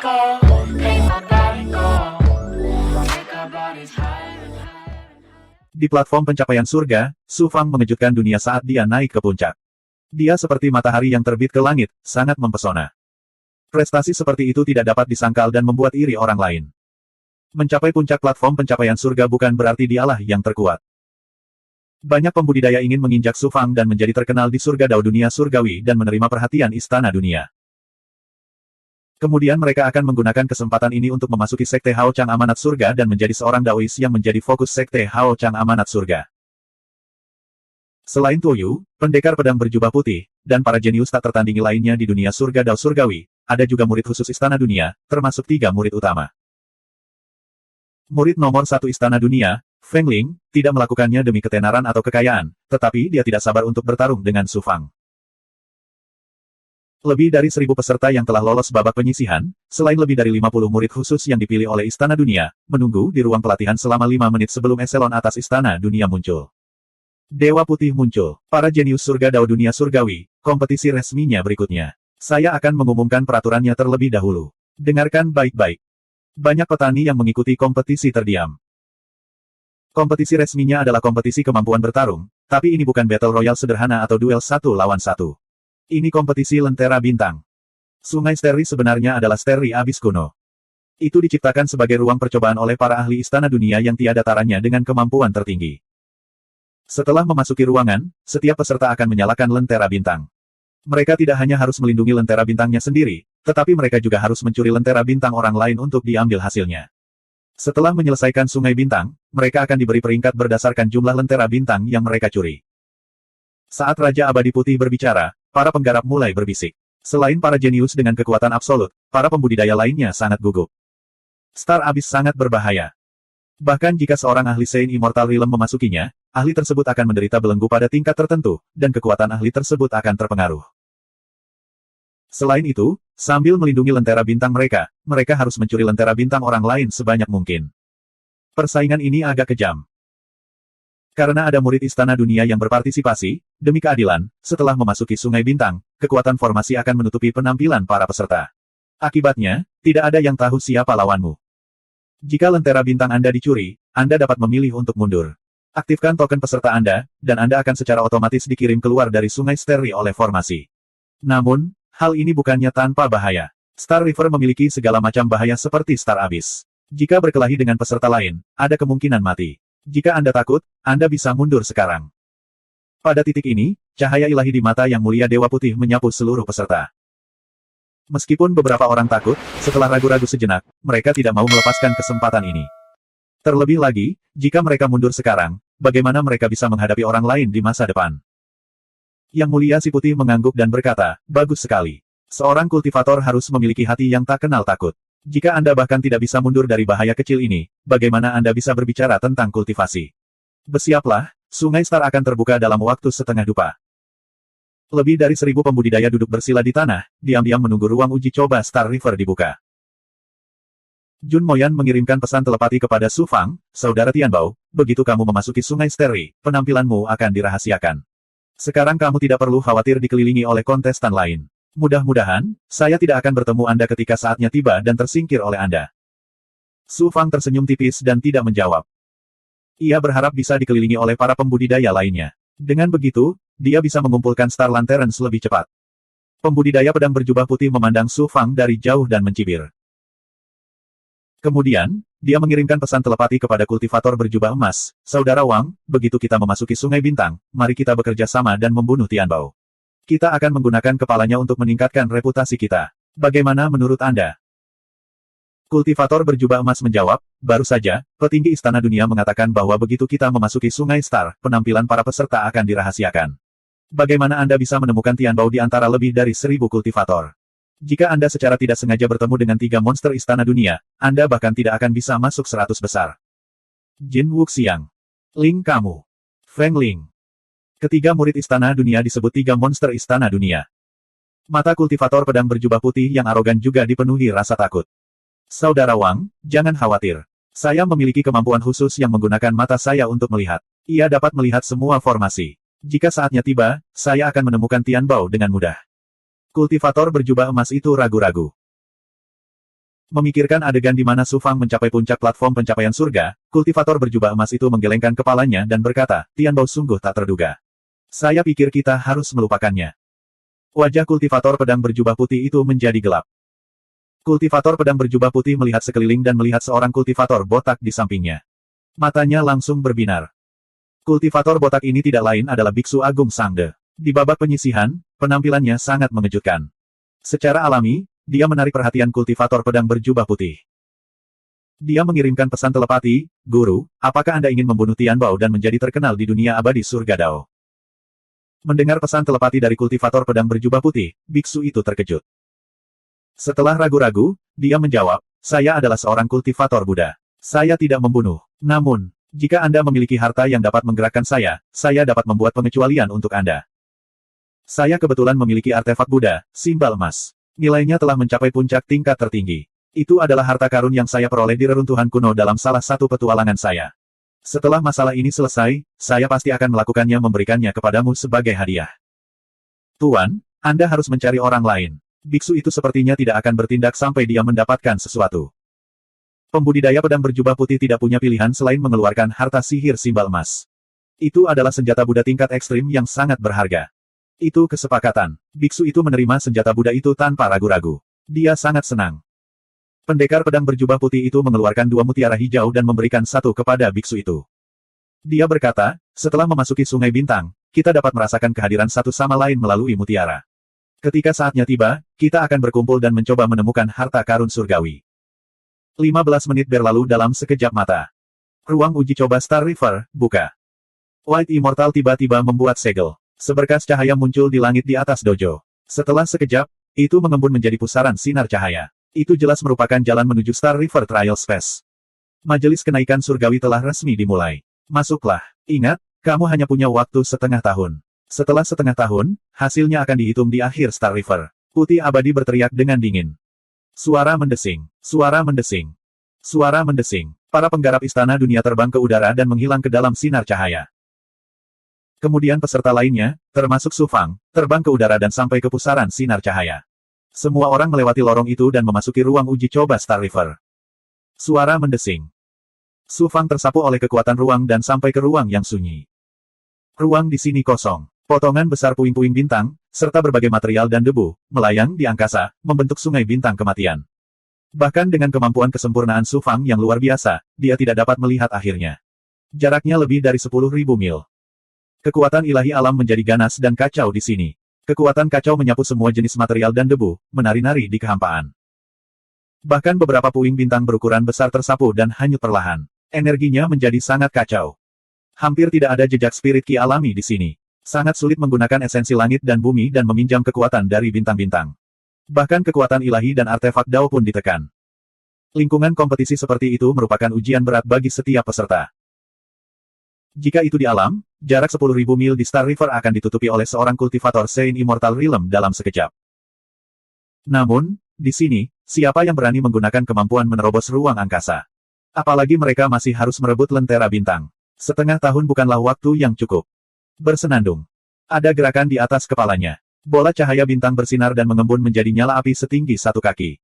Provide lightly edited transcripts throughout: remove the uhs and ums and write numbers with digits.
go, make my body go, make our bodies higher and higher. Di platform pencapaian surga, Su Fang mengejutkan dunia saat dia naik ke puncak. Dia seperti matahari yang terbit ke langit, sangat mempesona. Prestasi seperti itu tidak dapat disangkal dan membuat iri orang lain. Mencapai puncak platform pencapaian surga bukan berarti dialah yang terkuat. Banyak pembudidaya ingin menginjak Su Fang dan menjadi terkenal di surga dao dunia surgawi dan menerima perhatian istana dunia. Kemudian mereka akan menggunakan kesempatan ini untuk memasuki sekte Hao Chang Amanat Surga dan menjadi seorang Daois yang menjadi fokus sekte Hao Chang Amanat Surga. Selain Tuoyu, pendekar pedang berjubah putih, dan para jenius tak tertandingi lainnya di dunia surga dao surgawi, ada juga murid khusus istana dunia, termasuk 3 murid utama. Murid nomor 1 istana dunia, Feng Ling, tidak melakukannya demi ketenaran atau kekayaan, tetapi dia tidak sabar untuk bertarung dengan Su Fang. Lebih dari 1000 peserta yang telah lolos babak penyisihan, selain lebih dari 50 murid khusus yang dipilih oleh istana dunia, menunggu di ruang pelatihan selama 5 menit sebelum eselon atas istana dunia muncul. Dewa Putih muncul. Para jenius surga dao dunia surgawi, kompetisi resminya berikutnya. Saya akan mengumumkan peraturannya terlebih dahulu. Dengarkan baik-baik. Banyak petani yang mengikuti kompetisi terdiam. Kompetisi resminya adalah kompetisi kemampuan bertarung, tapi ini bukan battle royale sederhana atau duel 1 lawan 1. Ini kompetisi lentera bintang. Sungai Steri sebenarnya adalah Steri Abis kuno. Itu diciptakan sebagai ruang percobaan oleh para ahli istana dunia yang tiada taranya dengan kemampuan tertinggi. Setelah memasuki ruangan, setiap peserta akan menyalakan lentera bintang. Mereka tidak hanya harus melindungi lentera bintangnya sendiri, tetapi mereka juga harus mencuri lentera bintang orang lain untuk diambil hasilnya. Setelah menyelesaikan sungai bintang, mereka akan diberi peringkat berdasarkan jumlah lentera bintang yang mereka curi. Saat Raja Abadi Putih berbicara, para penggarap mulai berbisik. Selain para jenius dengan kekuatan absolut, para pembudidaya lainnya sangat gugup. Star Abyss sangat berbahaya. Bahkan jika seorang ahli Sein Immortal Realm memasukinya, ahli tersebut akan menderita belenggu pada tingkat tertentu, dan kekuatan ahli tersebut akan terpengaruh. Selain itu, sambil melindungi lentera bintang mereka, mereka harus mencuri lentera bintang orang lain sebanyak mungkin. Persaingan ini agak kejam. Karena ada murid istana dunia yang berpartisipasi, demi keadilan, setelah memasuki sungai bintang, kekuatan formasi akan menutupi penampilan para peserta. Akibatnya, tidak ada yang tahu siapa lawanmu. Jika lentera bintang Anda dicuri, Anda dapat memilih untuk mundur. Aktifkan token peserta Anda, dan Anda akan secara otomatis dikirim keluar dari sungai Steri oleh formasi. Namun, hal ini bukannya tanpa bahaya. Star River memiliki segala macam bahaya seperti Star Abyss. Jika berkelahi dengan peserta lain, ada kemungkinan mati. Jika Anda takut, Anda bisa mundur sekarang. Pada titik ini, cahaya ilahi di mata yang mulia Dewa Putih menyapu seluruh peserta. Meskipun beberapa orang takut, setelah ragu-ragu sejenak, mereka tidak mau melepaskan kesempatan ini. Terlebih lagi, jika mereka mundur sekarang, bagaimana mereka bisa menghadapi orang lain di masa depan? Yang mulia si putih mengangguk dan berkata, bagus sekali. Seorang kultivator harus memiliki hati yang tak kenal takut. Jika Anda bahkan tidak bisa mundur dari bahaya kecil ini, bagaimana Anda bisa berbicara tentang kultivasi? Bersiaplah, sungai Star akan terbuka dalam waktu setengah dupa. Lebih dari 1000 pembudidaya duduk bersila di tanah, diam-diam menunggu ruang uji coba Star River dibuka. Jun Moyan mengirimkan pesan telepati kepada Su Fang, saudara Tianbao, begitu kamu memasuki sungai Steri, penampilanmu akan dirahasiakan. Sekarang kamu tidak perlu khawatir dikelilingi oleh kontestan lain. Mudah-mudahan, saya tidak akan bertemu Anda ketika saatnya tiba dan tersingkir oleh Anda. Su Fang tersenyum tipis dan tidak menjawab. Ia berharap bisa dikelilingi oleh para pembudidaya lainnya. Dengan begitu, dia bisa mengumpulkan Star Lanterns lebih cepat. Pembudidaya pedang berjubah putih memandang Su Fang dari jauh dan mencibir. Kemudian, dia mengirimkan pesan telepati kepada kultivator berjubah emas, Saudara Wang, begitu kita memasuki Sungai Bintang, mari kita bekerja sama dan membunuh Tianbao. Kita akan menggunakan kepalanya untuk meningkatkan reputasi kita. Bagaimana menurut Anda? Kultivator berjubah emas menjawab, baru saja, petinggi Istana Dunia mengatakan bahwa begitu kita memasuki Sungai Star, penampilan para peserta akan dirahasiakan. Bagaimana Anda bisa menemukan Tianbao di antara lebih dari 1000 kultivator? Jika Anda secara tidak sengaja bertemu dengan 3 monster Istana Dunia, Anda bahkan tidak akan bisa masuk 100 besar. Jin Wuxiang. Ling kamu. Feng Ling. Ketiga murid Istana Dunia disebut 3 monster Istana Dunia. Mata kultivator pedang berjubah putih yang arogan juga dipenuhi rasa takut. Saudara Wang, jangan khawatir. Saya memiliki kemampuan khusus yang menggunakan mata saya untuk melihat. Ia dapat melihat semua formasi. Jika saatnya tiba, saya akan menemukan Tianbao dengan mudah. Kultivator berjubah emas itu ragu-ragu. Memikirkan adegan di mana Su Fang mencapai puncak platform pencapaian surga, kultivator berjubah emas itu menggelengkan kepalanya dan berkata, Tian Bao sungguh tak terduga. Saya pikir kita harus melupakannya. Wajah kultivator pedang berjubah putih itu menjadi gelap. Kultivator pedang berjubah putih melihat sekeliling dan melihat seorang kultivator botak di sampingnya. Matanya langsung berbinar. Kultivator botak ini tidak lain adalah Biksu Agung Sangde. Di babak penyisihan, penampilannya sangat mengejutkan. Secara alami, dia menarik perhatian kultivator pedang berjubah putih. Dia mengirimkan pesan telepati, Guru, apakah Anda ingin membunuh Tian Bao dan menjadi terkenal di dunia abadi surga Dao? Mendengar pesan telepati dari kultivator pedang berjubah putih, biksu itu terkejut. Setelah ragu-ragu, dia menjawab, saya adalah seorang kultivator Buddha. Saya tidak membunuh. Namun, jika Anda memiliki harta yang dapat menggerakkan saya dapat membuat pengecualian untuk Anda. Saya kebetulan memiliki artefak Buddha, simbal emas. Nilainya telah mencapai puncak tingkat tertinggi. Itu adalah harta karun yang saya peroleh di reruntuhan kuno dalam salah satu petualangan saya. Setelah masalah ini selesai, saya pasti akan melakukannya memberikannya kepadamu sebagai hadiah. Tuan, Anda harus mencari orang lain. Biksu itu sepertinya tidak akan bertindak sampai dia mendapatkan sesuatu. Pembudidaya pedang berjubah putih tidak punya pilihan selain mengeluarkan harta sihir simbal emas. Itu adalah senjata Buddha tingkat ekstrim yang sangat berharga. Itu kesepakatan. Biksu itu menerima senjata Buddha itu tanpa ragu-ragu. Dia sangat senang. Pendekar pedang berjubah putih itu mengeluarkan 2 mutiara hijau dan memberikan satu kepada biksu itu. Dia berkata, setelah memasuki Sungai Bintang, kita dapat merasakan kehadiran satu sama lain melalui mutiara. Ketika saatnya tiba, kita akan berkumpul dan mencoba menemukan harta karun surgawi. 15 menit berlalu dalam sekejap mata. Ruang uji coba Star River, buka. White Immortal tiba-tiba membuat segel. Seberkas cahaya muncul di langit di atas dojo. Setelah sekejap, itu mengembun menjadi pusaran sinar cahaya. Itu jelas merupakan jalan menuju Star River Trial Space. Majelis kenaikan surgawi telah resmi dimulai. Masuklah. Ingat, kamu hanya punya waktu setengah tahun. Setelah setengah tahun, hasilnya akan dihitung di akhir Star River. Putih abadi berteriak dengan dingin. Suara mendesing. Suara mendesing. Suara mendesing. Para penggarap istana dunia terbang ke udara dan menghilang ke dalam sinar cahaya. Kemudian peserta lainnya, termasuk Su Fang, terbang ke udara dan sampai ke pusaran sinar cahaya. Semua orang melewati lorong itu dan memasuki ruang uji coba Star River. Suara mendesing. Su Fang tersapu oleh kekuatan ruang dan sampai ke ruang yang sunyi. Ruang di sini kosong. Potongan besar puing-puing bintang, serta berbagai material dan debu, melayang di angkasa, membentuk sungai bintang kematian. Bahkan dengan kemampuan kesempurnaan Su Fang yang luar biasa, dia tidak dapat melihat akhirnya. Jaraknya lebih dari 10.000 mil. Kekuatan ilahi alam menjadi ganas dan kacau di sini. Kekuatan kacau menyapu semua jenis material dan debu, menari-nari di kehampaan. Bahkan beberapa puing bintang berukuran besar tersapu dan hanyut perlahan. Energinya menjadi sangat kacau. Hampir tidak ada jejak spirit ki alami di sini. Sangat sulit menggunakan esensi langit dan bumi dan meminjam kekuatan dari bintang-bintang. Bahkan kekuatan ilahi dan artefak Dao pun ditekan. Lingkungan kompetisi seperti itu merupakan ujian berat bagi setiap peserta. Jika itu di alam, jarak 10.000 mil di Star River akan ditutupi oleh seorang kultivator Sein Immortal Realm dalam sekejap. Namun, di sini, siapa yang berani menggunakan kemampuan menerobos ruang angkasa? Apalagi mereka masih harus merebut lentera bintang. Setengah tahun bukanlah waktu yang cukup. Bersenandung. Ada gerakan di atas kepalanya. Bola cahaya bintang bersinar dan mengembun menjadi nyala api setinggi 1 kaki.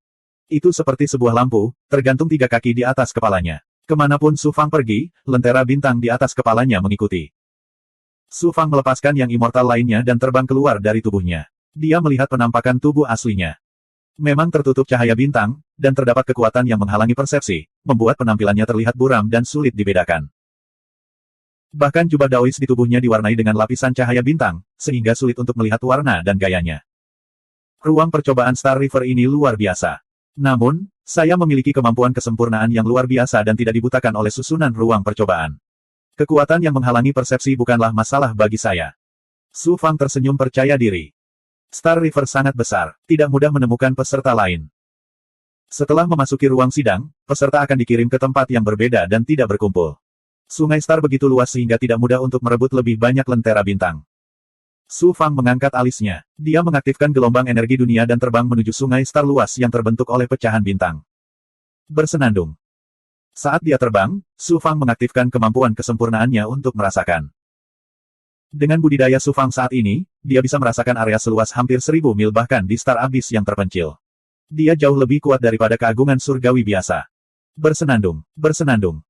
Itu seperti sebuah lampu, tergantung 3 kaki di atas kepalanya. Kemanapun Su Fang pergi, lentera bintang di atas kepalanya mengikuti. Su Fang melepaskan yang immortal lainnya dan terbang keluar dari tubuhnya. Dia melihat penampakan tubuh aslinya. Memang tertutup cahaya bintang, dan terdapat kekuatan yang menghalangi persepsi, membuat penampilannya terlihat buram dan sulit dibedakan. Bahkan jubah Daois di tubuhnya diwarnai dengan lapisan cahaya bintang, sehingga sulit untuk melihat warna dan gayanya. Ruang percobaan Star River ini luar biasa. Namun, saya memiliki kemampuan kesempurnaan yang luar biasa dan tidak dibutakan oleh susunan ruang percobaan. Kekuatan yang menghalangi persepsi bukanlah masalah bagi saya. Su Fang tersenyum percaya diri. Star River sangat besar, tidak mudah menemukan peserta lain. Setelah memasuki ruang sidang, peserta akan dikirim ke tempat yang berbeda dan tidak berkumpul. Sungai Star begitu luas sehingga tidak mudah untuk merebut lebih banyak lentera bintang. Su Fang mengangkat alisnya. Dia mengaktifkan gelombang energi dunia dan terbang menuju sungai Star luas yang terbentuk oleh pecahan bintang. Bersenandung. Saat dia terbang, Su Fang mengaktifkan kemampuan kesempurnaannya untuk merasakan. Dengan budidaya Su Fang saat ini, dia bisa merasakan area seluas hampir 1.000 mil bahkan di Star Abyss yang terpencil. Dia jauh lebih kuat daripada keagungan surgawi biasa. Bersenandung, bersenandung.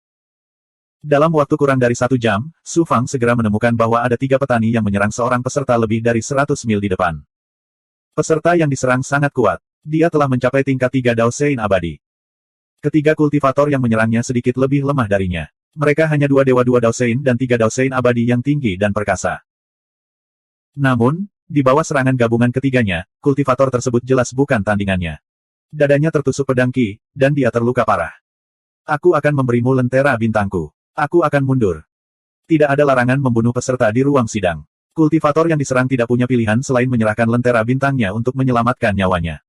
Dalam waktu kurang dari 1 jam, Su Fang segera menemukan bahwa ada 3 petani yang menyerang seorang peserta lebih dari 100 mil di depan. Peserta yang diserang sangat kuat. Dia telah mencapai tingkat 3 Dao Sein abadi. Ketiga kultivator yang menyerangnya sedikit lebih lemah darinya. Mereka hanya 2 dewa 2 Dao Sein dan 3 Dao Sein abadi yang tinggi dan perkasa. Namun, di bawah serangan gabungan ketiganya, kultivator tersebut jelas bukan tandingannya. Dadanya tertusuk pedang Qi, dan dia terluka parah. Aku akan memberimu lentera bintangku. Aku akan mundur. Tidak ada larangan membunuh peserta di ruang sidang. Kultivator yang diserang tidak punya pilihan selain menyerahkan lentera bintangnya untuk menyelamatkan nyawanya.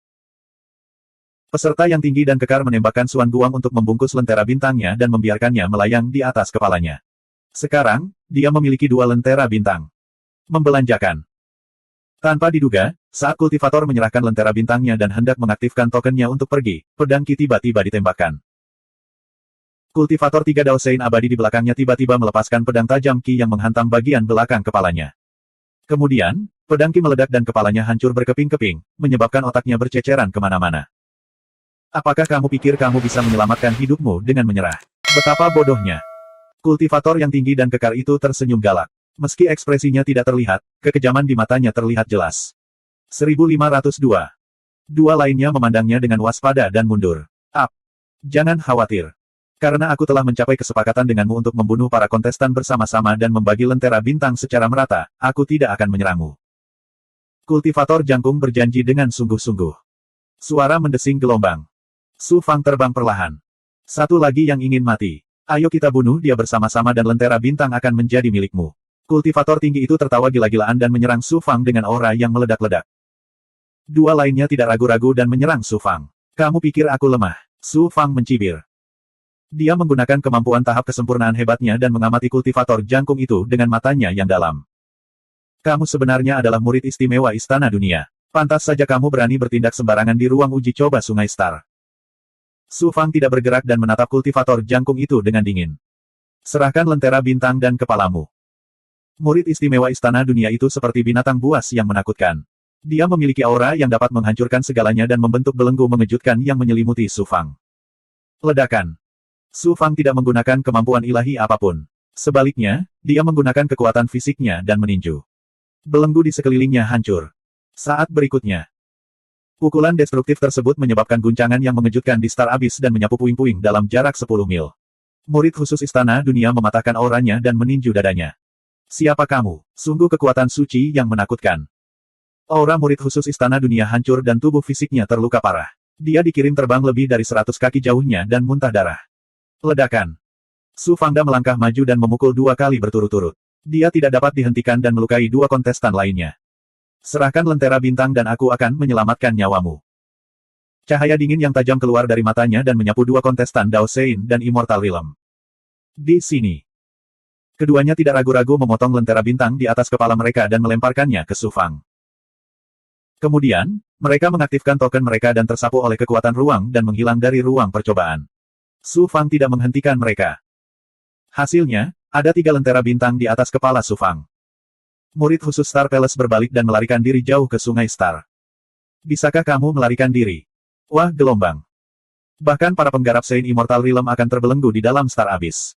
Peserta yang tinggi dan kekar menembakkan Suan Guang untuk membungkus lentera bintangnya dan membiarkannya melayang di atas kepalanya. Sekarang, dia memiliki 2 lentera bintang. Membelanjakan. Tanpa diduga, saat kultivator menyerahkan lentera bintangnya dan hendak mengaktifkan tokennya untuk pergi, pedang Qi tiba-tiba ditembakkan. Kultivator 3 Dao Sein abadi di belakangnya tiba-tiba melepaskan pedang tajam Qi yang menghantam bagian belakang kepalanya. Kemudian, pedang Qi meledak dan kepalanya hancur berkeping-keping, menyebabkan otaknya berceceran kemana-mana. Apakah kamu pikir kamu bisa menyelamatkan hidupmu dengan menyerah? Betapa bodohnya. Kultivator yang tinggi dan kekar itu tersenyum galak. Meski ekspresinya tidak terlihat, kekejaman di matanya terlihat jelas. 1502. Dua lainnya memandangnya dengan waspada dan mundur. Jangan khawatir. Karena aku telah mencapai kesepakatan denganmu untuk membunuh para kontestan bersama-sama dan membagi lentera bintang secara merata, aku tidak akan menyerangmu. Kultivator jangkung berjanji dengan sungguh-sungguh. Suara mendesing gelombang. Su Fang terbang perlahan. Satu lagi yang ingin mati. Ayo kita bunuh dia bersama-sama dan lentera bintang akan menjadi milikmu. Kultivator tinggi itu tertawa gila-gilaan dan menyerang Su Fang dengan aura yang meledak-ledak. Dua lainnya tidak ragu-ragu dan menyerang Su Fang. Kamu pikir aku lemah? Su Fang mencibir. Dia menggunakan kemampuan tahap kesempurnaan hebatnya dan mengamati kultivator jangkung itu dengan matanya yang dalam. Kamu sebenarnya adalah murid istimewa Istana Dunia. Pantas saja kamu berani bertindak sembarangan di ruang uji coba Sungai Star. Su Fang tidak bergerak dan menatap kultivator jangkung itu dengan dingin. Serahkan lentera bintang dan kepalamu. Murid istimewa Istana Dunia itu seperti binatang buas yang menakutkan. Dia memiliki aura yang dapat menghancurkan segalanya dan membentuk belenggu mengejutkan yang menyelimuti Su Fang. Ledakan. Su Fang tidak menggunakan kemampuan ilahi apapun. Sebaliknya, dia menggunakan kekuatan fisiknya dan meninju. Belenggu di sekelilingnya hancur. Saat berikutnya, pukulan destruktif tersebut menyebabkan guncangan yang mengejutkan di Star Abyss dan menyapu puing-puing dalam jarak 10 mil. Murid khusus Istana Dunia mematahkan auranya dan meninju dadanya. Siapa kamu? Sungguh kekuatan suci yang menakutkan. Aura murid khusus Istana Dunia hancur dan tubuh fisiknya terluka parah. Dia dikirim terbang lebih dari 100 kaki jauhnya dan muntah darah. Ledakan. Su Fangda melangkah maju dan memukul 2 kali berturut-turut. Dia tidak dapat dihentikan dan melukai 2 kontestan lainnya. Serahkan lentera bintang dan aku akan menyelamatkan nyawamu. Cahaya dingin yang tajam keluar dari matanya dan menyapu 2 kontestan Dao Sein dan Immortal Realm. Di sini. Keduanya tidak ragu-ragu memotong lentera bintang di atas kepala mereka dan melemparkannya ke Su Fang. Kemudian, mereka mengaktifkan token mereka dan tersapu oleh kekuatan ruang dan menghilang dari ruang percobaan. Su Fang tidak menghentikan mereka. Hasilnya, ada 3 lentera bintang di atas kepala Su Fang. Murid khusus Star Palace berbalik dan melarikan diri jauh ke Sungai Star. Bisakah kamu melarikan diri? Wah, gelombang. Bahkan para penggarap Sein Immortal Realm akan terbelenggu di dalam Star Abyss.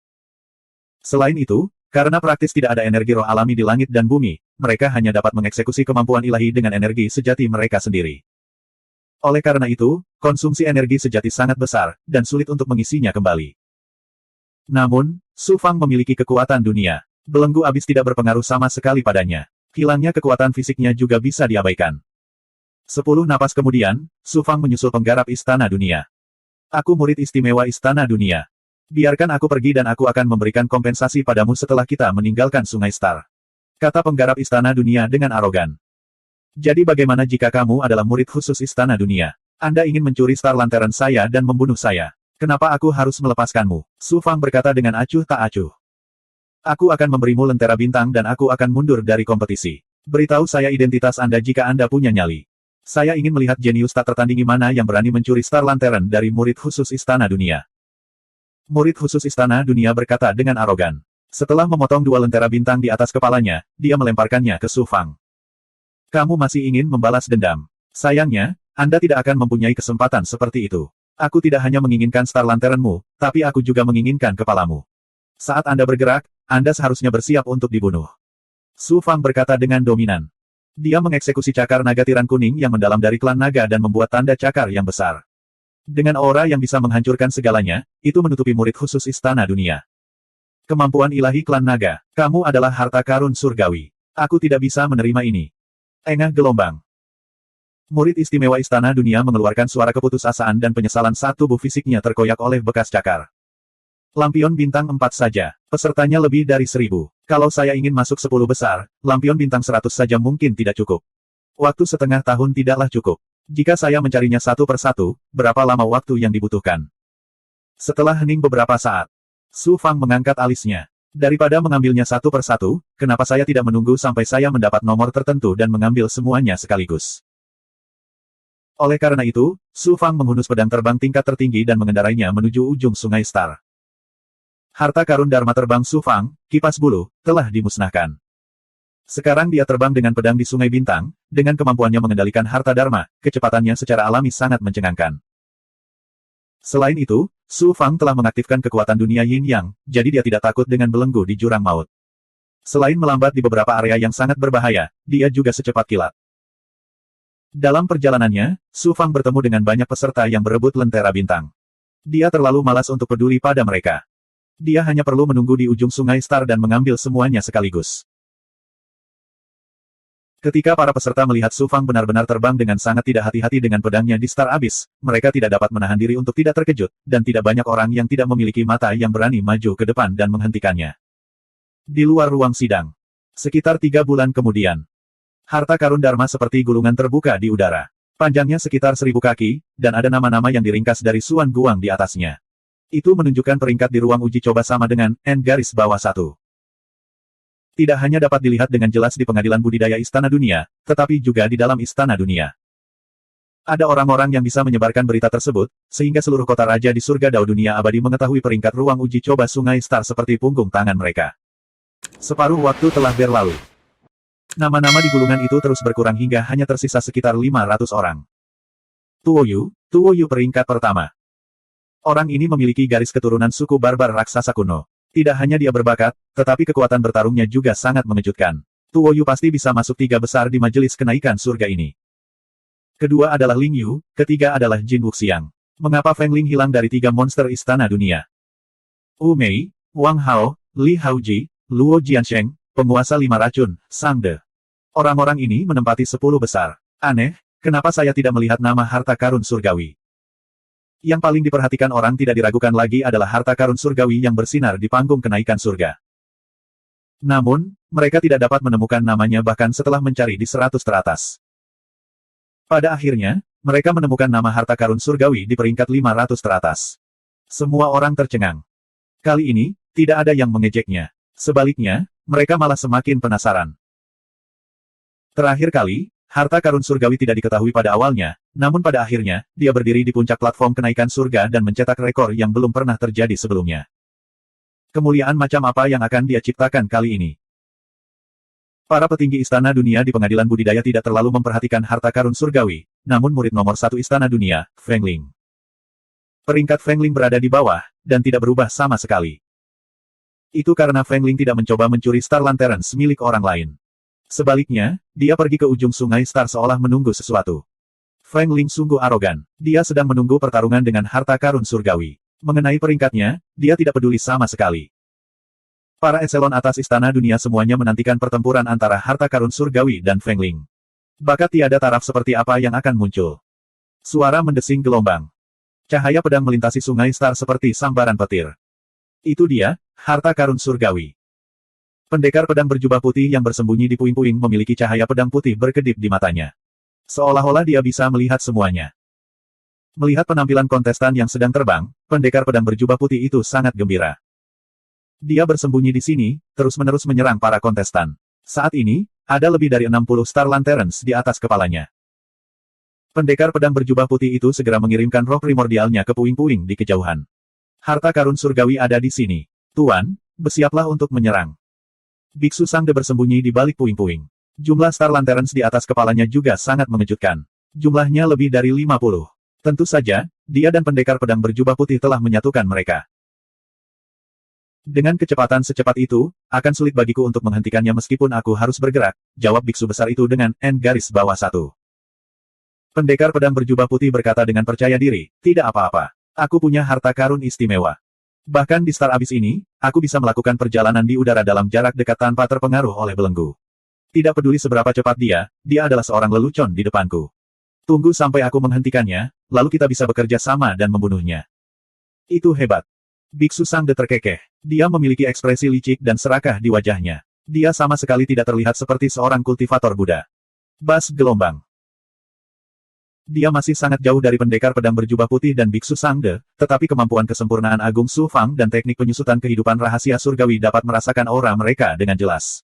Selain itu, karena praktis tidak ada energi roh alami di langit dan bumi, mereka hanya dapat mengeksekusi kemampuan ilahi dengan energi sejati mereka sendiri. Oleh karena itu, konsumsi energi sejati sangat besar, dan sulit untuk mengisinya kembali. Namun, Su Fang memiliki kekuatan dunia. Belenggu abis tidak berpengaruh sama sekali padanya. Hilangnya kekuatan fisiknya juga bisa diabaikan. 10 napas kemudian, Su Fang menyusul penggarap Istana Dunia. Aku murid istimewa Istana Dunia. Biarkan aku pergi dan aku akan memberikan kompensasi padamu setelah kita meninggalkan Sungai Star. Kata penggarap Istana Dunia dengan arogan. Jadi bagaimana jika kamu adalah murid khusus Istana Dunia? Anda ingin mencuri Star Lantern saya dan membunuh saya. Kenapa aku harus melepaskanmu? Su Fang berkata dengan acuh tak acuh. Aku akan memberimu lentera bintang dan aku akan mundur dari kompetisi. Beritahu saya identitas Anda jika Anda punya nyali. Saya ingin melihat jenius tak tertandingi mana yang berani mencuri Star Lantern dari murid khusus Istana Dunia. Murid khusus Istana Dunia berkata dengan arogan. Setelah memotong 2 lentera bintang di atas kepalanya, dia melemparkannya ke Su Fang. Kamu masih ingin membalas dendam. Sayangnya, Anda tidak akan mempunyai kesempatan seperti itu. Aku tidak hanya menginginkan Star Lanternmu, tapi aku juga menginginkan kepalamu. Saat Anda bergerak, Anda seharusnya bersiap untuk dibunuh. Su Fang berkata dengan dominan. Dia mengeksekusi cakar naga tiran kuning yang mendalam dari klan naga dan membuat tanda cakar yang besar. Dengan aura yang bisa menghancurkan segalanya, itu menutupi murid khusus Istana Dunia. Kemampuan ilahi klan naga, kamu adalah harta karun surgawi. Aku tidak bisa menerima ini. Engah gelombang. Murid istimewa Istana Dunia mengeluarkan suara keputusasaan dan penyesalan saat tubuh fisiknya terkoyak oleh bekas cakar. Lampion bintang 4 saja. Pesertanya lebih dari 1000. Kalau saya ingin masuk 10 besar, lampion bintang 100 saja mungkin tidak cukup. Waktu setengah tahun tidaklah cukup. Jika saya mencarinya satu persatu, berapa lama waktu yang dibutuhkan? Setelah hening beberapa saat, Su Fang mengangkat alisnya. Daripada mengambilnya satu persatu, kenapa saya tidak menunggu sampai saya mendapat nomor tertentu dan mengambil semuanya sekaligus? Oleh karena itu, Su Fang menghunus pedang terbang tingkat tertinggi dan mengendarainya menuju ujung sungai Star. Harta karun Dharma terbang Su Fang, kipas bulu, telah dimusnahkan. Sekarang dia terbang dengan pedang di Sungai Bintang, dengan kemampuannya mengendalikan harta Dharma, kecepatannya secara alami sangat mencengangkan. Selain itu, Su Fang telah mengaktifkan kekuatan dunia Yin Yang, jadi dia tidak takut dengan belenggu di jurang maut. Selain melambat di beberapa area yang sangat berbahaya, dia juga secepat kilat. Dalam perjalanannya, Su Fang bertemu dengan banyak peserta yang berebut lentera bintang. Dia terlalu malas untuk peduli pada mereka. Dia hanya perlu menunggu di ujung sungai Star dan mengambil semuanya sekaligus. Ketika para peserta melihat Su Fang benar-benar terbang dengan sangat tidak hati-hati dengan pedangnya di Star Abyss, mereka tidak dapat menahan diri untuk tidak terkejut, dan tidak banyak orang yang tidak memiliki mata yang berani maju ke depan dan menghentikannya. Di luar ruang sidang. Sekitar 3 bulan kemudian. Harta karun Dharma seperti gulungan terbuka di udara. Panjangnya sekitar 1000 kaki, dan ada nama-nama yang diringkas dari Suan Guang di atasnya. Itu menunjukkan peringkat di ruang uji coba sama dengan N garis bawah 1. Tidak hanya dapat dilihat dengan jelas di pengadilan budidaya Istana Dunia, tetapi juga di dalam Istana Dunia. Ada orang-orang yang bisa menyebarkan berita tersebut, sehingga seluruh kota raja di surga Dao Dunia Abadi mengetahui peringkat ruang uji coba Sungai Star seperti punggung tangan mereka. Separuh waktu telah berlalu. Nama-nama di gulungan itu terus berkurang hingga hanya tersisa sekitar 500 orang. Tuo Yu peringkat pertama. Orang ini memiliki garis keturunan suku barbar raksasa kuno. Tidak hanya dia berbakat, tetapi kekuatan bertarungnya juga sangat mengejutkan. Tuo Yu pasti bisa masuk 3 besar di majelis kenaikan surga ini. Kedua adalah Ling Yu, ketiga adalah Jin Wuxiang. Mengapa Feng Ling hilang dari 3 monster Istana Dunia? Wu Mei, Wang Hao, Li Haoji, Luo Jiansheng, penguasa 5 racun, Sang De. Orang-orang ini menempati 10 besar. Aneh, kenapa saya tidak melihat nama harta karun surgawi? Yang paling diperhatikan orang tidak diragukan lagi adalah harta karun surgawi yang bersinar di panggung kenaikan surga. Namun, mereka tidak dapat menemukan namanya bahkan setelah mencari di 100 teratas. Pada akhirnya, mereka menemukan nama harta karun surgawi di peringkat 500 teratas. Semua orang tercengang. Kali ini, tidak ada yang mengejeknya. Sebaliknya, mereka malah semakin penasaran. Terakhir kali, harta karun surgawi tidak diketahui pada awalnya, namun pada akhirnya, dia berdiri di puncak platform kenaikan surga dan mencetak rekor yang belum pernah terjadi sebelumnya. Kemuliaan macam apa yang akan dia ciptakan kali ini? Para petinggi Istana Dunia di pengadilan budidaya tidak terlalu memperhatikan harta karun surgawi, namun murid nomor 1 Istana Dunia, Feng Ling. Peringkat Feng Ling berada di bawah, dan tidak berubah sama sekali. Itu karena Feng Ling tidak mencoba mencuri Star Lanterns milik orang lain. Sebaliknya, dia pergi ke ujung sungai Star seolah menunggu sesuatu. Feng Ling sungguh arogan. Dia sedang menunggu pertarungan dengan harta karun surgawi. Mengenai peringkatnya, dia tidak peduli sama sekali. Para eselon atas Istana Dunia semuanya menantikan pertempuran antara harta karun surgawi dan Feng Ling. Bakat tiada taraf seperti apa yang akan muncul. Suara mendesing gelombang. Cahaya pedang melintasi sungai Star seperti sambaran petir. Itu dia, harta karun surgawi. Pendekar pedang berjubah putih yang bersembunyi di puing-puing memiliki cahaya pedang putih berkedip di matanya. Seolah-olah dia bisa melihat semuanya. Melihat penampilan kontestan yang sedang terbang, pendekar pedang berjubah putih itu sangat gembira. Dia bersembunyi di sini, terus-menerus menyerang para kontestan. Saat ini, ada lebih dari 60 Star Lanterns di atas kepalanya. Pendekar pedang berjubah putih itu segera mengirimkan roh primordialnya ke puing-puing di kejauhan. Harta karun surgawi ada di sini. Tuan, bersiaplah untuk menyerang. Biksu Sang De bersembunyi di balik puing-puing. Jumlah Star Lanterns di atas kepalanya juga sangat mengejutkan. Jumlahnya lebih dari 50. Tentu saja, dia dan pendekar pedang berjubah putih telah menyatukan mereka. Dengan kecepatan secepat itu, akan sulit bagiku untuk menghentikannya meskipun aku harus bergerak, jawab biksu besar itu dengan N-1. Pendekar pedang berjubah putih berkata dengan percaya diri, tidak apa-apa. Aku punya harta karun istimewa. Bahkan di Star Abyss ini, aku bisa melakukan perjalanan di udara dalam jarak dekat tanpa terpengaruh oleh belenggu. Tidak peduli seberapa cepat dia adalah seorang lelucon di depanku. Tunggu sampai aku menghentikannya, lalu kita bisa bekerja sama dan membunuhnya. Itu hebat. Biksu Sangde terkekeh. Dia memiliki ekspresi licik dan serakah di wajahnya. Dia sama sekali tidak terlihat seperti seorang kultivator Buddha. Bas gelombang. Dia masih sangat jauh dari pendekar pedang berjubah putih dan Biksu Sangde, tetapi kemampuan kesempurnaan Agung Su Fang dan teknik penyusutan kehidupan rahasia surgawi dapat merasakan aura mereka dengan jelas.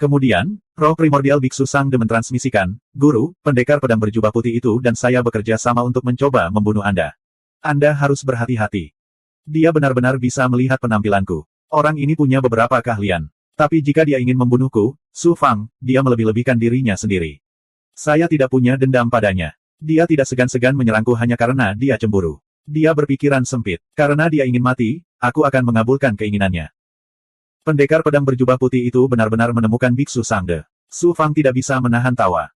Kemudian, roh primordial Biksu Sangde mentransmisikan, Guru, pendekar pedang berjubah putih itu dan saya bekerja sama untuk mencoba membunuh Anda. Anda harus berhati-hati. Dia benar-benar bisa melihat penampilanku. Orang ini punya beberapa keahlian. Tapi jika dia ingin membunuhku, Su Fang, dia melebih-lebihkan dirinya sendiri. Saya tidak punya dendam padanya. Dia tidak segan-segan menyerangku hanya karena dia cemburu. Dia berpikiran sempit. Karena dia ingin mati, aku akan mengabulkan keinginannya. Pendekar pedang berjubah putih itu benar-benar menemukan Biksu Sangde. Su Fang tidak bisa menahan tawa.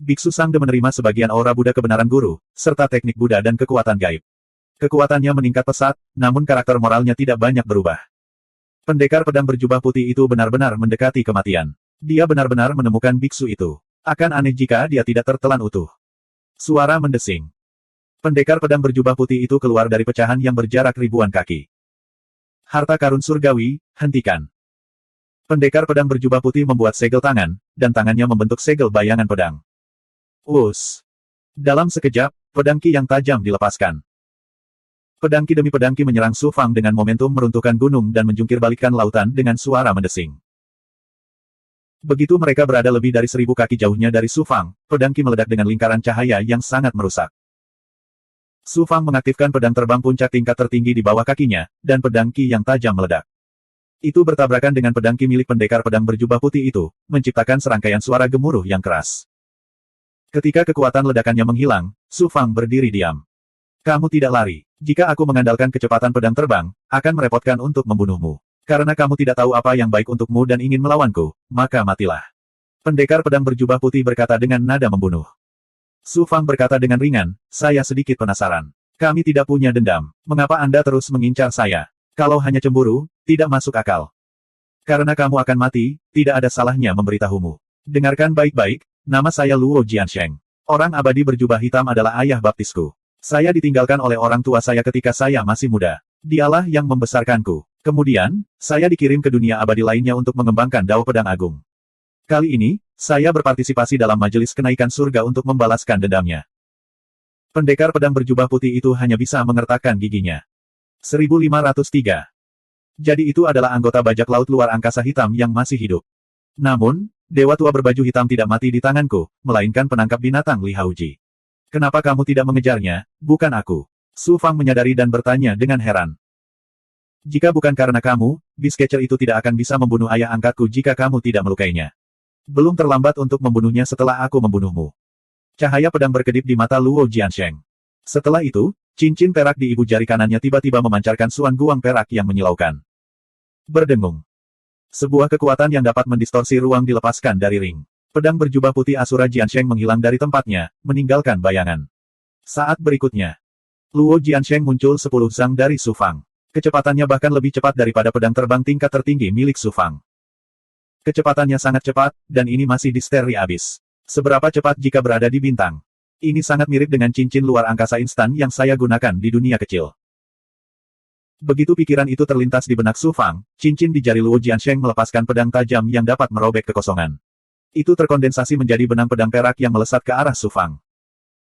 Biksu Sangde menerima sebagian aura Buddha kebenaran guru, serta teknik Buddha dan kekuatan gaib. Kekuatannya meningkat pesat, namun karakter moralnya tidak banyak berubah. Pendekar pedang berjubah putih itu benar-benar mendekati kematian. Dia benar-benar menemukan biksu itu. Akan aneh jika dia tidak tertelan utuh. Suara mendesing. Pendekar pedang berjubah putih itu keluar dari pecahan yang berjarak ribuan kaki. Harta karun surgawi, hentikan. Pendekar pedang berjubah putih membuat segel tangan, dan tangannya membentuk segel bayangan pedang. Dalam sekejap, pedang ki yang tajam dilepaskan. Pedang ki demi pedang ki menyerang Su Fang dengan momentum meruntuhkan gunung dan menjungkir balikkan lautan dengan suara mendesing. Begitu mereka berada lebih dari 1000 kaki jauhnya dari Su Fang, pedang ki meledak dengan lingkaran cahaya yang sangat merusak. Su Fang mengaktifkan pedang terbang puncak tingkat tertinggi di bawah kakinya, dan pedang ki yang tajam meledak. Itu bertabrakan dengan pedang ki milik pendekar pedang berjubah putih itu, menciptakan serangkaian suara gemuruh yang keras. Ketika kekuatan ledakannya menghilang, Su Fang berdiri diam. Kamu tidak lari. Jika aku mengandalkan kecepatan pedang terbang, akan merepotkan untuk membunuhmu. Karena kamu tidak tahu apa yang baik untukmu dan ingin melawanku, maka matilah. Pendekar pedang berjubah putih berkata dengan nada membunuh. Su Fang berkata dengan ringan, saya sedikit penasaran. Kami tidak punya dendam. Mengapa Anda terus mengincar saya? Kalau hanya cemburu, tidak masuk akal. Karena kamu akan mati, tidak ada salahnya memberitahumu. Dengarkan baik-baik. Nama saya Luo Jiansheng. Orang abadi berjubah hitam adalah ayah baptisku. Saya ditinggalkan oleh orang tua saya ketika saya masih muda. Dialah yang membesarkanku. Kemudian, saya dikirim ke dunia abadi lainnya untuk mengembangkan Dao Pedang Agung. Kali ini, saya berpartisipasi dalam majelis kenaikan surga untuk membalaskan dendamnya. Pendekar pedang berjubah putih itu hanya bisa mengertakkan giginya. 1503. Jadi itu adalah anggota bajak laut luar angkasa hitam yang masih hidup. Namun, Dewa tua berbaju hitam tidak mati di tanganku, melainkan penangkap binatang Li Haoji. Kenapa kamu tidak mengejarnya, bukan aku? Su Fang menyadari dan bertanya dengan heran. Jika bukan karena kamu, Beastcatcher itu tidak akan bisa membunuh ayah angkatku jika kamu tidak melukainya. Belum terlambat untuk membunuhnya setelah aku membunuhmu. Cahaya pedang berkedip di mata Luo Jiansheng. Setelah itu, cincin perak di ibu jari kanannya tiba-tiba memancarkan suan guang perak yang menyilaukan. Berdengung. Sebuah kekuatan yang dapat mendistorsi ruang dilepaskan dari ring. Pedang berjubah putih Asura Jiansheng menghilang dari tempatnya, meninggalkan bayangan. Saat berikutnya, Luo Jiansheng muncul 10 zang dari Su Fang. Kecepatannya bahkan lebih cepat daripada pedang terbang tingkat tertinggi milik Su Fang. Kecepatannya sangat cepat, dan ini masih di Starry Abyss. Seberapa cepat jika berada di bintang? Ini sangat mirip dengan cincin luar angkasa instan yang saya gunakan di dunia kecil. Begitu pikiran itu terlintas di benak Su Fang, cincin di jari Luo Jiansheng melepaskan pedang tajam yang dapat merobek kekosongan. Itu terkondensasi menjadi benang pedang perak yang melesat ke arah Su Fang.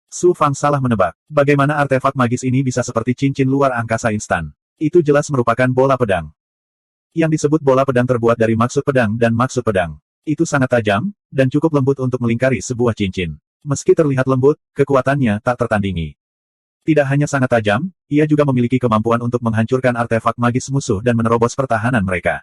Su Fang salah menebak. Bagaimana artefak magis ini bisa seperti cincin luar angkasa instan? Itu jelas merupakan bola pedang. Yang disebut bola pedang terbuat dari maksud pedang dan maksud pedang. Itu sangat tajam, dan cukup lembut untuk melingkari sebuah cincin. Meski terlihat lembut, kekuatannya tak tertandingi. Tidak hanya sangat tajam, ia juga memiliki kemampuan untuk menghancurkan artefak magis musuh dan menerobos pertahanan mereka.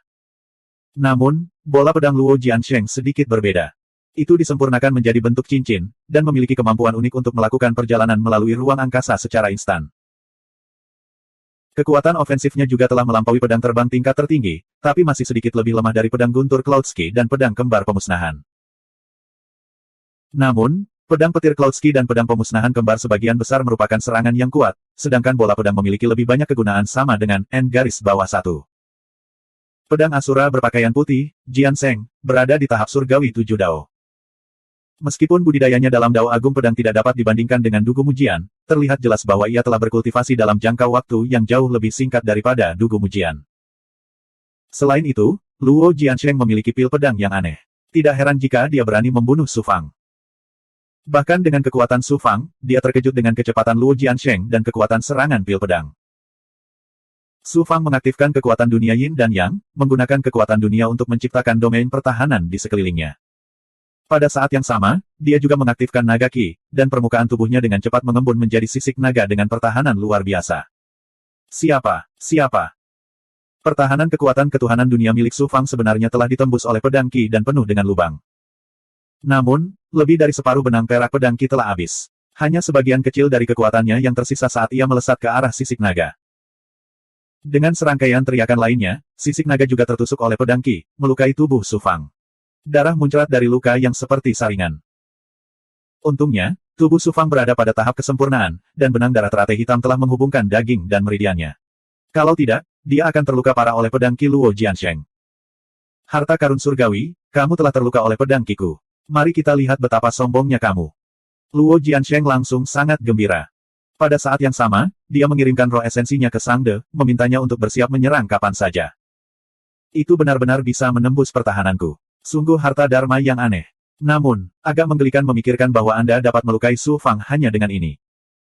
Namun, bola pedang Luo Jiansheng sedikit berbeda. Itu disempurnakan menjadi bentuk cincin, dan memiliki kemampuan unik untuk melakukan perjalanan melalui ruang angkasa secara instan. Kekuatan ofensifnya juga telah melampaui pedang terbang tingkat tertinggi, tapi masih sedikit lebih lemah dari pedang guntur Cloudsky dan pedang kembar pemusnahan. Namun, pedang petir Cloudsky dan pedang pemusnahan kembar sebagian besar merupakan serangan yang kuat, sedangkan bola pedang memiliki lebih banyak kegunaan sama dengan N-1. Pedang Asura berpakaian putih, Jian Sheng, berada di tahap surgawi 7 Dao. Meskipun budidayanya dalam Dao Agung Pedang tidak dapat dibandingkan dengan Dugu Mujian, terlihat jelas bahwa ia telah berkultivasi dalam jangka waktu yang jauh lebih singkat daripada Dugu Mujian. Selain itu, Luo Jiansheng memiliki pil pedang yang aneh. Tidak heran jika dia berani membunuh Su Fang. Bahkan dengan kekuatan Su Fang, dia terkejut dengan kecepatan Luo Jiansheng dan kekuatan serangan pil pedang. Su Fang mengaktifkan kekuatan dunia Yin dan Yang, menggunakan kekuatan dunia untuk menciptakan domain pertahanan di sekelilingnya. Pada saat yang sama, dia juga mengaktifkan naga Qi, dan permukaan tubuhnya dengan cepat mengembun menjadi sisik naga dengan pertahanan luar biasa. Siapa? Pertahanan kekuatan ketuhanan dunia milik Su Fang sebenarnya telah ditembus oleh pedang Qi dan penuh dengan lubang. Namun, lebih dari separuh benang perak pedang Qi telah habis. Hanya sebagian kecil dari kekuatannya yang tersisa saat ia melesat ke arah sisik naga. Dengan serangkaian teriakan lainnya, sisik naga juga tertusuk oleh pedang Qi, melukai tubuh Su Fang. Darah muncrat dari luka yang seperti saringan. Untungnya, tubuh Su Fang berada pada tahap kesempurnaan, dan benang darah teratai hitam telah menghubungkan daging dan meridiannya. Kalau tidak, dia akan terluka parah oleh pedang Qi Luo Jiansheng. Harta karun surgawi, kamu telah terluka oleh pedang Qi-ku. Mari kita lihat betapa sombongnya kamu. Luo Jiansheng langsung sangat gembira. Pada saat yang sama, dia mengirimkan roh esensinya ke Sang De, memintanya untuk bersiap menyerang kapan saja. Itu benar-benar bisa menembus pertahananku. Sungguh harta Dharma yang aneh. Namun, agak menggelikan memikirkan bahwa Anda dapat melukai Su Fang hanya dengan ini.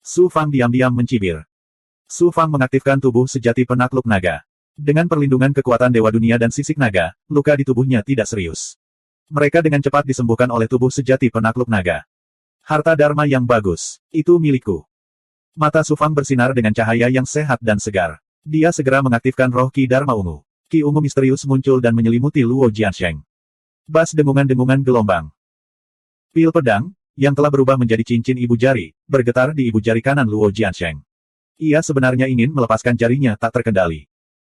Su Fang diam-diam mencibir. Su Fang mengaktifkan tubuh sejati penakluk naga. Dengan perlindungan kekuatan Dewa Dunia dan sisik naga, luka di tubuhnya tidak serius. Mereka dengan cepat disembuhkan oleh tubuh sejati penakluk naga. Harta Dharma yang bagus, itu milikku. Mata Su Fang bersinar dengan cahaya yang sehat dan segar. Dia segera mengaktifkan roh Qi Dharma ungu. Qi ungu misterius muncul dan menyelimuti Luo Jiansheng. Bas dengungan-dengungan gelombang. Pil pedang, yang telah berubah menjadi cincin ibu jari, bergetar di ibu jari kanan Luo Jiansheng. Ia sebenarnya ingin melepaskan jarinya tak terkendali.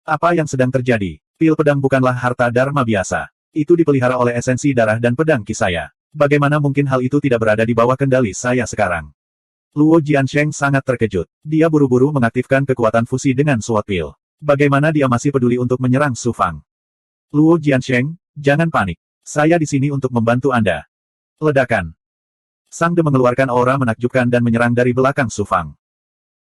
Apa yang sedang terjadi? Pil pedang bukanlah harta Dharma biasa. Itu dipelihara oleh esensi darah dan pedang Qi saya. Bagaimana mungkin hal itu tidak berada di bawah kendali saya sekarang? Luo Jiansheng sangat terkejut. Dia buru-buru mengaktifkan kekuatan fusi dengan Sword Pil. Bagaimana dia masih peduli untuk menyerang Su Fang? Luo Jiansheng, jangan panik. Saya di sini untuk membantu Anda. Ledakan. Sang De mengeluarkan aura menakjubkan dan menyerang dari belakang Su Fang.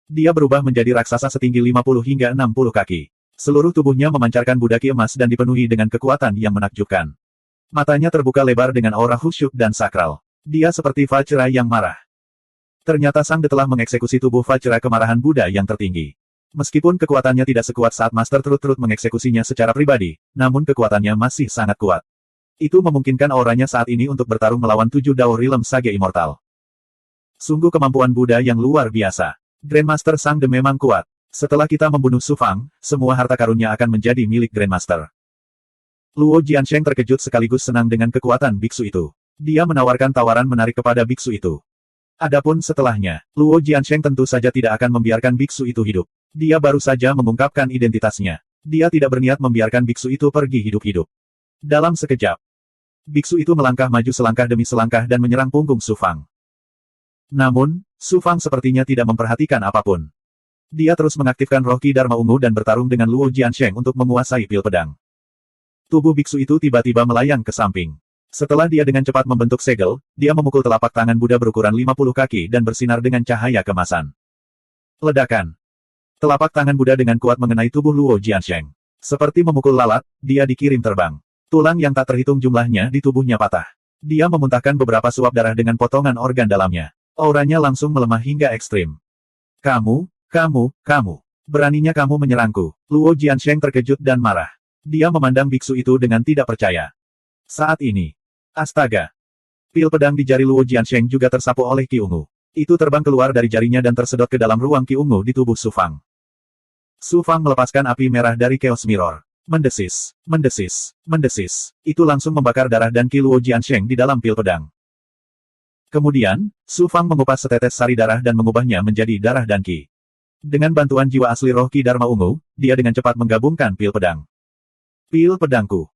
Dia berubah menjadi raksasa setinggi 50 hingga 60 kaki. Seluruh tubuhnya memancarkan budaki emas dan dipenuhi dengan kekuatan yang menakjubkan. Matanya terbuka lebar dengan aura khusyuk dan sakral. Dia seperti Vajra yang marah. Ternyata Sang De telah mengeksekusi tubuh Vajra kemarahan Buddha yang tertinggi. Meskipun kekuatannya tidak sekuat saat Master Trut-Trut mengeksekusinya secara pribadi, namun kekuatannya masih sangat kuat. Itu memungkinkan auranya saat ini untuk bertarung melawan 7 Dao Realm Sage Immortal. Sungguh kemampuan Buddha yang luar biasa. Grandmaster Sang De memang kuat. Setelah kita membunuh Su Fang, semua harta karunnya akan menjadi milik Grandmaster. Luo Jiansheng terkejut sekaligus senang dengan kekuatan biksu itu. Dia menawarkan tawaran menarik kepada biksu itu. Adapun setelahnya, Luo Jiansheng tentu saja tidak akan membiarkan biksu itu hidup. Dia baru saja mengungkapkan identitasnya. Dia tidak berniat membiarkan biksu itu pergi hidup-hidup. Dalam sekejap, biksu itu melangkah maju selangkah demi selangkah dan menyerang punggung Su Fang. Namun, Su Fang sepertinya tidak memperhatikan apapun. Dia terus mengaktifkan roh Qi Dharma ungu dan bertarung dengan Luo Jiansheng untuk menguasai pil pedang. Tubuh biksu itu tiba-tiba melayang ke samping. Setelah dia dengan cepat membentuk segel, dia memukul telapak tangan Buddha berukuran 50 kaki dan bersinar dengan cahaya kemasan. Ledakan. Telapak tangan Buddha dengan kuat mengenai tubuh Luo Jiansheng. Seperti memukul lalat, dia dikirim terbang. Tulang yang tak terhitung jumlahnya di tubuhnya patah. Dia memuntahkan beberapa suap darah dengan potongan organ dalamnya. Auranya langsung melemah hingga ekstrim. Kamu. Beraninya kamu menyerangku. Luo Jiansheng terkejut dan marah. Dia memandang biksu itu dengan tidak percaya. Saat ini. Astaga. Pil pedang di jari Luo Jiansheng juga tersapu oleh Qi ungu. Itu terbang keluar dari jarinya dan tersedot ke dalam ruang Qi ungu di tubuh Su Fang. Su Fang melepaskan api merah dari Chaos Mirror. Mendesis, mendesis, mendesis. Itu langsung membakar darah dan Qi Luo Jiansheng di dalam pil pedang. Kemudian, Su Fang mengupas setetes sari darah dan mengubahnya menjadi darah dan Qi. Dengan bantuan jiwa asli roh Qi Dharma Ungu, dia dengan cepat menggabungkan pil pedang. Pil pedangku.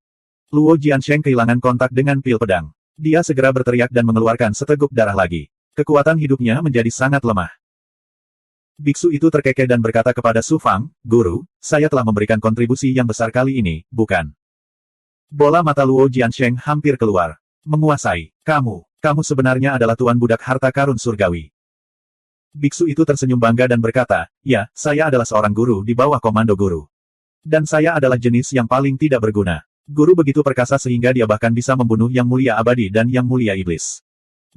Luo Jiansheng kehilangan kontak dengan pil pedang. Dia segera berteriak dan mengeluarkan seteguk darah lagi. Kekuatan hidupnya menjadi sangat lemah. Biksu itu terkekeh dan berkata kepada Su Fang, "Guru, saya telah memberikan kontribusi yang besar kali ini, bukan?" Bola mata Luo Jiansheng hampir keluar. "Menguasai. Kamu sebenarnya adalah tuan budak harta karun surgawi." Biksu itu tersenyum bangga dan berkata, "Ya, saya adalah seorang guru di bawah komando guru. Dan saya adalah jenis yang paling tidak berguna. Guru begitu perkasa sehingga dia bahkan bisa membunuh yang mulia abadi dan yang mulia iblis.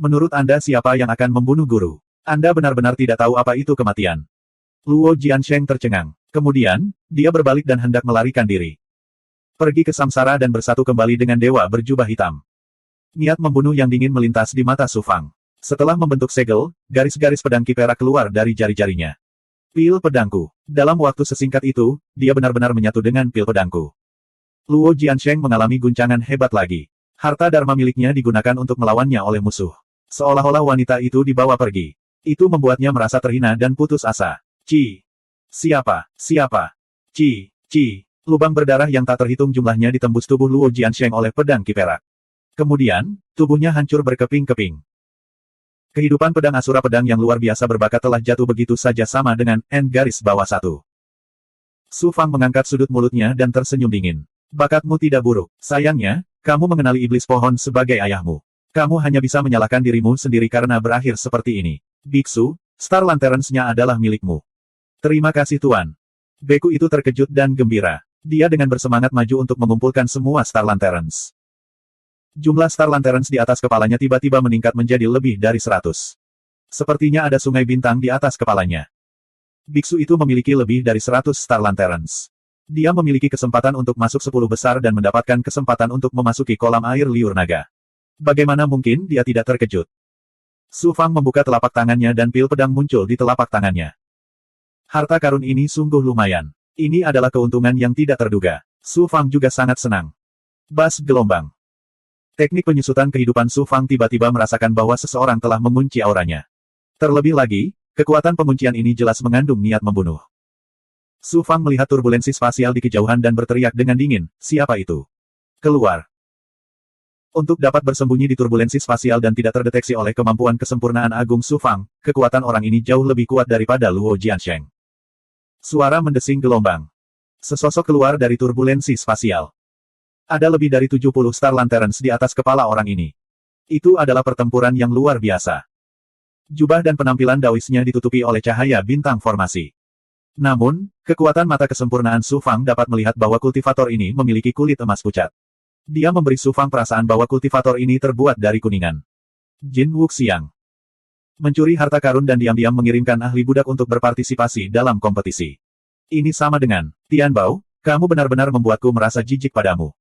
Menurut Anda siapa yang akan membunuh guru? Anda benar-benar tidak tahu apa itu kematian." Luo Jiansheng tercengang. Kemudian, dia berbalik dan hendak melarikan diri. Pergi ke samsara dan bersatu kembali dengan dewa berjubah hitam. Niat membunuh yang dingin melintas di mata Su Fang. Setelah membentuk segel, garis-garis pedang Qi perak keluar dari jari-jarinya. Pil pedangku. Dalam waktu sesingkat itu, dia benar-benar menyatu dengan pil pedangku. Luo Jiansheng mengalami guncangan hebat lagi. Harta dharma miliknya digunakan untuk melawannya oleh musuh. Seolah-olah wanita itu dibawa pergi. Itu membuatnya merasa terhina dan putus asa. Ci. Siapa? Ci. Lubang berdarah yang tak terhitung jumlahnya ditembus tubuh Luo Jiansheng oleh pedang Qi perak. Kemudian, tubuhnya hancur berkeping-keping. Kehidupan pedang asura pedang yang luar biasa berbakat telah jatuh begitu saja sama dengan N garis bawah 1. Su Fang mengangkat sudut mulutnya dan tersenyum dingin. Bakatmu tidak buruk. Sayangnya, kamu mengenali iblis pohon sebagai ayahmu. Kamu hanya bisa menyalahkan dirimu sendiri karena berakhir seperti ini. Biksu, Star Lanterns-nya adalah milikmu. Terima kasih Tuan. Beku itu terkejut dan gembira. Dia dengan bersemangat maju untuk mengumpulkan semua Star Lanterns. Jumlah Star Lanterns di atas kepalanya tiba-tiba meningkat menjadi lebih dari 100. Sepertinya ada sungai bintang di atas kepalanya. Biksu itu memiliki lebih dari 100 Star Lanterns. Dia memiliki kesempatan untuk masuk 10 besar dan mendapatkan kesempatan untuk memasuki kolam air liur naga. Bagaimana mungkin dia tidak terkejut? Su Fang membuka telapak tangannya dan pil pedang muncul di telapak tangannya. Harta karun ini sungguh lumayan. Ini adalah keuntungan yang tidak terduga. Su Fang juga sangat senang. Bas gelombang. Teknik penyusutan kehidupan Su Fang tiba-tiba merasakan bahwa seseorang telah mengunci auranya. Terlebih lagi, kekuatan penguncian ini jelas mengandung niat membunuh. Su Fang melihat turbulensi spasial di kejauhan dan berteriak dengan dingin, "Siapa itu? Keluar!" Untuk dapat bersembunyi di turbulensi spasial dan tidak terdeteksi oleh kemampuan kesempurnaan agung Su Fang, kekuatan orang ini jauh lebih kuat daripada Luo Jiansheng. Suara mendesing gelombang. Sesosok keluar dari turbulensi spasial. Ada lebih dari 70 Star Lanterns di atas kepala orang ini. Itu adalah pertempuran yang luar biasa. Jubah dan penampilan dawisnya ditutupi oleh cahaya bintang formasi. Namun, kekuatan mata kesempurnaan Su Fang dapat melihat bahwa kultivator ini memiliki kulit emas pucat. Dia memberi Su Fang perasaan bahwa kultivator ini terbuat dari kuningan. Jin Wuxiang. Mencuri harta karun dan diam-diam mengirimkan ahli budak untuk berpartisipasi dalam kompetisi. Ini sama dengan, "Tian Bao, kamu benar-benar membuatku merasa jijik padamu."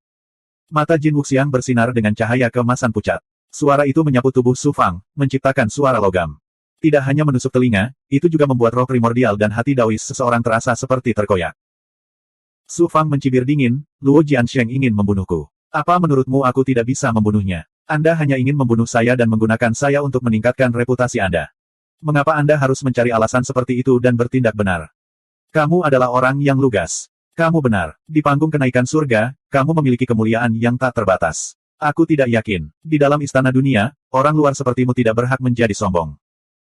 Mata Jin Wuxiang bersinar dengan cahaya keemasan pucat. Suara itu menyapu tubuh Su Fang, menciptakan suara logam. Tidak hanya menusuk telinga, itu juga membuat roh primordial dan hati dawis seseorang terasa seperti terkoyak. Su Fang mencibir dingin, "Luo Jiansheng ingin membunuhku. Apa menurutmu aku tidak bisa membunuhnya? Anda hanya ingin membunuh saya dan menggunakan saya untuk meningkatkan reputasi Anda. Mengapa Anda harus mencari alasan seperti itu dan bertindak benar? Kamu adalah orang yang lugas. Kamu benar. Di panggung kenaikan surga, kamu memiliki kemuliaan yang tak terbatas. Aku tidak yakin. Di dalam istana dunia, orang luar sepertimu tidak berhak menjadi sombong.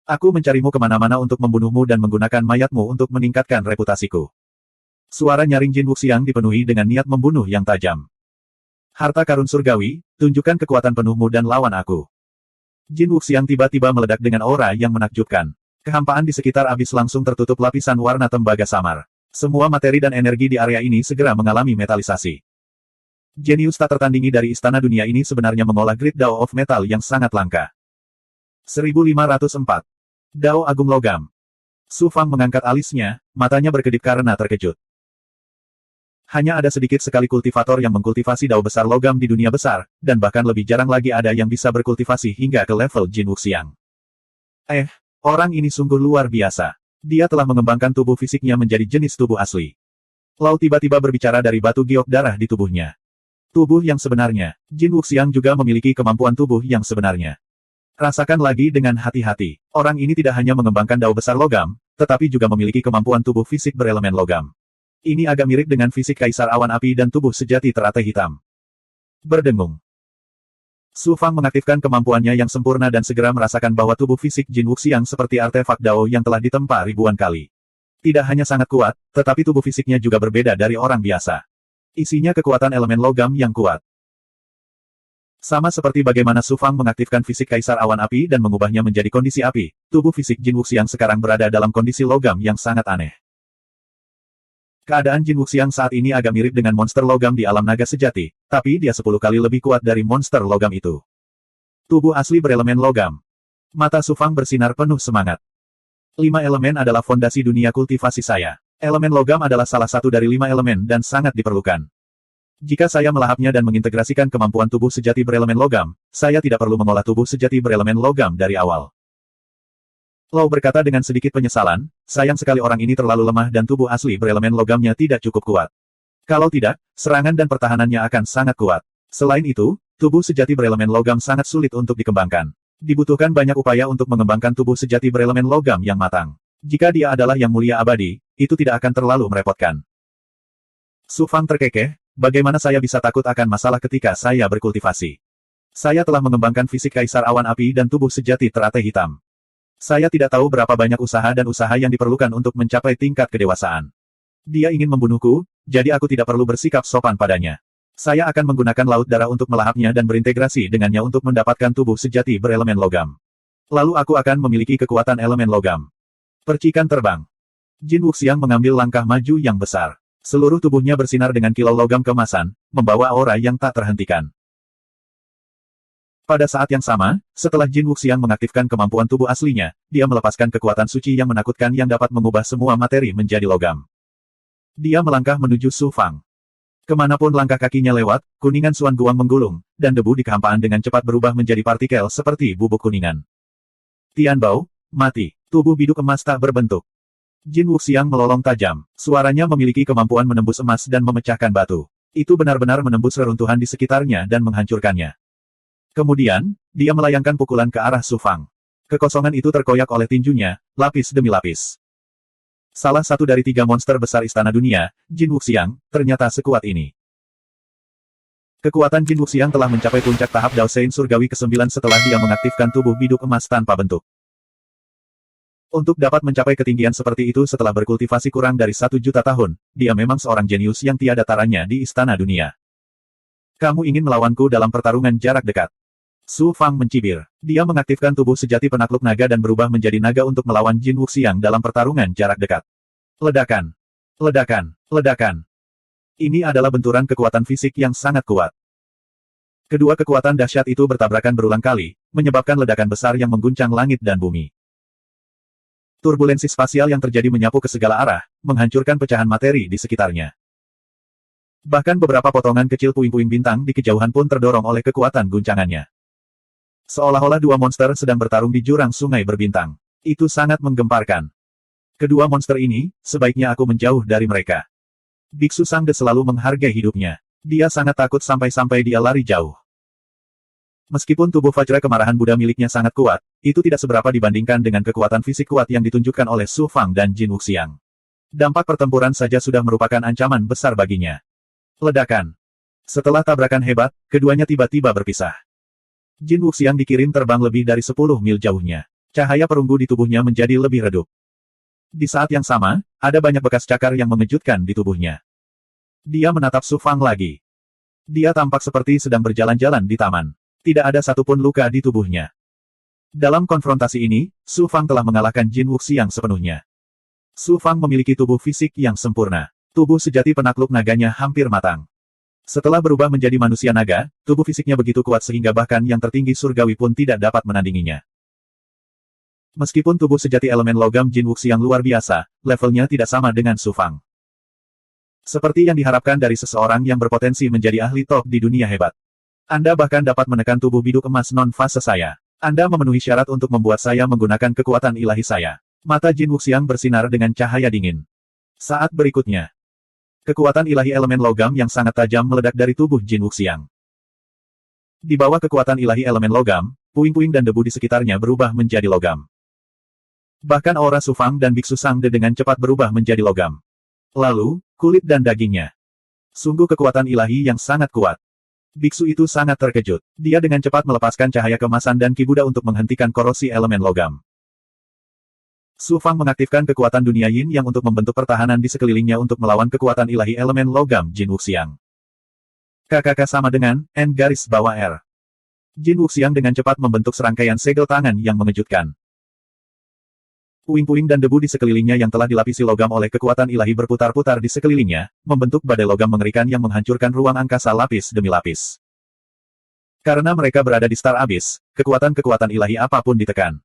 Aku mencarimu kemana-mana untuk membunuhmu dan menggunakan mayatmu untuk meningkatkan reputasiku." Suara nyaring Jin Wuxiang dipenuhi dengan niat membunuh yang tajam. "Harta karun surgawi, tunjukkan kekuatan penuhmu dan lawan aku." Jin Wuxiang tiba-tiba meledak dengan aura yang menakjubkan. Kehampaan di sekitar abis langsung tertutup lapisan warna tembaga samar. Semua materi dan energi di area ini segera mengalami metalisasi. Jenius tak tertandingi dari istana dunia ini sebenarnya mengolah Great Dao of Metal yang sangat langka. 1504. Dao Agung Logam. Su Fang mengangkat alisnya, matanya berkedip karena terkejut. Hanya ada sedikit sekali kultivator yang mengkultivasi dao besar logam di dunia besar, dan bahkan lebih jarang lagi ada yang bisa berkultivasi hingga ke level Jin Wuxiang. Orang ini sungguh luar biasa. Dia telah mengembangkan tubuh fisiknya menjadi jenis tubuh asli. Lau tiba-tiba berbicara dari batu giok darah di tubuhnya. Tubuh yang sebenarnya. Jin Wuxiang juga memiliki kemampuan tubuh yang sebenarnya. Rasakan lagi dengan hati-hati. Orang ini tidak hanya mengembangkan dao besar logam, tetapi juga memiliki kemampuan tubuh fisik berelemen logam. Ini agak mirip dengan fisik kaisar awan api dan tubuh sejati teratai hitam. Berdengung. Su Fang mengaktifkan kemampuannya yang sempurna dan segera merasakan bahwa tubuh fisik Jin Wuxiang seperti artefak dao yang telah ditempa ribuan kali. Tidak hanya sangat kuat, tetapi tubuh fisiknya juga berbeda dari orang biasa. Isinya kekuatan elemen logam yang kuat. Sama seperti bagaimana Su Fang mengaktifkan fisik kaisar awan api dan mengubahnya menjadi kondisi api, tubuh fisik Jin Wuxiang sekarang berada dalam kondisi logam yang sangat aneh. Keadaan Jin Wuxiang saat ini agak mirip dengan monster logam di alam naga sejati, tapi dia 10 kali lebih kuat dari monster logam itu. Tubuh asli berelemen logam. Mata Su Fang bersinar penuh semangat. 5 elemen adalah fondasi dunia kultivasi saya. Elemen logam adalah salah satu dari 5 elemen dan sangat diperlukan. Jika saya melahapnya dan mengintegrasikan kemampuan tubuh sejati berelemen logam, saya tidak perlu mengolah tubuh sejati berelemen logam dari awal. Lau berkata dengan sedikit penyesalan, sayang sekali orang ini terlalu lemah dan tubuh asli berelemen logamnya tidak cukup kuat. Kalau tidak, serangan dan pertahanannya akan sangat kuat. Selain itu, tubuh sejati berelemen logam sangat sulit untuk dikembangkan. Dibutuhkan banyak upaya untuk mengembangkan tubuh sejati berelemen logam yang matang. Jika dia adalah yang mulia abadi, itu tidak akan terlalu merepotkan. Su Fang terkekeh, bagaimana saya bisa takut akan masalah ketika saya berkultivasi? Saya telah mengembangkan fisik kaisar awan api dan tubuh sejati teratai hitam. Saya tidak tahu berapa banyak usaha dan usaha yang diperlukan untuk mencapai tingkat kedewasaan. Dia ingin membunuhku, jadi aku tidak perlu bersikap sopan padanya. Saya akan menggunakan laut darah untuk melahapnya dan berintegrasi dengannya untuk mendapatkan tubuh sejati berelemen logam. Lalu aku akan memiliki kekuatan elemen logam. Percikan terbang. Jin Wuxiang mengambil langkah maju yang besar. Seluruh tubuhnya bersinar dengan kilau logam keemasan, membawa aura yang tak terhentikan. Pada saat yang sama, setelah Jin Wuxiang mengaktifkan kemampuan tubuh aslinya, dia melepaskan kekuatan suci yang menakutkan yang dapat mengubah semua materi menjadi logam. Dia melangkah menuju Su Fang. Kemanapun langkah kakinya lewat, kuningan Suan Guang menggulung, dan debu di kehampaan dengan cepat berubah menjadi partikel seperti bubuk kuningan. Tian Bao, mati. Tubuh biduk emas tak berbentuk. Jin Wuxiang melolong tajam. Suaranya memiliki kemampuan menembus emas dan memecahkan batu. Itu benar-benar menembus reruntuhan di sekitarnya dan menghancurkannya. Kemudian, dia melayangkan pukulan ke arah Su Fang. Kekosongan itu terkoyak oleh tinjunya, lapis demi lapis. Salah satu dari 3 monster besar istana dunia, Jin Wuxiang, ternyata sekuat ini. Kekuatan Jin Wuxiang telah mencapai puncak tahap Dao Sein Surgawi ke-9 setelah dia mengaktifkan tubuh biduk emas tanpa bentuk. Untuk dapat mencapai ketinggian seperti itu setelah berkultivasi kurang dari 1 juta tahun, dia memang seorang jenius yang tiada taranya di istana dunia. Kamu ingin melawanku dalam pertarungan jarak dekat? Su Fang mencibir. Dia mengaktifkan tubuh sejati penakluk naga dan berubah menjadi naga untuk melawan Jin Wuxiang dalam pertarungan jarak dekat. Ledakan. Ledakan. Ledakan. Ini adalah benturan kekuatan fisik yang sangat kuat. Kedua kekuatan dahsyat itu bertabrakan berulang kali, menyebabkan ledakan besar yang mengguncang langit dan bumi. Turbulensi spasial yang terjadi menyapu ke segala arah, menghancurkan pecahan materi di sekitarnya. Bahkan beberapa potongan kecil puing-puing bintang di kejauhan pun terdorong oleh kekuatan guncangannya. Seolah-olah 2 monster sedang bertarung di jurang sungai berbintang. Itu sangat menggemparkan. Kedua monster ini, sebaiknya aku menjauh dari mereka. Biksu Sangde selalu menghargai hidupnya. Dia sangat takut sampai-sampai dia lari jauh. Meskipun tubuh Vajra kemarahan Buddha miliknya sangat kuat, itu tidak seberapa dibandingkan dengan kekuatan fisik kuat yang ditunjukkan oleh Su Fang dan Jin Wuxiang. Dampak pertempuran saja sudah merupakan ancaman besar baginya. Ledakan. Setelah tabrakan hebat, keduanya tiba-tiba berpisah. Jin Wuxiang dikirim terbang lebih dari 10 mil jauhnya. Cahaya perunggu di tubuhnya menjadi lebih redup. Di saat yang sama, ada banyak bekas cakar yang mengejutkan di tubuhnya. Dia menatap Su Fang lagi. Dia tampak seperti sedang berjalan-jalan di taman. Tidak ada satupun luka di tubuhnya. Dalam konfrontasi ini, Su Fang telah mengalahkan Jin Wuxiang sepenuhnya. Su Fang memiliki tubuh fisik yang sempurna. Tubuh sejati penakluk naganya hampir matang. Setelah berubah menjadi manusia naga, tubuh fisiknya begitu kuat sehingga bahkan yang tertinggi surgawi pun tidak dapat menandinginya. Meskipun tubuh sejati elemen logam Jin Wuxiang luar biasa, levelnya tidak sama dengan Su Fang. Seperti yang diharapkan dari seseorang yang berpotensi menjadi ahli top di dunia hebat. Anda bahkan dapat menekan tubuh biduk emas non-fase saya. Anda memenuhi syarat untuk membuat saya menggunakan kekuatan ilahi saya. Mata Jin Wuxiang bersinar dengan cahaya dingin. Saat berikutnya, Kekuatan ilahi elemen logam yang sangat tajam meledak dari tubuh Jin Wuxiang. Di bawah kekuatan ilahi elemen logam, puing-puing dan debu di sekitarnya berubah menjadi logam. Bahkan aura Su Fang dan Biksu Sangde dengan cepat berubah menjadi logam. Lalu, kulit dan dagingnya. Sungguh kekuatan ilahi yang sangat kuat. Biksu itu sangat terkejut. Dia dengan cepat melepaskan cahaya kemasan dan Ki Buddha untuk menghentikan korosi elemen logam. Su Fang mengaktifkan kekuatan dunia yin yang untuk membentuk pertahanan di sekelilingnya untuk melawan kekuatan ilahi elemen logam Jin Wuxiang. KKK sama dengan N garis bawah R. Jin Wuxiang dengan cepat membentuk serangkaian segel tangan yang mengejutkan. Puing-puing dan debu di sekelilingnya yang telah dilapisi logam oleh kekuatan ilahi berputar-putar di sekelilingnya, membentuk badai logam mengerikan yang menghancurkan ruang angkasa lapis demi lapis. Karena mereka berada di Star Abyss, kekuatan-kekuatan ilahi apapun ditekan.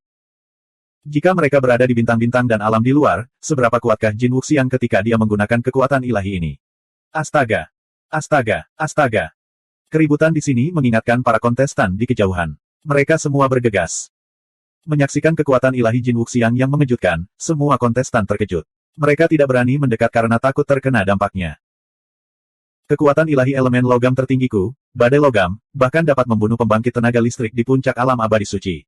Jika mereka berada di bintang-bintang dan alam di luar, seberapa kuatkah Jin Wuxiang ketika dia menggunakan kekuatan ilahi ini? Astaga! Astaga! Astaga! Keributan di sini mengingatkan para kontestan di kejauhan. Mereka semua bergegas. Menyaksikan kekuatan ilahi Jin Wuxiang yang mengejutkan, semua kontestan terkejut. Mereka tidak berani mendekat karena takut terkena dampaknya. Kekuatan ilahi elemen logam tertinggiku, badai logam, bahkan dapat membunuh pembangkit tenaga listrik di puncak alam abadi suci.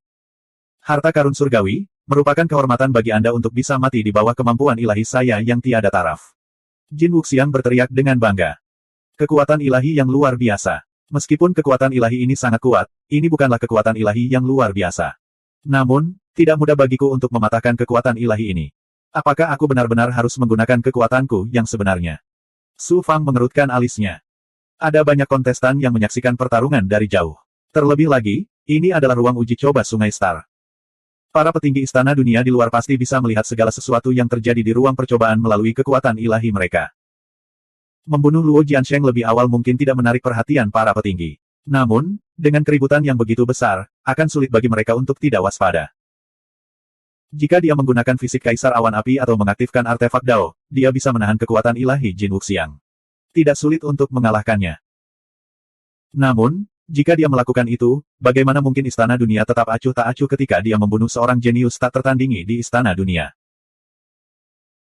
Harta karun surgawi, merupakan kehormatan bagi Anda untuk bisa mati di bawah kemampuan ilahi saya yang tiada taraf. Jin Wuxiang berteriak dengan bangga. Kekuatan ilahi yang luar biasa. Meskipun kekuatan ilahi ini sangat kuat, ini bukanlah kekuatan ilahi yang luar biasa. Namun, tidak mudah bagiku untuk mematahkan kekuatan ilahi ini. Apakah aku benar-benar harus menggunakan kekuatanku yang sebenarnya? Su Fang mengerutkan alisnya. Ada banyak kontestan yang menyaksikan pertarungan dari jauh. Terlebih lagi, ini adalah ruang uji coba Sungai Star. Para petinggi istana dunia di luar pasti bisa melihat segala sesuatu yang terjadi di ruang percobaan melalui kekuatan ilahi mereka. Membunuh Luo Jiansheng lebih awal mungkin tidak menarik perhatian para petinggi. Namun, dengan keributan yang begitu besar, akan sulit bagi mereka untuk tidak waspada. Jika dia menggunakan fisik Kaisar Awan Api atau mengaktifkan artefak Dao, dia bisa menahan kekuatan ilahi Jin Wuxiang. Tidak sulit untuk mengalahkannya. Namun, jika dia melakukan itu, bagaimana mungkin istana dunia tetap acuh tak acuh ketika dia membunuh seorang jenius tak tertandingi di istana dunia?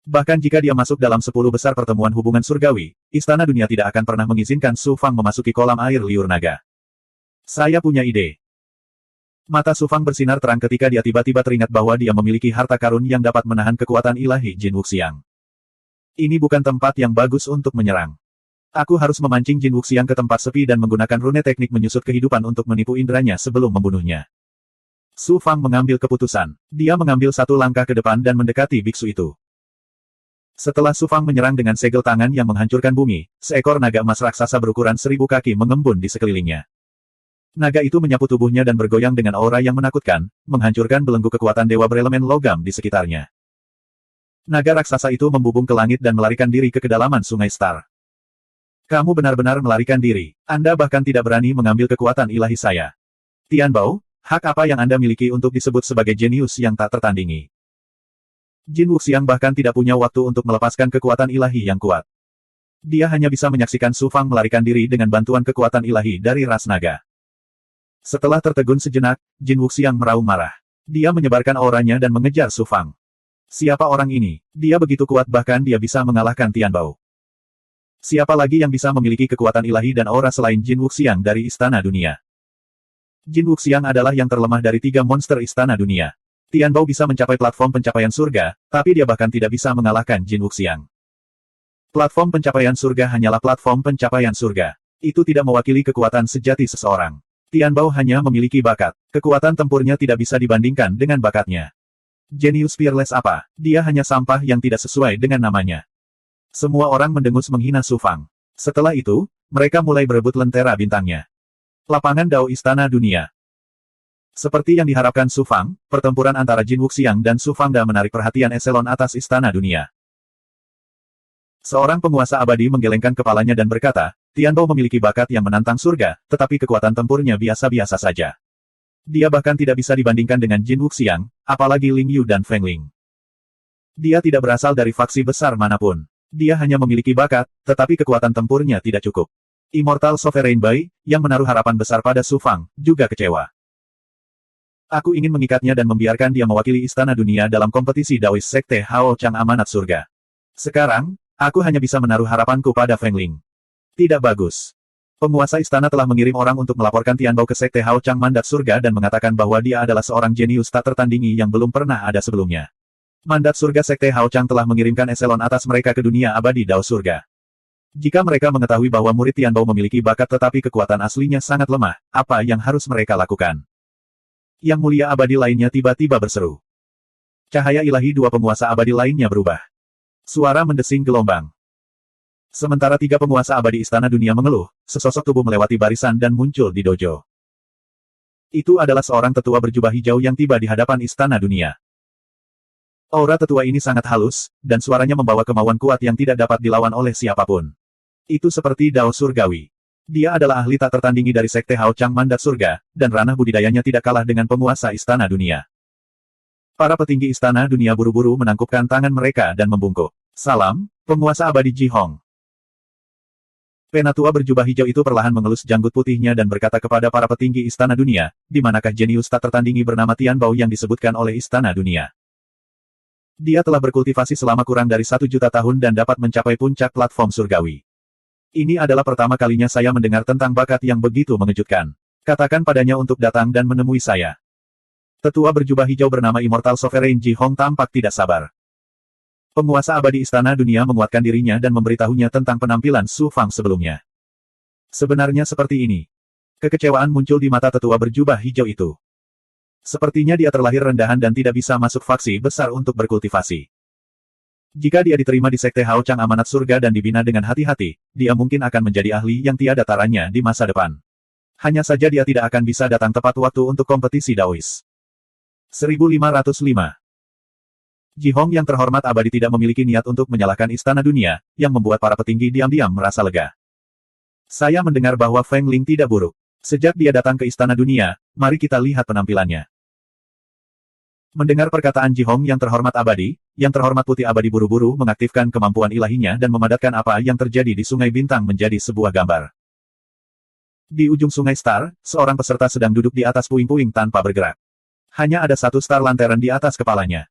Bahkan jika dia masuk dalam 10 besar pertemuan hubungan surgawi, istana dunia tidak akan pernah mengizinkan Su Fang memasuki kolam air liur naga. Saya punya ide. Mata Su Fang bersinar terang ketika dia tiba-tiba teringat bahwa dia memiliki harta karun yang dapat menahan kekuatan ilahi Jin Wuxiang. Ini bukan tempat yang bagus untuk menyerang. Aku harus memancing Jin Wuxiang ke tempat sepi dan menggunakan rune teknik menyusut kehidupan untuk menipu inderanya sebelum membunuhnya. Su Fang mengambil keputusan. Dia mengambil satu langkah ke depan dan mendekati biksu itu. Setelah Su Fang menyerang dengan segel tangan yang menghancurkan bumi, seekor naga emas raksasa berukuran 1000 kaki mengembun di sekelilingnya. Naga itu menyapu tubuhnya dan bergoyang dengan aura yang menakutkan, menghancurkan belenggu kekuatan dewa berelemen logam di sekitarnya. Naga raksasa itu membubung ke langit dan melarikan diri ke kedalaman Sungai Star. Kamu benar-benar melarikan diri. Anda bahkan tidak berani mengambil kekuatan ilahi saya. Tian Bao, hak apa yang Anda miliki untuk disebut sebagai jenius yang tak tertandingi? Jin Wuxiang bahkan tidak punya waktu untuk melepaskan kekuatan ilahi yang kuat. Dia hanya bisa menyaksikan Su Fang melarikan diri dengan bantuan kekuatan ilahi dari ras naga. Setelah tertegun sejenak, Jin Wuxiang meraung marah. Dia menyebarkan auranya dan mengejar Su Fang. Siapa orang ini? Dia begitu kuat bahkan dia bisa mengalahkan Tian Bao. Siapa lagi yang bisa memiliki kekuatan ilahi dan aura selain Jin Wuxiang dari Istana Dunia? Jin Wuxiang adalah yang terlemah dari 3 monster Istana Dunia. Tian Bao bisa mencapai platform pencapaian surga, tapi dia bahkan tidak bisa mengalahkan Jin Wuxiang. Platform pencapaian surga hanyalah platform pencapaian surga. Itu tidak mewakili kekuatan sejati seseorang. Tian Bao hanya memiliki bakat. Kekuatan tempurnya tidak bisa dibandingkan dengan bakatnya. Jenius fearless apa? Dia hanya sampah yang tidak sesuai dengan namanya. Semua orang mendengus menghina Su Fang. Setelah itu, mereka mulai berebut lentera bintangnya. Lapangan Dao Istana Dunia. Seperti yang diharapkan Su Fang, pertempuran antara Jin Wuxiang dan Su Fangda menarik perhatian eselon atas Istana Dunia. Seorang penguasa abadi menggelengkan kepalanya dan berkata, Tian Bao memiliki bakat yang menantang surga, tetapi kekuatan tempurnya biasa-biasa saja. Dia bahkan tidak bisa dibandingkan dengan Jin Wuxiang, apalagi Ling Yu dan Feng Ling. Dia tidak berasal dari faksi besar manapun. Dia hanya memiliki bakat, tetapi kekuatan tempurnya tidak cukup. Immortal Sovereign Bai, yang menaruh harapan besar pada Su Fang, juga kecewa. Aku ingin mengikatnya dan membiarkan dia mewakili Istana Dunia dalam kompetisi Daoist Sekte Hao Chang Amanat Surga. Sekarang, Aku hanya bisa menaruh harapanku pada Feng Ling. Tidak bagus. Penguasa istana telah mengirim orang untuk melaporkan Tian Bao ke Sekte Hao Chang Mandat Surga dan mengatakan bahwa dia adalah seorang jenius tak tertandingi yang belum pernah ada sebelumnya. Mandat Surga Sekte Hao Chang telah mengirimkan eselon atas mereka ke dunia abadi Dao Surga. Jika mereka mengetahui bahwa murid Tian Bao memiliki bakat tetapi kekuatan aslinya sangat lemah, apa yang harus mereka lakukan? Yang mulia abadi lainnya tiba-tiba berseru. Cahaya ilahi dua penguasa abadi lainnya berubah. Suara mendesing gelombang. Sementara tiga penguasa abadi istana dunia mengeluh, sesosok tubuh melewati barisan dan muncul di dojo. Itu adalah seorang tetua berjubah hijau yang tiba di hadapan istana dunia. Aura tetua ini sangat halus, dan suaranya membawa kemauan kuat yang tidak dapat dilawan oleh siapapun. Itu seperti Dao Surgawi. Dia adalah ahli tak tertandingi dari Sekte Hao Chang Mandat Surga, dan ranah budidayanya tidak kalah dengan penguasa istana dunia. Para petinggi istana dunia buru-buru menangkupkan tangan mereka dan membungkuk. Salam, penguasa abadi Ji Hong. Penatua berjubah hijau itu perlahan mengelus janggut putihnya dan berkata kepada para petinggi istana dunia, di manakah jenius tak tertandingi bernama Tian Bao yang disebutkan oleh istana dunia. Dia telah berkultivasi selama kurang dari 1 juta tahun dan dapat mencapai puncak platform surgawi. Ini adalah pertama kalinya saya mendengar tentang bakat yang begitu mengejutkan. Katakan padanya untuk datang dan menemui saya. Tetua berjubah hijau bernama Immortal Sovereign Ji Hong tampak tidak sabar. Penguasa abadi istana dunia menguatkan dirinya dan memberitahunya tentang penampilan Su Fang sebelumnya. Sebenarnya seperti ini. Kekecewaan muncul di mata tetua berjubah hijau itu. Sepertinya dia terlahir rendahan dan tidak bisa masuk faksi besar untuk berkultivasi. Jika dia diterima di Sekte Hao Chang Amanat Surga dan dibina dengan hati-hati, dia mungkin akan menjadi ahli yang tiada taranya di masa depan. Hanya saja dia tidak akan bisa datang tepat waktu untuk kompetisi Daois. 1505. Ji Hong yang terhormat abadi tidak memiliki niat untuk menyalahkan istana dunia, yang membuat para petinggi diam-diam merasa lega. Saya mendengar bahwa Feng Ling tidak buruk. Sejak dia datang ke istana dunia, mari kita lihat penampilannya. Mendengar perkataan Ji Hong yang terhormat abadi, yang terhormat putih abadi buru-buru mengaktifkan kemampuan ilahinya dan memadatkan apa yang terjadi di Sungai Bintang menjadi sebuah gambar. Di ujung Sungai Star, seorang peserta sedang duduk di atas puing-puing tanpa bergerak. Hanya ada satu star lantern di atas kepalanya.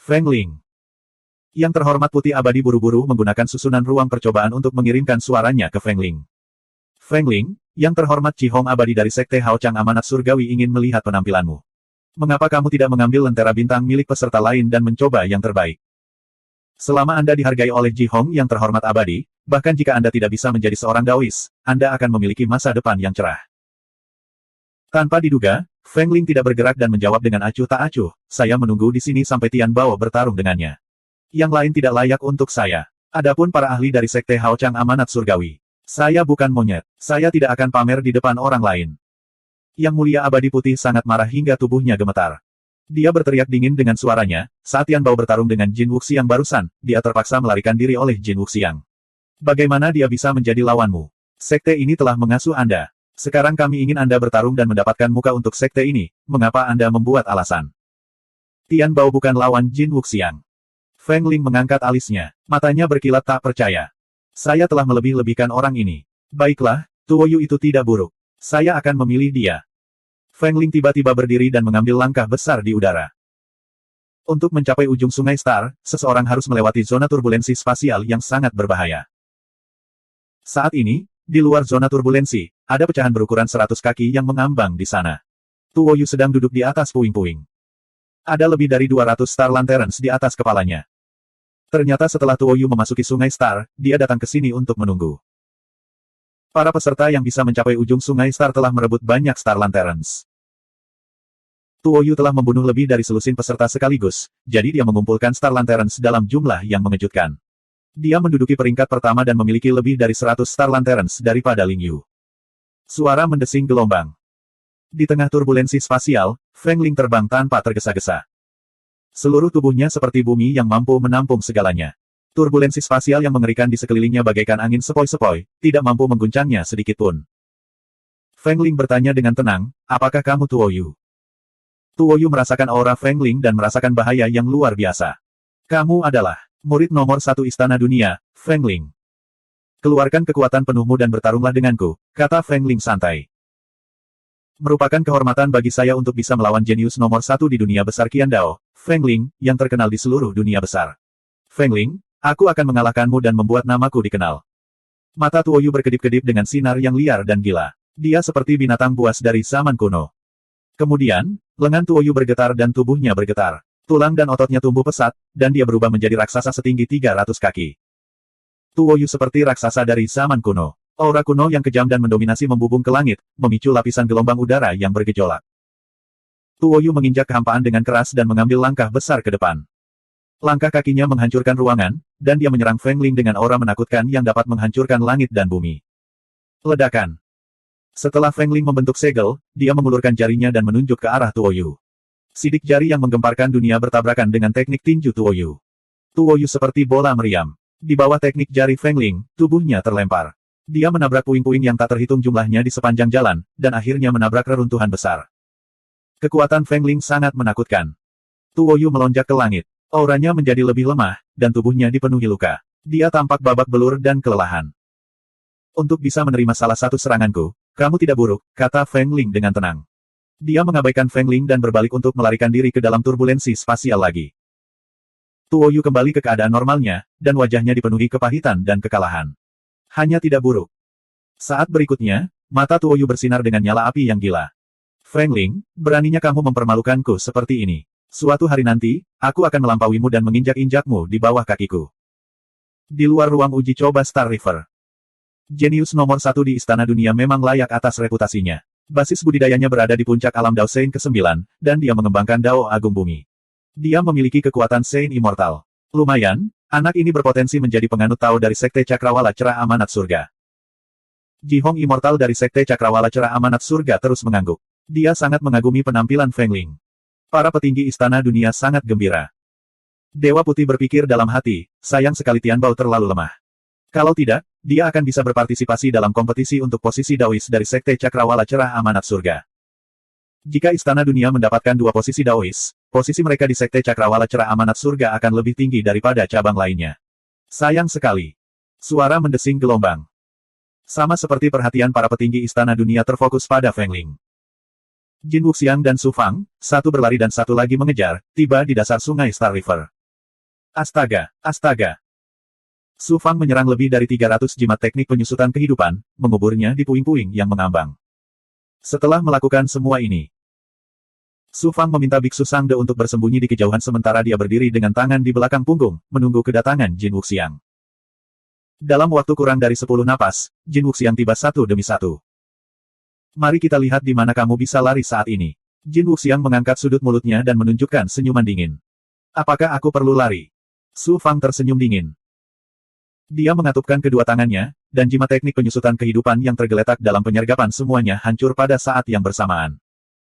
Feng Ling. Yang terhormat putih abadi buru-buru menggunakan susunan ruang percobaan untuk mengirimkan suaranya ke Feng Ling. Feng Ling, yang terhormat Ji Hong abadi dari Sekte Hao Chang Amanat Surgawi ingin melihat penampilanmu. Mengapa kamu tidak mengambil lentera bintang milik peserta lain dan mencoba yang terbaik? Selama Anda dihargai oleh Ji Hong yang terhormat abadi, bahkan jika Anda tidak bisa menjadi seorang Daois, Anda akan memiliki masa depan yang cerah. Tanpa diduga, Feng Ling tidak bergerak dan menjawab dengan acuh tak acuh, saya menunggu di sini sampai Tian Bao bertarung dengannya. Yang lain tidak layak untuk saya. Adapun para ahli dari Sekte Hao Chang Amanat Surgawi. Saya bukan monyet. Saya tidak akan pamer di depan orang lain. Yang mulia abadi putih sangat marah hingga tubuhnya gemetar. Dia berteriak dingin dengan suaranya, saat Tian Bao bertarung dengan Jin Wuxiang barusan, dia terpaksa melarikan diri oleh Jin Wuxiang. Bagaimana dia bisa menjadi lawanmu? Sekte ini telah mengasuh Anda. Sekarang kami ingin Anda bertarung dan mendapatkan muka untuk sekte ini, mengapa Anda membuat alasan? Tian Bao bukan lawan Jin Wuxiang. Feng Ling mengangkat alisnya, matanya berkilat tak percaya. Saya telah melebih-lebihkan orang ini. Baiklah, Tuo Yu itu tidak buruk. Saya akan memilih dia. Feng Ling tiba-tiba berdiri dan mengambil langkah besar di udara. Untuk mencapai ujung Sungai Star, seseorang harus melewati zona turbulensi spasial yang sangat berbahaya. Saat ini, di luar zona turbulensi, ada pecahan berukuran 100 kaki yang mengambang di sana. Tuo Yu sedang duduk di atas puing-puing. Ada lebih dari 200 Star Lanterns di atas kepalanya. Ternyata setelah Tuo Yu memasuki Sungai Star, dia datang ke sini untuk menunggu. Para peserta yang bisa mencapai ujung Sungai Star telah merebut banyak Star Lanterns. Tuo Yu telah membunuh lebih dari selusin peserta sekaligus, jadi dia mengumpulkan Star Lanterns dalam jumlah yang mengejutkan. Dia menduduki peringkat pertama dan memiliki lebih dari 100 Star Lanterns daripada Ling Yu. Suara mendesing gelombang. Di tengah turbulensi spasial, Feng Ling terbang tanpa tergesa-gesa. Seluruh tubuhnya seperti bumi yang mampu menampung segalanya. Turbulensi spasial yang mengerikan di sekelilingnya bagaikan angin sepoi-sepoi, tidak mampu mengguncangnya sedikitpun. Feng Ling bertanya dengan tenang, apakah kamu Tuo Yu? Tuo Yu merasakan aura Feng Ling dan merasakan bahaya yang luar biasa. Kamu adalah murid nomor 1 istana dunia, Feng Ling. Keluarkan kekuatan penuhmu dan bertarunglah denganku, kata Feng Ling santai. Merupakan kehormatan bagi saya untuk bisa melawan jenius nomor 1 di dunia besar Qian Dao, Feng Ling, yang terkenal di seluruh dunia besar. Feng Ling, Aku akan mengalahkanmu dan membuat namaku dikenal. Mata Tuoyu berkedip-kedip dengan sinar yang liar dan gila. Dia seperti binatang buas dari zaman kuno. Kemudian, lengan Tuoyu bergetar dan tubuhnya bergetar. Tulang dan ototnya tumbuh pesat, dan dia berubah menjadi raksasa setinggi 300 kaki. Tuoyu seperti raksasa dari zaman kuno. Aura kuno yang kejam dan mendominasi membubung ke langit, memicu lapisan gelombang udara yang bergejolak. Tuoyu menginjak kehampaan dengan keras dan mengambil langkah besar ke depan. Langkah kakinya menghancurkan ruangan, dan dia menyerang Feng Ling dengan aura menakutkan yang dapat menghancurkan langit dan bumi. Ledakan. Setelah Feng Ling membentuk segel, dia mengulurkan jarinya dan menunjuk ke arah Tuoyu. Sidik jari yang menggemparkan dunia bertabrakan dengan teknik tinju Tuoyu. Tuoyu seperti bola meriam. Di bawah teknik jari Feng Ling, tubuhnya terlempar. Dia menabrak puing-puing yang tak terhitung jumlahnya di sepanjang jalan, dan akhirnya menabrak reruntuhan besar. Kekuatan Feng Ling sangat menakutkan. Tuoyu melonjak ke langit. Auranya menjadi lebih lemah, dan tubuhnya dipenuhi luka. Dia tampak babak belur dan kelelahan. Untuk bisa menerima salah satu seranganku, kamu tidak buruk, kata Feng Ling dengan tenang. Dia mengabaikan Feng Ling dan berbalik untuk melarikan diri ke dalam turbulensi spasial lagi. Tuoyu kembali ke keadaan normalnya, dan wajahnya dipenuhi kepahitan dan kekalahan. Hanya tidak buruk. Saat berikutnya, mata Tuoyu bersinar dengan nyala api yang gila. Feng Ling, beraninya kamu mempermalukanku seperti ini. Suatu hari nanti, aku akan melampauimu dan menginjak-injakmu di bawah kakiku. Di luar ruang uji coba Star River. Jenius nomor 1 di Istana Dunia memang layak atas reputasinya. Basis budidayanya berada di puncak alam Dao Sein ke-9, dan dia mengembangkan Dao Agung Bumi. Dia memiliki kekuatan Sein Immortal. Lumayan, anak ini berpotensi menjadi penganut Tao dari Sekte Cakrawala Cerah Amanat Surga. Jihong Immortal dari Sekte Cakrawala Cerah Amanat Surga terus mengangguk. Dia sangat mengagumi penampilan Feng Ling. Para petinggi Istana Dunia sangat gembira. Dewa Putih berpikir dalam hati, sayang sekali Tian Bao terlalu lemah. Kalau tidak, dia akan bisa berpartisipasi dalam kompetisi untuk posisi Daois dari Sekte Cakrawala Cerah Amanat Surga. Jika Istana Dunia mendapatkan 2 posisi Daois, posisi mereka di Sekte Cakrawala Cerah Amanat Surga akan lebih tinggi daripada cabang lainnya. Sayang sekali. Suara mendesing gelombang. Sama seperti perhatian para petinggi Istana Dunia terfokus pada Feng Ling. Jin Wuxiang dan Su Fang, satu berlari dan satu lagi mengejar, tiba di dasar sungai Star River. Astaga, astaga. Su Fang menyerang lebih dari 300 jimat teknik penyusutan kehidupan, menguburnya di puing-puing yang mengambang. Setelah melakukan semua ini, Su Fang meminta Biksu Sangde untuk bersembunyi di kejauhan sementara dia berdiri dengan tangan di belakang punggung, menunggu kedatangan Jin Wuxiang. Dalam waktu kurang dari 10 napas, Jin Wuxiang tiba satu demi satu. Mari kita lihat di mana kamu bisa lari saat ini. Jin Wuxiang mengangkat sudut mulutnya dan menunjukkan senyuman dingin. Apakah aku perlu lari? Su Fang tersenyum dingin. Dia mengatupkan kedua tangannya, dan jimat teknik penyusutan kehidupan yang tergeletak dalam penyergapan semuanya hancur pada saat yang bersamaan.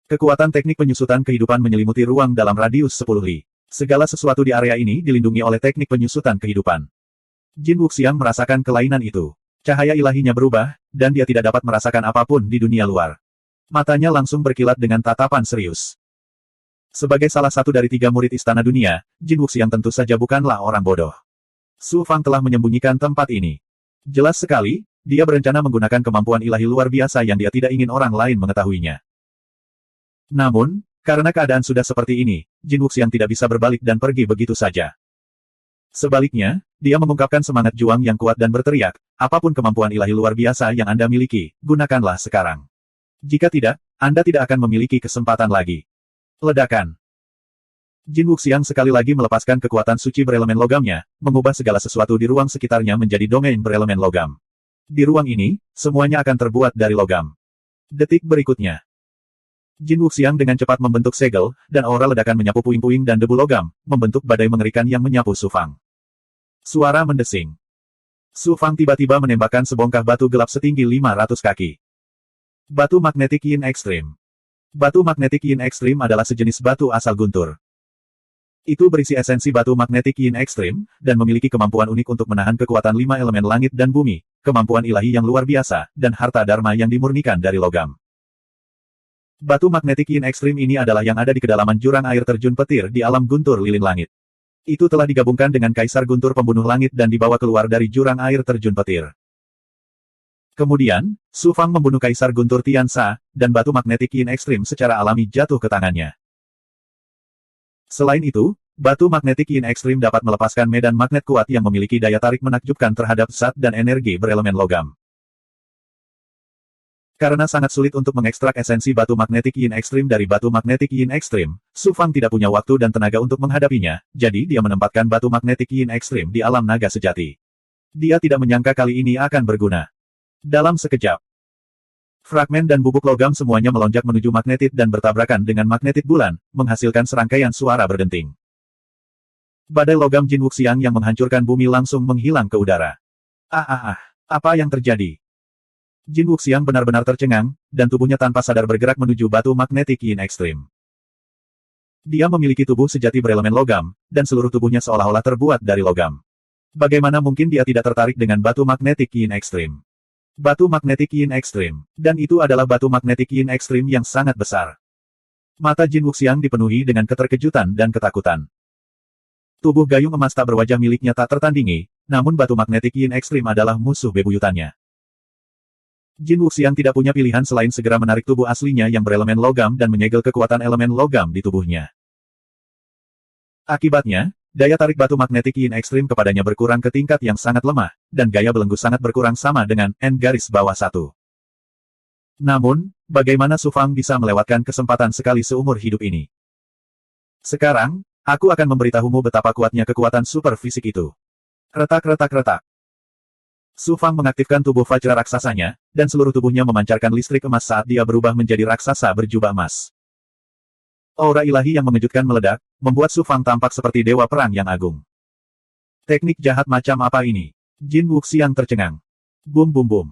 Kekuatan teknik penyusutan kehidupan menyelimuti ruang dalam radius 10 li. Segala sesuatu di area ini dilindungi oleh teknik penyusutan kehidupan. Jin Wuxiang merasakan kelainan itu. Cahaya ilahinya berubah, dan dia tidak dapat merasakan apapun di dunia luar. Matanya langsung berkilat dengan tatapan serius. Sebagai salah satu dari 3 murid Istana Dunia, Jin Wuxiang tentu saja bukanlah orang bodoh. Su Fang telah menyembunyikan tempat ini. Jelas sekali, dia berencana menggunakan kemampuan ilahi luar biasa yang dia tidak ingin orang lain mengetahuinya. Namun, karena keadaan sudah seperti ini, Jin Wuxiang tidak bisa berbalik dan pergi begitu saja. Sebaliknya, dia mengungkapkan semangat juang yang kuat dan berteriak, apapun kemampuan ilahi luar biasa yang Anda miliki, gunakanlah sekarang. Jika tidak, Anda tidak akan memiliki kesempatan lagi. Ledakan. Jin Wuxiang sekali lagi melepaskan kekuatan suci berelemen logamnya, mengubah segala sesuatu di ruang sekitarnya menjadi domain berelemen logam. Di ruang ini, semuanya akan terbuat dari logam. Detik berikutnya, Jin Wuxiang dengan cepat membentuk segel, dan aura ledakan menyapu puing-puing dan debu logam, membentuk badai mengerikan yang menyapu Su Fang. Suara mendesing. Su Fang tiba-tiba menembakkan sebongkah batu gelap setinggi 500 kaki. Batu magnetik Yin Extreme. Batu magnetik Yin Extreme adalah sejenis batu asal guntur. Itu berisi esensi batu magnetik Yin Extreme, dan memiliki kemampuan unik untuk menahan kekuatan 5 elemen langit dan bumi, kemampuan ilahi yang luar biasa, dan harta dharma yang dimurnikan dari logam. Batu magnetik Yin Extreme ini adalah yang ada di kedalaman jurang air terjun petir di alam guntur lilin langit. Itu telah digabungkan dengan Kaisar Guntur Pembunuh Langit dan dibawa keluar dari jurang air terjun petir. Kemudian, Su Fang membunuh Kaisar Guntur Tianxia, dan batu magnetik Yin Extreme secara alami jatuh ke tangannya. Selain itu, batu magnetik yin ekstrim dapat melepaskan medan magnet kuat yang memiliki daya tarik menakjubkan terhadap zat dan energi berelemen logam. Karena sangat sulit untuk mengekstrak esensi batu magnetik yin ekstrim dari batu magnetik yin ekstrim, Su Fang tidak punya waktu dan tenaga untuk menghadapinya, jadi dia menempatkan batu magnetik yin ekstrim di alam naga sejati. Dia tidak menyangka kali ini akan berguna. Dalam sekejap, fragmen dan bubuk logam semuanya melonjak menuju magnetit dan bertabrakan dengan magnetit bulan, menghasilkan serangkaian suara berdenting. Badai logam Jin Wuxiang yang menghancurkan bumi langsung menghilang ke udara. Apa yang terjadi? Jin Wuxiang benar-benar tercengang, dan tubuhnya tanpa sadar bergerak menuju batu magnetik yin ekstrim. Dia memiliki tubuh sejati berelemen logam, dan seluruh tubuhnya seolah-olah terbuat dari logam. Bagaimana mungkin dia tidak tertarik dengan batu magnetik yin ekstrim? Batu magnetik yin ekstrim, dan itu adalah batu magnetik yin ekstrim yang sangat besar. Mata Jin Wuxiang dipenuhi dengan keterkejutan dan ketakutan. Tubuh gayung emas tak berwajah miliknya tak tertandingi, namun batu magnetik yin ekstrim adalah musuh bebuyutannya. Jin Wuxiang tidak punya pilihan selain segera menarik tubuh aslinya yang berelemen logam dan menyegel kekuatan elemen logam di tubuhnya. Akibatnya, daya tarik batu magnetik yin ekstrim kepadanya berkurang ke tingkat yang sangat lemah, dan gaya belenggu sangat berkurang sama dengan N-1. Namun, bagaimana Su Fang bisa melewatkan kesempatan sekali seumur hidup ini? Sekarang, aku akan memberitahumu betapa kuatnya kekuatan super fisik itu. Retak-retak-retak. Su Fang mengaktifkan tubuh Vajra raksasanya, dan seluruh tubuhnya memancarkan listrik emas saat dia berubah menjadi raksasa berjubah emas. Aura ilahi yang mengejutkan meledak, membuat Su Fang tampak seperti dewa perang yang agung. Teknik jahat macam apa ini? Jin Wuxiang tercengang. Bum bum bum.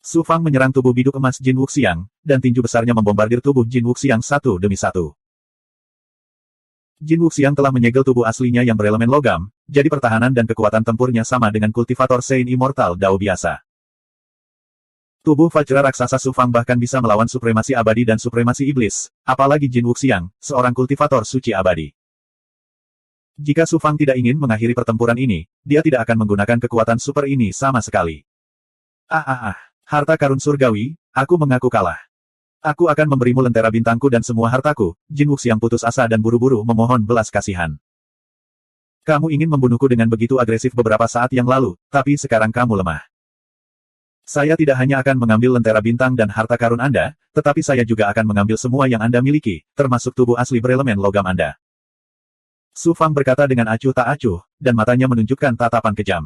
Su Fang menyerang tubuh biduk emas Jin Wuxiang, dan tinju besarnya membombardir tubuh Jin Wuxiang satu demi satu. Jin Wuxiang telah menyegel tubuh aslinya yang berelemen logam, jadi pertahanan dan kekuatan tempurnya sama dengan kultivator Sein Immortal Dao biasa. Tubuh Vajra raksasa Su Fang bahkan bisa melawan supremasi abadi dan supremasi iblis, apalagi Jin Wuxiang, seorang kultivator suci abadi. Jika Su Fang tidak ingin mengakhiri pertempuran ini, dia tidak akan menggunakan kekuatan super ini sama sekali. Harta karun surgawi, aku mengaku kalah. Aku akan memberimu lentera bintangku dan semua hartaku. Jin Wuxiang putus asa dan buru-buru memohon belas kasihan. Kamu ingin membunuhku dengan begitu agresif beberapa saat yang lalu, tapi sekarang kamu lemah. Saya tidak hanya akan mengambil lentera bintang dan harta karun Anda, tetapi saya juga akan mengambil semua yang Anda miliki, termasuk tubuh asli berelemen logam Anda. Su Fang berkata dengan acuh tak acuh, dan matanya menunjukkan tatapan kejam.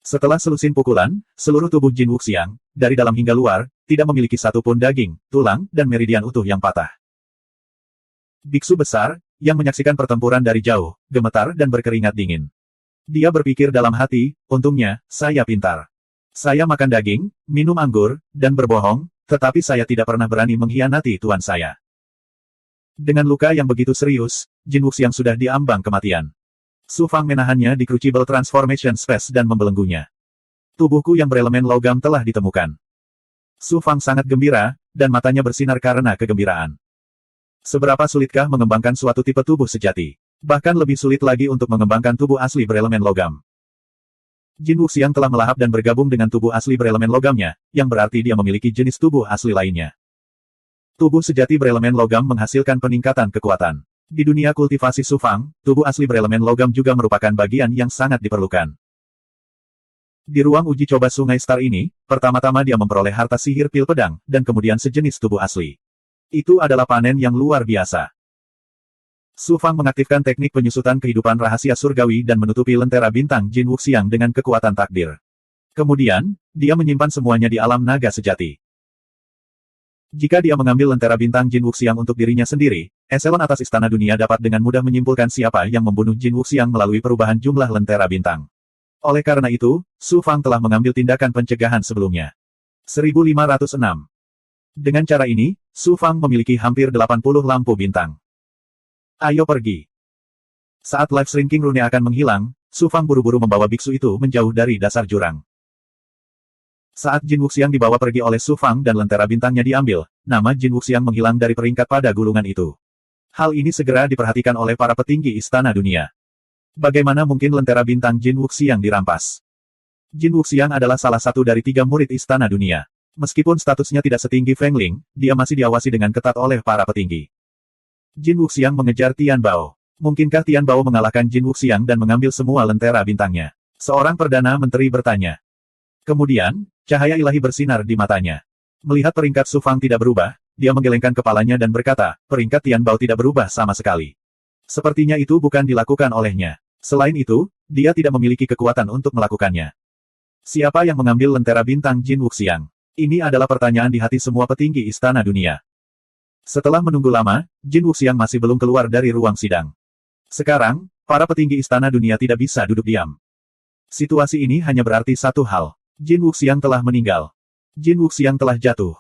Setelah selusin pukulan, seluruh tubuh Jin Wuxiang, dari dalam hingga luar, tidak memiliki satu pun daging, tulang, dan meridian utuh yang patah. Biksu besar, yang menyaksikan pertempuran dari jauh, gemetar dan berkeringat dingin. Dia berpikir dalam hati, untungnya, saya pintar. Saya makan daging, minum anggur, dan berbohong, tetapi saya tidak pernah berani mengkhianati tuan saya. Dengan luka yang begitu serius, Jin Wuxiang sudah diambang kematian. Su Fang menahannya di Crucible Transformation Space dan membelenggunya. Tubuhku yang berelemen logam telah ditemukan. Su Fang sangat gembira, dan matanya bersinar karena kegembiraan. Seberapa sulitkah mengembangkan suatu tipe tubuh sejati? Bahkan lebih sulit lagi untuk mengembangkan tubuh asli berelemen logam. Jin Wuxiang telah melahap dan bergabung dengan tubuh asli berelemen logamnya, yang berarti dia memiliki jenis tubuh asli lainnya. Tubuh sejati berelemen logam menghasilkan peningkatan kekuatan. Di dunia kultivasi Su Fang, tubuh asli berelemen logam juga merupakan bagian yang sangat diperlukan. Di ruang uji coba Sungai Star ini, pertama-tama dia memperoleh harta sihir pil pedang, dan kemudian sejenis tubuh asli. Itu adalah panen yang luar biasa. Su Fang mengaktifkan teknik penyusutan kehidupan rahasia surgawi dan menutupi lentera bintang Jin Wuxiang dengan kekuatan takdir. Kemudian, dia menyimpan semuanya di alam naga sejati. Jika dia mengambil lentera bintang Jin Wuxiang untuk dirinya sendiri, eselon atas istana dunia dapat dengan mudah menyimpulkan siapa yang membunuh Jin Wuxiang melalui perubahan jumlah lentera bintang. Oleh karena itu, Su Fang telah mengambil tindakan pencegahan sebelumnya. 1506. Dengan cara ini, Su Fang memiliki hampir 80 lampu bintang. Ayo pergi. Saat life shrinking rune akan menghilang, Su Fang buru-buru membawa biksu itu menjauh dari dasar jurang. Saat Jin Wuxiang dibawa pergi oleh Su Fang dan lentera bintangnya diambil, nama Jin Wuxiang menghilang dari peringkat pada gulungan itu. Hal ini segera diperhatikan oleh para petinggi istana dunia. Bagaimana mungkin lentera bintang Jin Wuxiang dirampas? Jin Wuxiang adalah salah satu dari 3 murid istana dunia. Meskipun statusnya tidak setinggi Feng Ling, dia masih diawasi dengan ketat oleh para petinggi. Jin Wuxiang mengejar Tian Bao. Mungkinkah Tian Bao mengalahkan Jin Wuxiang dan mengambil semua lentera bintangnya? Seorang Perdana Menteri bertanya. Kemudian, cahaya ilahi bersinar di matanya. Melihat peringkat Su Fang tidak berubah, dia menggelengkan kepalanya dan berkata, peringkat Tian Bao tidak berubah sama sekali. Sepertinya itu bukan dilakukan olehnya. Selain itu, dia tidak memiliki kekuatan untuk melakukannya. Siapa yang mengambil lentera bintang Jin Wuxiang? Ini adalah pertanyaan di hati semua petinggi Istana Dunia. Setelah menunggu lama, Jin Wuxiang masih belum keluar dari ruang sidang. Sekarang, para petinggi Istana Dunia tidak bisa duduk diam. Situasi ini hanya berarti satu hal. Jin Wuxiang telah meninggal. Jin Wuxiang telah jatuh.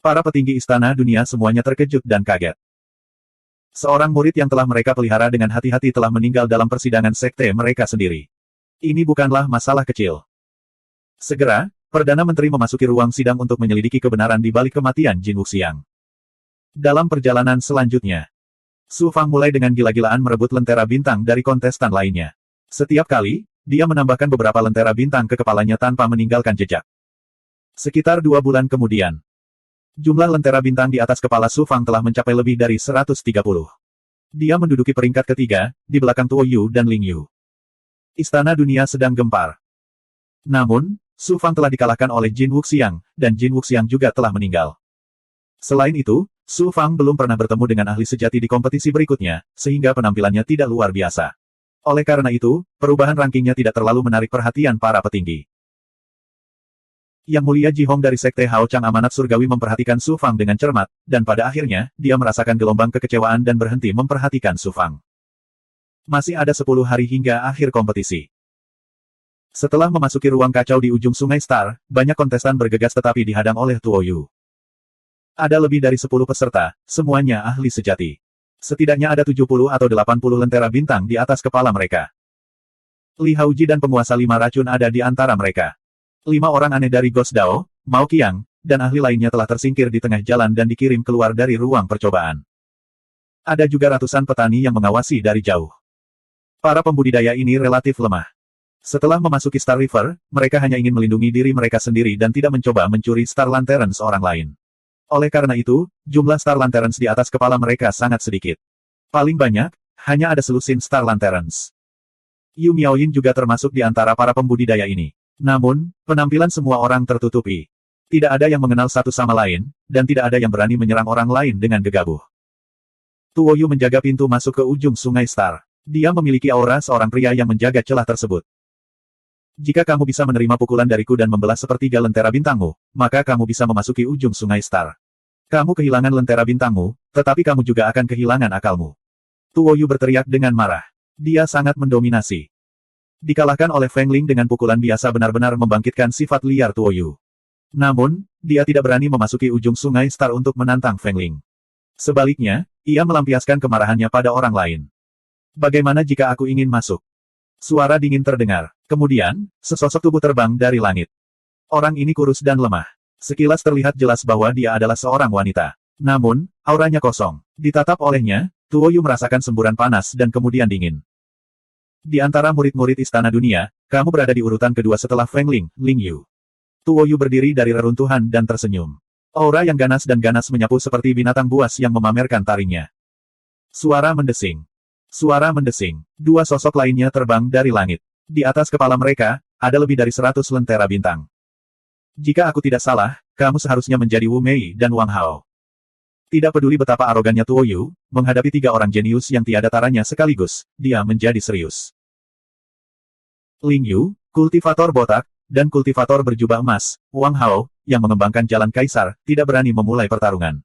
Para petinggi Istana Dunia semuanya terkejut dan kaget. Seorang murid yang telah mereka pelihara dengan hati-hati telah meninggal dalam persidangan sekte mereka sendiri. Ini bukanlah masalah kecil. Segera, Perdana Menteri memasuki ruang sidang untuk menyelidiki kebenaran di balik kematian Jin Wuxiang. Dalam perjalanan selanjutnya, Su Fang mulai dengan gila-gilaan merebut lentera bintang dari kontestan lainnya. Setiap kali, dia menambahkan beberapa lentera bintang ke kepalanya tanpa meninggalkan jejak. Sekitar 2 bulan kemudian, jumlah lentera bintang di atas kepala Su Fang telah mencapai lebih dari 130. Dia menduduki peringkat ketiga, di belakang Tuo Yu dan Ling Yu. Istana Dunia sedang gempar. Namun, Su Fang telah dikalahkan oleh Jin Wuxiang, dan Jin Wuxiang juga telah meninggal. Selain itu, Su Fang belum pernah bertemu dengan ahli sejati di kompetisi berikutnya, sehingga penampilannya tidak luar biasa. Oleh karena itu, perubahan rankingnya tidak terlalu menarik perhatian para petinggi. Yang Mulia Ji Hong dari Sekte Hao Chang Amanat Surgawi memperhatikan Su Fang dengan cermat, dan pada akhirnya, dia merasakan gelombang kekecewaan dan berhenti memperhatikan Su Fang. Masih ada 10 hari hingga akhir kompetisi. Setelah memasuki ruang kacau di ujung Sungai Star, banyak kontestan bergegas tetapi dihadang oleh Tuo Yu. Ada lebih dari 10 peserta, semuanya ahli sejati. Setidaknya ada 70 atau 80 lentera bintang di atas kepala mereka. Li Haoji dan penguasa 5 racun ada di antara mereka. 5 orang aneh dari Ghost Dao, Mao Qiang, dan ahli lainnya telah tersingkir di tengah jalan dan dikirim keluar dari ruang percobaan. Ada juga ratusan petani yang mengawasi dari jauh. Para pembudidaya ini relatif lemah. Setelah memasuki Star River, mereka hanya ingin melindungi diri mereka sendiri dan tidak mencoba mencuri Star Lanterns orang lain. Oleh karena itu, jumlah Star Lanterns di atas kepala mereka sangat sedikit. Paling banyak, hanya ada selusin Star Lanterns. Yu Miaoyin juga termasuk di antara para pembudidaya ini. Namun, penampilan semua orang tertutupi. Tidak ada yang mengenal satu sama lain, dan tidak ada yang berani menyerang orang lain dengan gegabah. Tuo Yu menjaga pintu masuk ke ujung Sungai Star. Dia memiliki aura seorang pria yang menjaga celah tersebut. Jika kamu bisa menerima pukulan dariku dan membelah sepertiga lentera bintangmu, maka kamu bisa memasuki ujung Sungai Star. Kamu kehilangan lentera bintangmu, tetapi kamu juga akan kehilangan akalmu. Tuo Yu berteriak dengan marah. Dia sangat mendominasi. Dikalahkan oleh Feng Ling dengan pukulan biasa benar-benar membangkitkan sifat liar Tuo Yu. Namun, dia tidak berani memasuki ujung Sungai Star untuk menantang Feng Ling. Sebaliknya, ia melampiaskan kemarahannya pada orang lain. Bagaimana jika aku ingin masuk? Suara dingin terdengar. Kemudian, sesosok tubuh terbang dari langit. Orang ini kurus dan lemah. Sekilas terlihat jelas bahwa dia adalah seorang wanita. Namun, auranya kosong. Ditatap olehnya, Tuo Yu merasakan semburan panas dan kemudian dingin. Di antara murid-murid Istana Dunia, kamu berada di urutan kedua setelah Feng Ling, Ling Yu. Tuo Yu berdiri dari reruntuhan dan tersenyum. Aura yang ganas dan ganas menyapu seperti binatang buas yang memamerkan taringnya. Suara mendesing. Suara mendesing. 2 sosok lainnya terbang dari langit. Di atas kepala mereka, ada lebih dari 100 lentera bintang. Jika aku tidak salah, kamu seharusnya menjadi Wu Mei dan Wang Hao. Tidak peduli betapa arogannya Tuo Yu, menghadapi 3 orang jenius yang tiada taranya sekaligus, dia menjadi serius. Ling Yu, kultivator botak, dan kultivator berjubah emas, Wang Hao, yang mengembangkan jalan kaisar, tidak berani memulai pertarungan.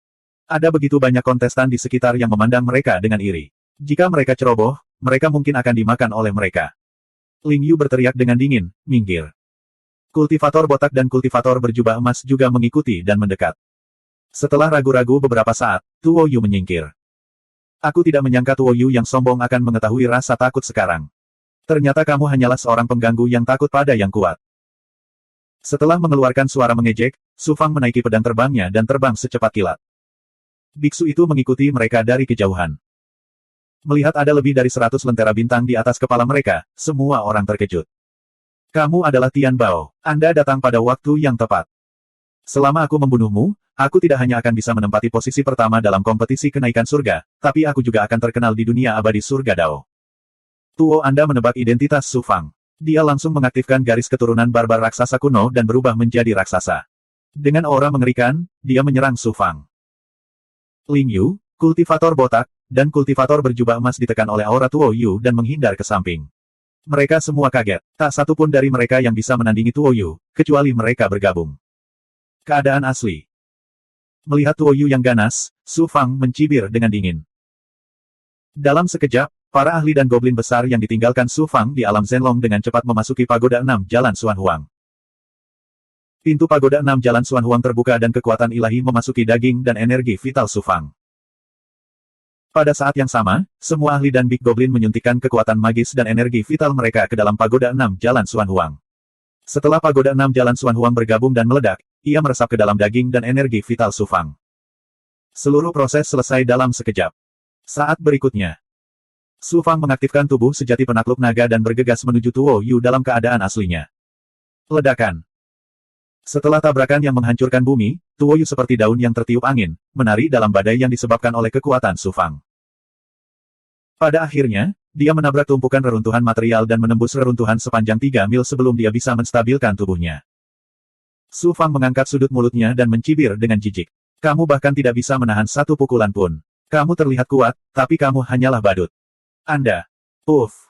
Ada begitu banyak kontestan di sekitar yang memandang mereka dengan iri. Jika mereka ceroboh, mereka mungkin akan dimakan oleh mereka. Ling Yu berteriak dengan dingin, minggir. Kultivator botak dan kultivator berjubah emas juga mengikuti dan mendekat. Setelah ragu-ragu beberapa saat, Tuo Yu menyingkir. Aku tidak menyangka Tuo Yu yang sombong akan mengetahui rasa takut sekarang. Ternyata kamu hanyalah seorang pengganggu yang takut pada yang kuat. Setelah mengeluarkan suara mengejek, Su Fang menaiki pedang terbangnya dan terbang secepat kilat. Biksu itu mengikuti mereka dari kejauhan. Melihat ada lebih dari 100 lentera bintang di atas kepala mereka, semua orang terkejut. Kamu adalah Tian Bao. Anda datang pada waktu yang tepat. Selama aku membunuhmu, Aku tidak hanya akan bisa menempati posisi pertama dalam kompetisi kenaikan surga, tapi aku juga akan terkenal di dunia abadi surga Dao. Tuo Anda menebak identitas Su Fang. Dia langsung mengaktifkan garis keturunan barbar raksasa kuno dan berubah menjadi raksasa. Dengan aura mengerikan, dia menyerang Su Fang. Ling Yu, kultivator botak, dan kultivator berjubah emas ditekan oleh aura Tuo Yu dan menghindar ke samping. Mereka semua kaget. Tak satu pun dari mereka yang bisa menandingi Tuo Yu, kecuali mereka bergabung. Keadaan asli. Melihat Tuo Yu yang ganas, Su Fang mencibir dengan dingin. Dalam sekejap, para ahli dan goblin besar yang ditinggalkan Su Fang di alam Zenlong dengan cepat memasuki Pagoda 6 Jalan Xuan Huang. Pintu Pagoda 6 Jalan Xuan Huang terbuka dan kekuatan ilahi memasuki daging dan energi vital Su Fang. Pada saat yang sama, semua ahli dan Big Goblin menyuntikkan kekuatan magis dan energi vital mereka ke dalam Pagoda 6 Jalan Xuan Huang. Setelah Pagoda 6 Jalan Xuan Huang bergabung dan meledak, ia meresap ke dalam daging dan energi vital Su Fang. Seluruh proses selesai dalam sekejap. Saat berikutnya, Su Fang mengaktifkan tubuh sejati penakluk naga dan bergegas menuju Tuo Yu dalam keadaan aslinya. Ledakan. Setelah tabrakan yang menghancurkan bumi, Tuo Yu seperti daun yang tertiup angin, menari dalam badai yang disebabkan oleh kekuatan Su Fang. Pada akhirnya, dia menabrak tumpukan reruntuhan material dan menembus reruntuhan sepanjang 3 mil sebelum dia bisa menstabilkan tubuhnya. Su Fang mengangkat sudut mulutnya dan mencibir dengan jijik. Kamu bahkan tidak bisa menahan satu pukulan pun. Kamu terlihat kuat, tapi kamu hanyalah badut. Anda. Uff.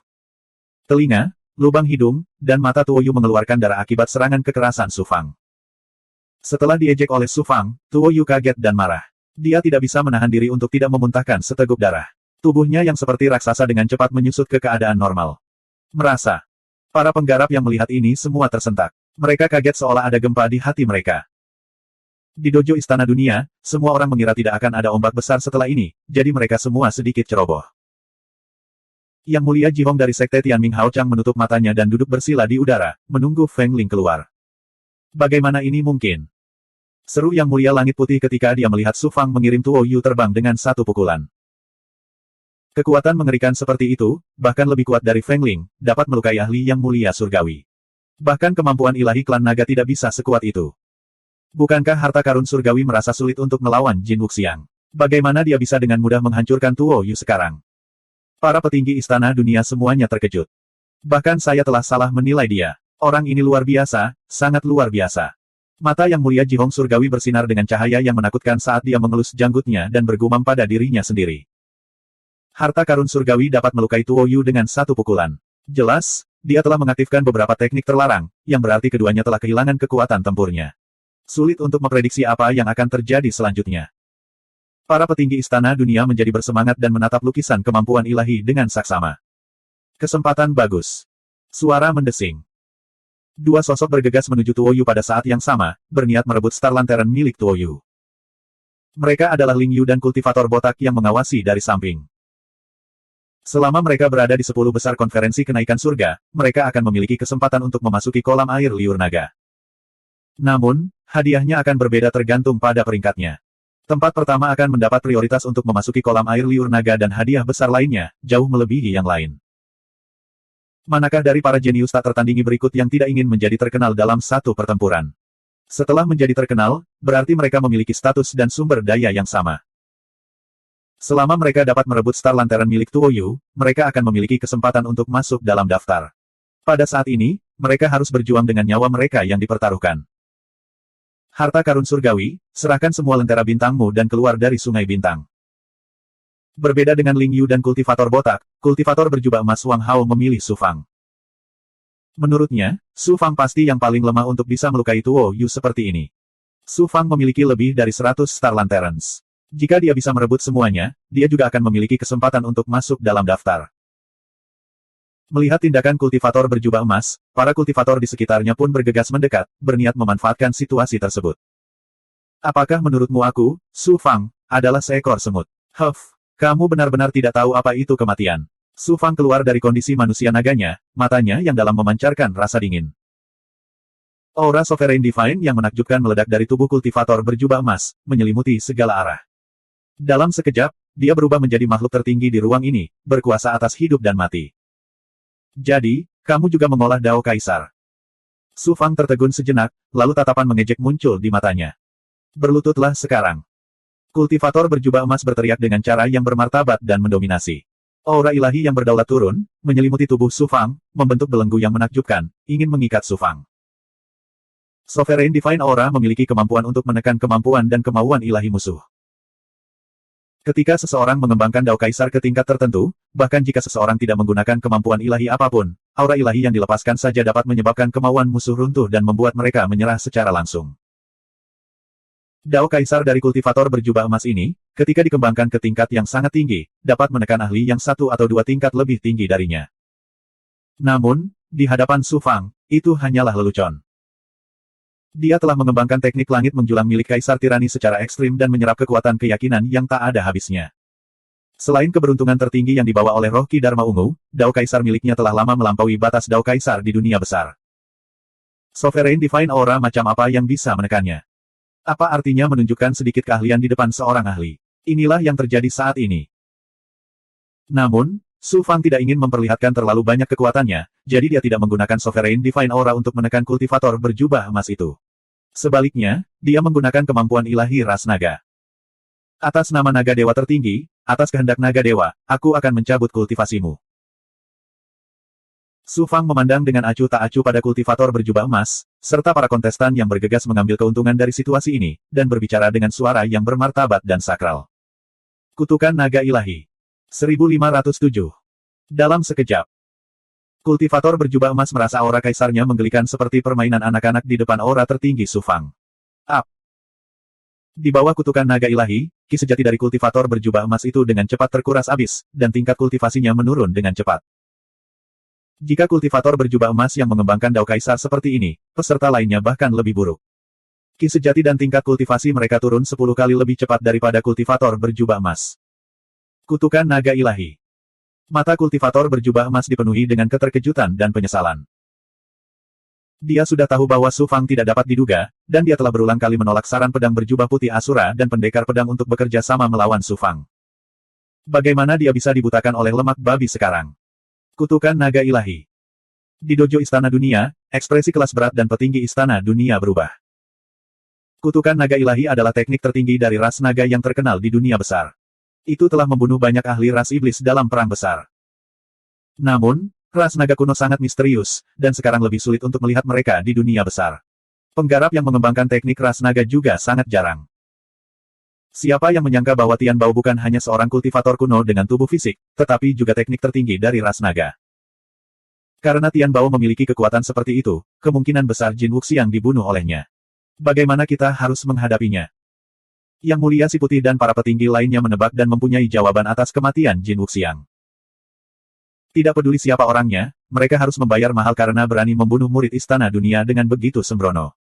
Telinga, lubang hidung, dan mata Tuo Yu mengeluarkan darah akibat serangan kekerasan Su Fang. Setelah diejek oleh Su Fang, Tuo Yu kaget dan marah. Dia tidak bisa menahan diri untuk tidak memuntahkan seteguk darah. Tubuhnya yang seperti raksasa dengan cepat menyusut ke keadaan normal. Merasa. Para penggarap yang melihat ini semua tersentak. Mereka kaget seolah ada gempa di hati mereka. Di dojo Istana Dunia, semua orang mengira tidak akan ada ombak besar setelah ini, jadi mereka semua sedikit ceroboh. Yang Mulia Jihong dari Sekte Tianming Hao Chang menutup matanya dan duduk bersila di udara, menunggu Feng Ling keluar. Bagaimana ini mungkin? Seru Yang Mulia Langit Putih ketika dia melihat Su Fang mengirim Tuo Yu terbang dengan satu pukulan. Kekuatan mengerikan seperti itu, bahkan lebih kuat dari Feng Ling, dapat melukai ahli Yang Mulia Surgawi. Bahkan kemampuan ilahi klan naga tidak bisa sekuat itu. Bukankah harta karun surgawi merasa sulit untuk melawan Jin Wuxiang? Bagaimana dia bisa dengan mudah menghancurkan Tuo Yu sekarang? Para petinggi Istana Dunia semuanya terkejut. Bahkan saya telah salah menilai dia. Orang ini luar biasa, sangat luar biasa. Mata Yang Mulia Jihong Surgawi bersinar dengan cahaya yang menakutkan saat dia mengelus janggutnya dan bergumam pada dirinya sendiri. Harta karun surgawi dapat melukai Tuo Yu dengan satu pukulan. Jelas, dia telah mengaktifkan beberapa teknik terlarang, yang berarti keduanya telah kehilangan kekuatan tempurnya. Sulit untuk memprediksi apa yang akan terjadi selanjutnya. Para petinggi Istana Dunia menjadi bersemangat dan menatap lukisan kemampuan ilahi dengan saksama. Kesempatan bagus. Suara mendesing. Dua sosok bergegas menuju Tuo Yu pada saat yang sama, berniat merebut Star Lantern milik Tuo Yu. Mereka adalah Ling Yu dan kultivator botak yang mengawasi dari samping. Selama mereka berada di 10 besar konferensi kenaikan surga, mereka akan memiliki kesempatan untuk memasuki kolam air liur naga. Namun, hadiahnya akan berbeda tergantung pada peringkatnya. Tempat pertama akan mendapat prioritas untuk memasuki kolam air liur naga dan hadiah besar lainnya, jauh melebihi yang lain. Manakah dari para jenius tak tertandingi berikut yang tidak ingin menjadi terkenal dalam satu pertempuran? Setelah menjadi terkenal, berarti mereka memiliki status dan sumber daya yang sama. Selama mereka dapat merebut Star Lantern milik Tuo Yu, mereka akan memiliki kesempatan untuk masuk dalam daftar. Pada saat ini, mereka harus berjuang dengan nyawa mereka yang dipertaruhkan. Harta karun surgawi, serahkan semua lentera bintangmu dan keluar dari sungai bintang. Berbeda dengan Ling Yu dan kultivator botak, kultivator berjubah emas Wang Hao memilih Su Fang. Menurutnya, Su Fang pasti yang paling lemah untuk bisa melukai Tuo Yu seperti ini. Su Fang memiliki lebih dari 100 Star Lanterns. Jika dia bisa merebut semuanya, dia juga akan memiliki kesempatan untuk masuk dalam daftar. Melihat tindakan kultivator berjubah emas, para kultivator di sekitarnya pun bergegas mendekat, berniat memanfaatkan situasi tersebut. Apakah menurutmu aku, Su Fang, adalah seekor semut? Huff, kamu benar-benar tidak tahu apa itu kematian. Su Fang keluar dari kondisi manusia naganya, matanya yang dalam memancarkan rasa dingin. Aura Sovereign Divine yang menakjubkan meledak dari tubuh kultivator berjubah emas, menyelimuti segala arah. Dalam sekejap, dia berubah menjadi makhluk tertinggi di ruang ini, berkuasa atas hidup dan mati. Jadi, kamu juga mengolah Dao Kaisar. Su Fang tertegun sejenak, lalu tatapan mengejek muncul di matanya. Berlututlah sekarang. Kultivator berjubah emas berteriak dengan cara yang bermartabat dan mendominasi. Aura ilahi yang berdaulat turun, menyelimuti tubuh Su Fang, membentuk belenggu yang menakjubkan, ingin mengikat Su Fang. Sovereign Divine Aura memiliki kemampuan untuk menekan kemampuan dan kemauan ilahi musuh. Ketika seseorang mengembangkan Dao Kaisar ke tingkat tertentu, bahkan jika seseorang tidak menggunakan kemampuan ilahi apapun, aura ilahi yang dilepaskan saja dapat menyebabkan kemauan musuh runtuh dan membuat mereka menyerah secara langsung. Dao Kaisar dari kultivator berjubah emas ini, ketika dikembangkan ke tingkat yang sangat tinggi, dapat menekan ahli yang satu atau dua tingkat lebih tinggi darinya. Namun, di hadapan Su Fang, itu hanyalah lelucon. Dia telah mengembangkan teknik langit menjulang milik Kaisar Tirani secara ekstrim dan menyerap kekuatan keyakinan yang tak ada habisnya. Selain keberuntungan tertinggi yang dibawa oleh roh Ki Dharma Ungu, Dao Kaisar miliknya telah lama melampaui batas Dao Kaisar di dunia besar. Sovereign Divine Aura macam apa yang bisa menekannya? Apa artinya menunjukkan sedikit keahlian di depan seorang ahli? Inilah yang terjadi saat ini. Namun, Su Fang tidak ingin memperlihatkan terlalu banyak kekuatannya, jadi dia tidak menggunakan Sovereign Divine Aura untuk menekan kultivator berjubah emas itu. Sebaliknya, dia menggunakan kemampuan ilahi ras naga. Atas nama naga dewa tertinggi, atas kehendak naga dewa, aku akan mencabut kultivasimu. Su Fang memandang dengan acuh tak acuh pada kultivator berjubah emas, serta para kontestan yang bergegas mengambil keuntungan dari situasi ini, dan berbicara dengan suara yang bermartabat dan sakral. Kutukan Naga Ilahi. 1507. Dalam sekejap, kultivator berjubah emas merasa aura kaisarnya menggelikan seperti permainan anak-anak di depan aura tertinggi Su Fang. Up. Di bawah kutukan Naga Ilahi, ki sejati dari kultivator berjubah emas itu dengan cepat terkuras habis, dan tingkat kultivasinya menurun dengan cepat. Jika kultivator berjubah emas yang mengembangkan Dao Kaisar seperti ini, peserta lainnya bahkan lebih buruk. Ki sejati dan tingkat kultivasi mereka turun 10 kali lebih cepat daripada kultivator berjubah emas. Kutukan Naga Ilahi. Mata kultivator berjubah emas dipenuhi dengan keterkejutan dan penyesalan. Dia sudah tahu bahwa Su Fang tidak dapat diduga, dan dia telah berulang kali menolak saran pedang berjubah putih Asura dan pendekar pedang untuk bekerja sama melawan Su Fang. Bagaimana dia bisa dibutakan oleh lemak babi sekarang? Kutukan Naga Ilahi. Di dojo Istana Dunia, ekspresi kelas berat dan petinggi Istana Dunia berubah. Kutukan Naga Ilahi adalah teknik tertinggi dari ras naga yang terkenal di dunia besar. Itu telah membunuh banyak ahli ras iblis dalam perang besar. Namun, ras naga kuno sangat misterius, dan sekarang lebih sulit untuk melihat mereka di dunia besar. Penggarap yang mengembangkan teknik ras naga juga sangat jarang. Siapa yang menyangka bahwa Tian Bao bukan hanya seorang kultivator kuno dengan tubuh fisik, tetapi juga teknik tertinggi dari ras naga. Karena Tian Bao memiliki kekuatan seperti itu, kemungkinan besar Jin Wuxiang dibunuh olehnya. Bagaimana kita harus menghadapinya? Yang Mulia Si Putih dan para petinggi lainnya menebak dan mempunyai jawaban atas kematian Jin Wuxiang. Tidak peduli siapa orangnya, mereka harus membayar mahal karena berani membunuh murid Istana Dunia dengan begitu sembrono.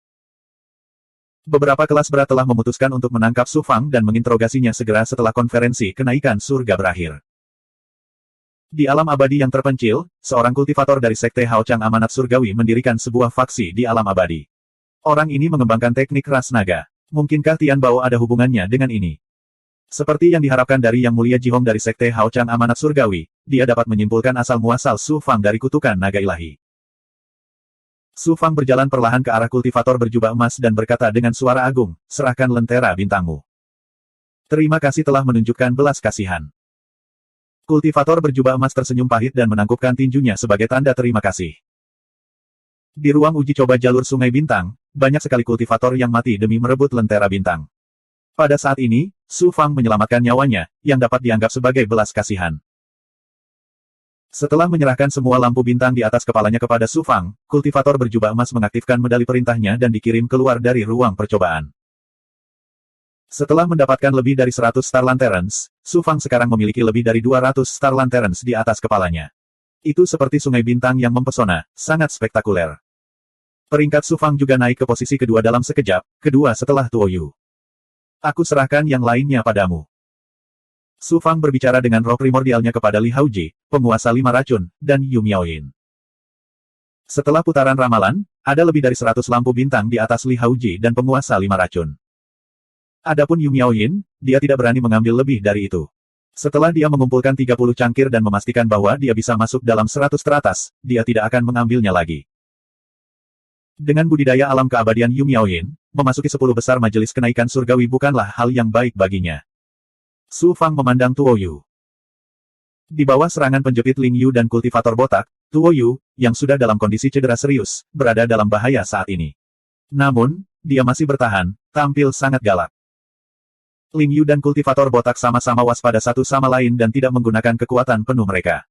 Beberapa kelas berat telah memutuskan untuk menangkap Su Fang dan menginterogasinya segera setelah konferensi kenaikan surga berakhir. Di alam abadi yang terpencil, seorang kultivator dari Sekte Hao Chang Amanat Surgawi mendirikan sebuah faksi di alam abadi. Orang ini mengembangkan teknik ras naga. Mungkinkah Tian Bao ada hubungannya dengan ini? Seperti yang diharapkan dari Yang Mulia Jihong dari Sekte Hao Chang Amanat Surgawi, dia dapat menyimpulkan asal-muasal Su Fang dari kutukan naga ilahi. Su Fang berjalan perlahan ke arah kultivator berjubah emas dan berkata dengan suara agung, serahkan lentera bintangmu. Terima kasih telah menunjukkan belas kasihan. Kultivator berjubah emas tersenyum pahit dan menangkupkan tinjunya sebagai tanda terima kasih. Di ruang uji coba jalur Sungai Bintang, banyak sekali kultivator yang mati demi merebut lentera bintang. Pada saat ini, Su Fang menyelamatkan nyawanya, yang dapat dianggap sebagai belas kasihan. Setelah menyerahkan semua lampu bintang di atas kepalanya kepada Su Fang, kultivator berjubah emas mengaktifkan medali perintahnya dan dikirim keluar dari ruang percobaan. Setelah mendapatkan lebih dari 100 Star Lanterns, Su Fang sekarang memiliki lebih dari 200 Star Lanterns di atas kepalanya. Itu seperti sungai bintang yang mempesona, sangat spektakuler. Peringkat Su Fang juga naik ke posisi kedua dalam sekejap, kedua setelah Tuo Yu. Aku serahkan yang lainnya padamu. Su Fang berbicara dengan roh primordialnya kepada Li Haoji, penguasa 5 racun, dan Yu Miaoyin. Setelah putaran ramalan, ada lebih dari 100 lampu bintang di atas Li Haoji dan penguasa 5 racun. Adapun Yu Miaoyin, dia tidak berani mengambil lebih dari itu. Setelah dia mengumpulkan 30 cangkir dan memastikan bahwa dia bisa masuk dalam 100 teratas, dia tidak akan mengambilnya lagi. Dengan budidaya alam keabadian Yu Miaoyin, memasuki 10 besar majelis kenaikan surgawi bukanlah hal yang baik baginya. Su Fang memandang Tuo Yu. Di bawah serangan penjepit Ling Yu dan kultivator botak, Tuo Yu, yang sudah dalam kondisi cedera serius, berada dalam bahaya saat ini. Namun, dia masih bertahan, tampil sangat galak. Ling Yu dan kultivator botak sama-sama waspada satu sama lain dan tidak menggunakan kekuatan penuh mereka.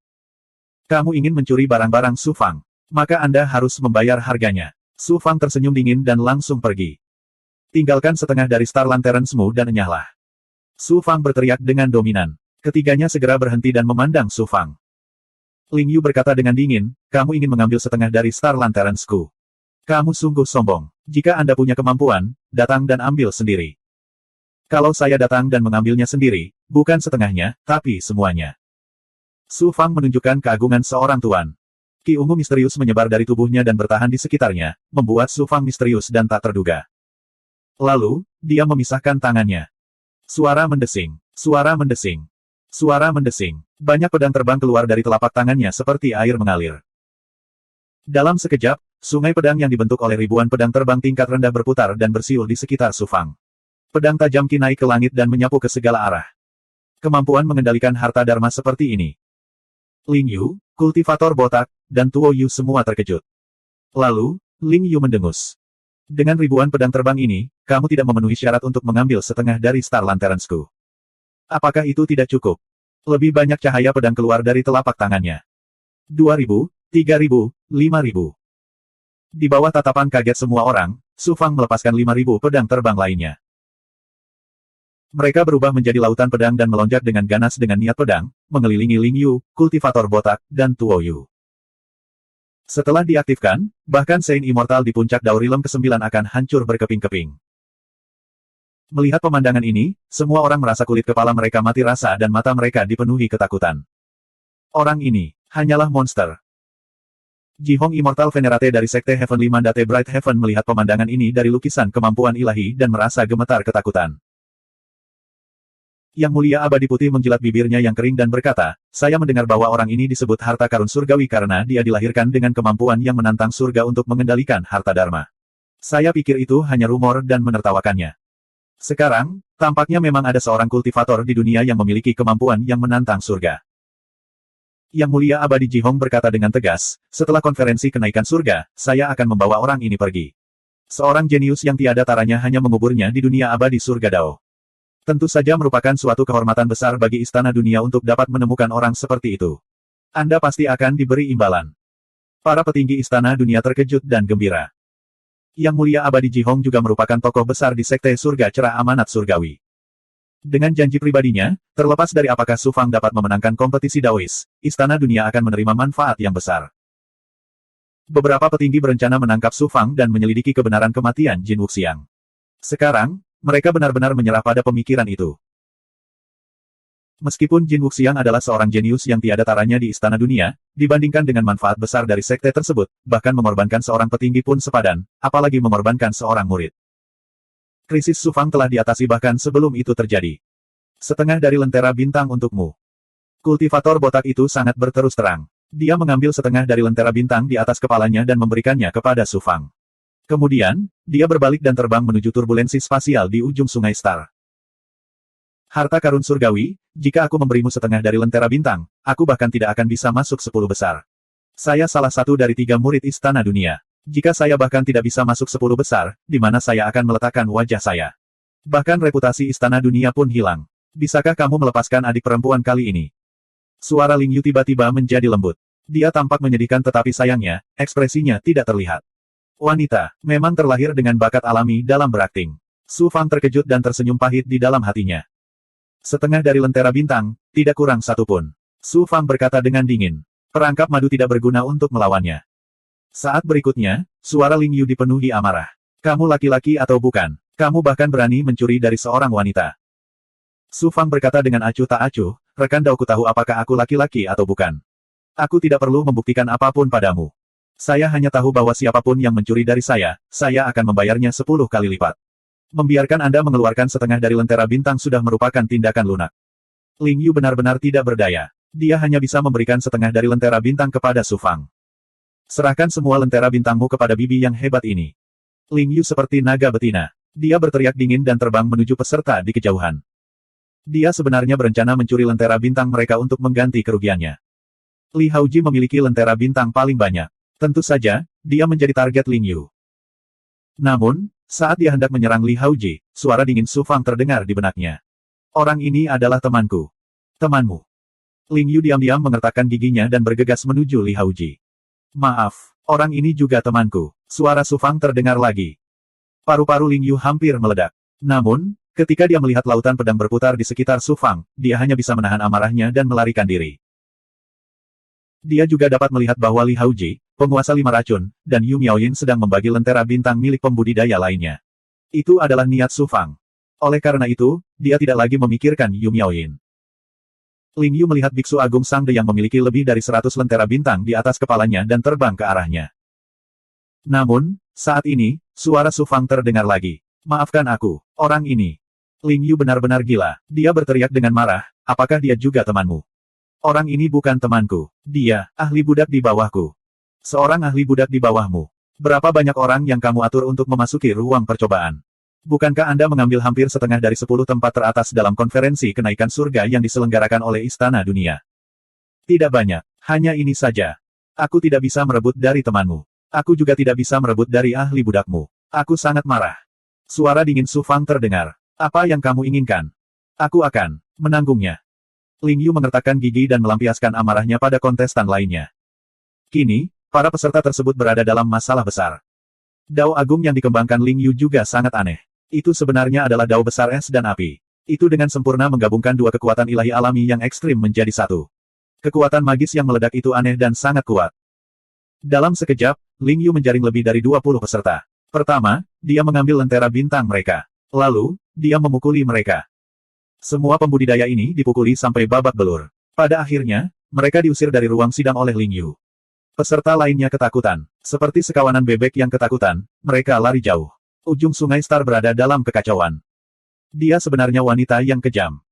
Kamu ingin mencuri barang-barang Su Fang, maka Anda harus membayar harganya. Su Fang tersenyum dingin dan langsung pergi. Tinggalkan setengah dari Star Lanterns-mu dan enyahlah. Su Fang berteriak dengan dominan. Ketiganya segera berhenti dan memandang Su Fang. Ling Yu berkata dengan dingin, kamu ingin mengambil setengah dari Star Lanterns-ku. Kamu sungguh sombong. Jika Anda punya kemampuan, datang dan ambil sendiri. Kalau saya datang dan mengambilnya sendiri, bukan setengahnya, tapi semuanya. Su Fang menunjukkan keagungan seorang tuan. Ki ungu misterius menyebar dari tubuhnya dan bertahan di sekitarnya, membuat Su Fang misterius dan tak terduga. Lalu, dia memisahkan tangannya. Suara mendesing. Suara mendesing. Suara mendesing. Banyak pedang terbang keluar dari telapak tangannya seperti air mengalir. Dalam sekejap, sungai pedang yang dibentuk oleh ribuan pedang terbang tingkat rendah berputar dan bersiul di sekitar Su Fang. Pedang tajam Qi naik ke langit dan menyapu ke segala arah. Kemampuan mengendalikan harta dharma seperti ini. Ling Yu, kultivator botak, dan Tuo Yu semua terkejut. Lalu, Ling Yu mendengus. Dengan ribuan pedang terbang ini, kamu tidak memenuhi syarat untuk mengambil setengah dari Star Lanterns-ku. Apakah itu tidak cukup? Lebih banyak cahaya pedang keluar dari telapak tangannya. 2.000, 3.000, 5.000. Di bawah tatapan kaget semua orang, Su Fang melepaskan 5.000 pedang terbang lainnya. Mereka berubah menjadi lautan pedang dan melonjak dengan ganas dengan niat pedang, mengelilingi Ling Yu, kultivator botak, dan Tuo Yu. Setelah diaktifkan, bahkan Saint Immortal di puncak Daurilem ke-9 akan hancur berkeping-keping. Melihat pemandangan ini, semua orang merasa kulit kepala mereka mati rasa dan mata mereka dipenuhi ketakutan. Orang ini, hanyalah monster. Jihong Immortal Venerate dari Sekte Heavenly Mandate Bright Heaven melihat pemandangan ini dari lukisan kemampuan ilahi dan merasa gemetar ketakutan. Yang Mulia Abadi Putih menjilat bibirnya yang kering dan berkata, saya mendengar bahwa orang ini disebut harta karun surgawi karena dia dilahirkan dengan kemampuan yang menantang surga untuk mengendalikan harta dharma. Saya pikir itu hanya rumor dan menertawakannya. Sekarang, tampaknya memang ada seorang kultivator di dunia yang memiliki kemampuan yang menantang surga. Yang Mulia Abadi Jihong berkata dengan tegas, setelah konferensi kenaikan surga, saya akan membawa orang ini pergi. Seorang jenius yang tiada taranya hanya menguburnya di dunia abadi surga Dao. Tentu saja merupakan suatu kehormatan besar bagi Istana Dunia untuk dapat menemukan orang seperti itu. Anda pasti akan diberi imbalan. Para petinggi Istana Dunia terkejut dan gembira. Yang Mulia Abadi Jihong juga merupakan tokoh besar di Sekte Surga Cerah Amanat Surgawi. Dengan janji pribadinya, terlepas dari apakah Su Fang dapat memenangkan kompetisi Daois, Istana Dunia akan menerima manfaat yang besar. Beberapa petinggi berencana menangkap Su Fang dan menyelidiki kebenaran kematian Jin Wuxiang. Sekarang, mereka benar-benar menyerah pada pemikiran itu. Meskipun Jin Wuxiang adalah seorang jenius yang tiada taranya di Istana Dunia, dibandingkan dengan manfaat besar dari sekte tersebut, bahkan mengorbankan seorang petinggi pun sepadan, apalagi mengorbankan seorang murid. Krisis Su Fang telah diatasi bahkan sebelum itu terjadi. Setengah dari lentera bintang untukmu. Kultivator botak itu sangat berterus terang. Dia mengambil setengah dari lentera bintang di atas kepalanya dan memberikannya kepada Su Fang. Kemudian, dia berbalik dan terbang menuju turbulensi spasial di ujung sungai Star. Harta karun surgawi, jika aku memberimu setengah dari lentera bintang, aku bahkan tidak akan bisa masuk 10 besar. Saya salah satu dari 3 murid Istana Dunia. Jika saya bahkan tidak bisa masuk 10 besar, di mana saya akan meletakkan wajah saya? Bahkan reputasi Istana Dunia pun hilang. Bisakah kamu melepaskan adik perempuan kali ini? Suara Ling Yu tiba-tiba menjadi lembut. Dia tampak menyedihkan tetapi sayangnya, ekspresinya tidak terlihat. Wanita, memang terlahir dengan bakat alami dalam berakting. Su Fang terkejut dan tersenyum pahit di dalam hatinya. Setengah dari lentera bintang, tidak kurang satu pun. Su Fang berkata dengan dingin. Perangkap madu tidak berguna untuk melawannya. Saat berikutnya, suara Ling Yu dipenuhi amarah. Kamu laki-laki atau bukan? Kamu bahkan berani mencuri dari seorang wanita. Su Fang berkata dengan acuh tak acuh, rekan Daoku tahu apakah aku laki-laki atau bukan. Aku tidak perlu membuktikan apapun padamu. Saya hanya tahu bahwa siapapun yang mencuri dari saya akan membayarnya 10 kali lipat. Membiarkan Anda mengeluarkan setengah dari lentera bintang sudah merupakan tindakan lunak. Ling Yu benar-benar tidak berdaya. Dia hanya bisa memberikan setengah dari lentera bintang kepada Su Fang. Serahkan semua lentera bintangmu kepada bibi yang hebat ini. Ling Yu seperti naga betina. Dia berteriak dingin dan terbang menuju peserta di kejauhan. Dia sebenarnya berencana mencuri lentera bintang mereka untuk mengganti kerugiannya. Li Haoji memiliki lentera bintang paling banyak. Tentu saja, dia menjadi target Ling Yu. Namun, saat dia hendak menyerang Li Haoji, suara dingin Su Fang terdengar di benaknya. Orang ini adalah temanku. Temanmu. Ling Yu diam-diam mengertakkan giginya dan bergegas menuju Li Haoji. Maaf, orang ini juga temanku. Suara Su Fang terdengar lagi. Paru-paru Ling Yu hampir meledak. Namun, ketika dia melihat lautan pedang berputar di sekitar Su Fang, dia hanya bisa menahan amarahnya dan melarikan diri. Dia juga dapat melihat bahwa Li Haoji, penguasa 5 racun, dan Yu Miaoyin sedang membagi lentera bintang milik pembudidaya lainnya. Itu adalah niat Su Fang. Oleh karena itu, dia tidak lagi memikirkan Yu Miaoyin. Ling Yu melihat Biksu Agung Sangde yang memiliki lebih dari 100 lentera bintang di atas kepalanya dan terbang ke arahnya. Namun, saat ini, suara Su Fang terdengar lagi. Maafkan aku, orang ini. Ling Yu benar-benar gila. Dia berteriak dengan marah, apakah dia juga temanmu? Orang ini bukan temanku. Dia, ahli budak di bawahku. Seorang ahli budak di bawahmu. Berapa banyak orang yang kamu atur untuk memasuki ruang percobaan? Bukankah Anda mengambil hampir setengah dari 10 tempat teratas dalam konferensi kenaikan surga yang diselenggarakan oleh Istana Dunia? Tidak banyak. Hanya ini saja. Aku tidak bisa merebut dari temanmu. Aku juga tidak bisa merebut dari ahli budakmu. Aku sangat marah. Suara dingin Su Fang terdengar. Apa yang kamu inginkan? Aku akan menanggungnya. Ling Yu mengertakkan gigi dan melampiaskan amarahnya pada kontestan lainnya. Kini, para peserta tersebut berada dalam masalah besar. Dao agung yang dikembangkan Ling Yu juga sangat aneh. Itu sebenarnya adalah dao besar es dan api. Itu dengan sempurna menggabungkan dua kekuatan ilahi alami yang ekstrim menjadi satu. Kekuatan magis yang meledak itu aneh dan sangat kuat. Dalam sekejap, Ling Yu menjaring lebih dari 20 peserta. Pertama, dia mengambil lentera bintang mereka. Lalu, dia memukuli mereka. Semua pembudidaya ini dipukuli sampai babak belur. Pada akhirnya, mereka diusir dari ruang sidang oleh Ling Yu. Peserta lainnya ketakutan. Seperti sekawanan bebek yang ketakutan, mereka lari jauh. Ujung Sungai Star berada dalam kekacauan. Dia sebenarnya wanita yang kejam.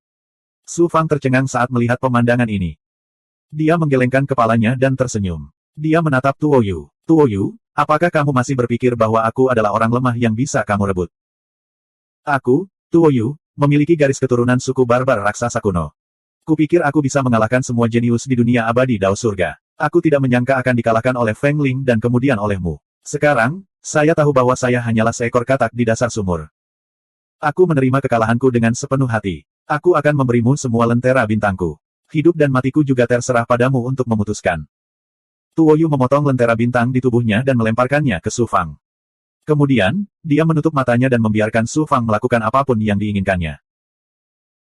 Su Fang tercengang saat melihat pemandangan ini. Dia menggelengkan kepalanya dan tersenyum. Dia menatap Tuo Yu. Tuo Yu, apakah kamu masih berpikir bahwa aku adalah orang lemah yang bisa kamu rebut? Aku, Tuo Yu, memiliki garis keturunan suku barbar raksasa kuno. Kupikir aku bisa mengalahkan semua jenius di dunia abadi Dao Surga. Aku tidak menyangka akan dikalahkan oleh Feng Ling dan kemudian olehmu. Sekarang, saya tahu bahwa saya hanyalah seekor katak di dasar sumur. Aku menerima kekalahanku dengan sepenuh hati. Aku akan memberimu semua lentera bintangku. Hidup dan matiku juga terserah padamu untuk memutuskan. Tuo Yu memotong lentera bintang di tubuhnya dan melemparkannya ke Su Fang. Kemudian, dia menutup matanya dan membiarkan Su Fang melakukan apapun yang diinginkannya.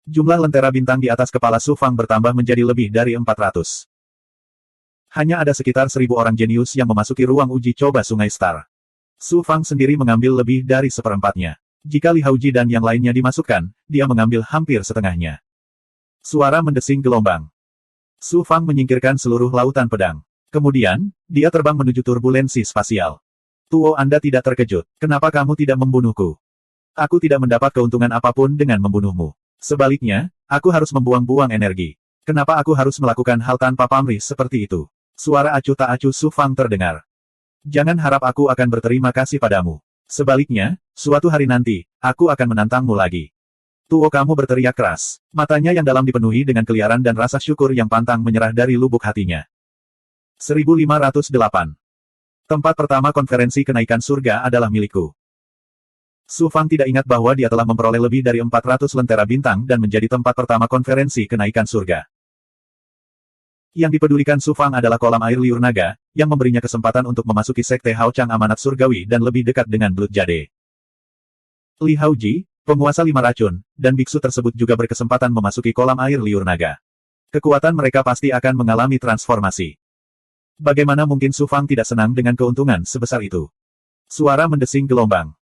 Jumlah lentera bintang di atas kepala Su Fang bertambah menjadi lebih dari 400. Hanya ada sekitar 1000 orang jenius yang memasuki ruang uji coba Sungai Star. Su Fang sendiri mengambil lebih dari seperempatnya. Jika Li Haoji dan yang lainnya dimasukkan, dia mengambil hampir setengahnya. Suara mendesing gelombang. Su Fang menyingkirkan seluruh lautan pedang. Kemudian, dia terbang menuju turbulensi spasial. Tuo, Anda tidak terkejut. Kenapa kamu tidak membunuhku? Aku tidak mendapat keuntungan apapun dengan membunuhmu. Sebaliknya, aku harus membuang-buang energi. Kenapa aku harus melakukan hal tanpa pamrih seperti itu? Suara acuh tak acuh Su Fang terdengar. Jangan harap aku akan berterima kasih padamu. Sebaliknya, suatu hari nanti, aku akan menantangmu lagi. Tuo, kamu berteriak keras. Matanya yang dalam dipenuhi dengan keliaran dan rasa syukur yang pantang menyerah dari lubuk hatinya. 1508. Tempat pertama konferensi kenaikan surga adalah milikku. Su Fang tidak ingat bahwa dia telah memperoleh lebih dari 400 lentera bintang dan menjadi tempat pertama konferensi kenaikan surga. Yang dipedulikan Su Fang adalah kolam air liur naga, yang memberinya kesempatan untuk memasuki sekte Hao Chang amanat surgawi dan lebih dekat dengan Blood Jade. Li Haoji, penguasa 5 racun, dan biksu tersebut juga berkesempatan memasuki kolam air liur naga. Kekuatan mereka pasti akan mengalami transformasi. Bagaimana mungkin Su Fang tidak senang dengan keuntungan sebesar itu? Suara mendesing gelombang.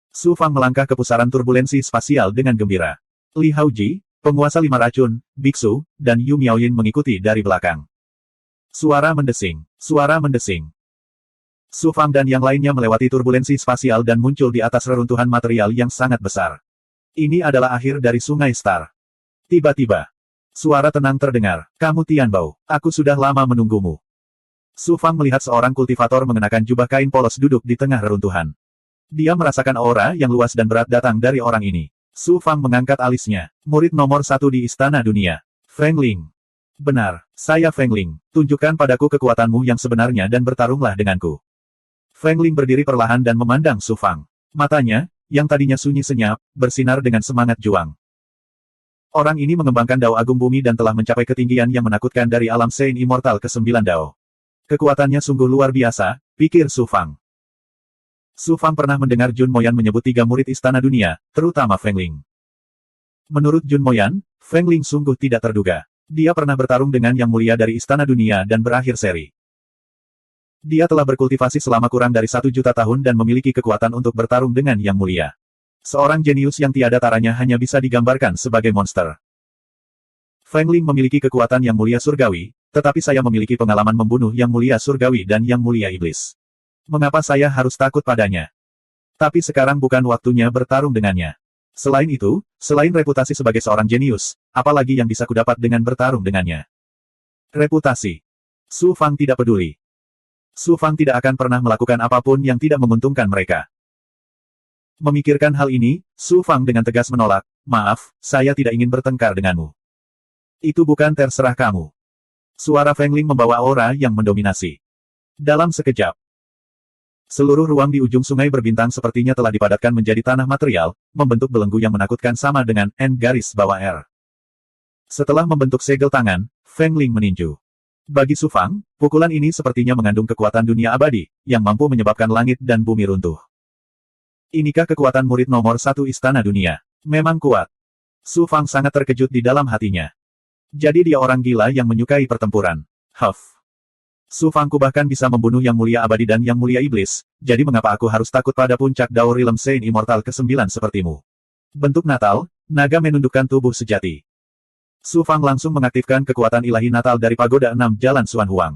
Su Fang melangkah ke pusaran turbulensi spasial dengan gembira. Li Haoji, penguasa 5 racun, biksu, dan Yu Miaoyin mengikuti dari belakang. Suara mendesing. Suara mendesing. Su Fang dan yang lainnya melewati turbulensi spasial dan muncul di atas reruntuhan material yang sangat besar. Ini adalah akhir dari Sungai Star. Tiba-tiba, suara tenang terdengar. Kamu Tianbao, aku sudah lama menunggumu. Su Fang melihat seorang kultivator mengenakan jubah kain polos duduk di tengah reruntuhan. Dia merasakan aura yang luas dan berat datang dari orang ini. Su Fang mengangkat alisnya. Murid nomor 1 di Istana Dunia. Feng Ling. Benar, saya Feng Ling. Tunjukkan padaku kekuatanmu yang sebenarnya dan bertarunglah denganku. Feng Ling berdiri perlahan dan memandang Su Fang. Matanya, yang tadinya sunyi senyap, bersinar dengan semangat juang. Orang ini mengembangkan Dao Agung Bumi dan telah mencapai ketinggian yang menakutkan dari alam Sein Immortal ke-9 Dao. Kekuatannya sungguh luar biasa, pikir Su Fang. Su Fang pernah mendengar Jun Moyan menyebut 3 murid Istana Dunia, terutama Feng Ling. Menurut Jun Moyan, Feng Ling sungguh tidak terduga. Dia pernah bertarung dengan Yang Mulia dari Istana Dunia dan berakhir seri. Dia telah berkultivasi selama kurang dari 1 juta tahun dan memiliki kekuatan untuk bertarung dengan Yang Mulia. Seorang jenius yang tiada taranya hanya bisa digambarkan sebagai monster. Feng Ling memiliki kekuatan Yang Mulia Surgawi, tetapi saya memiliki pengalaman membunuh Yang Mulia Surgawi dan Yang Mulia Iblis. Mengapa saya harus takut padanya? Tapi sekarang bukan waktunya bertarung dengannya. Selain itu, selain reputasi sebagai seorang jenius, apalagi yang bisa kudapat dengan bertarung dengannya? Reputasi. Su Fang tidak peduli. Su Fang tidak akan pernah melakukan apapun yang tidak menguntungkan mereka. Memikirkan hal ini, Su Fang dengan tegas menolak, maaf, saya tidak ingin bertengkar denganmu. Itu bukan terserah kamu. Suara Feng Ling membawa aura yang mendominasi. Dalam sekejap, seluruh ruang di ujung sungai berbintang sepertinya telah dipadatkan menjadi tanah material, membentuk belenggu yang menakutkan sama dengan N garis bawah R. Setelah membentuk segel tangan, Feng Ling meninju. Bagi Su Fang, pukulan ini sepertinya mengandung kekuatan dunia abadi, yang mampu menyebabkan langit dan bumi runtuh. Inikah kekuatan murid nomor 1 Istana Dunia? Memang kuat. Su Fang sangat terkejut di dalam hatinya. Jadi dia orang gila yang menyukai pertempuran. Huff. Su Fangku bahkan bisa membunuh Yang Mulia Abadi dan Yang Mulia Iblis, jadi mengapa aku harus takut pada puncak Dao Realm Sein Immortal ke-9 sepertimu? Bentuk Natal, naga menundukkan tubuh sejati. Su Fang langsung mengaktifkan kekuatan ilahi Natal dari Pagoda 6 Jalan Xuan Huang.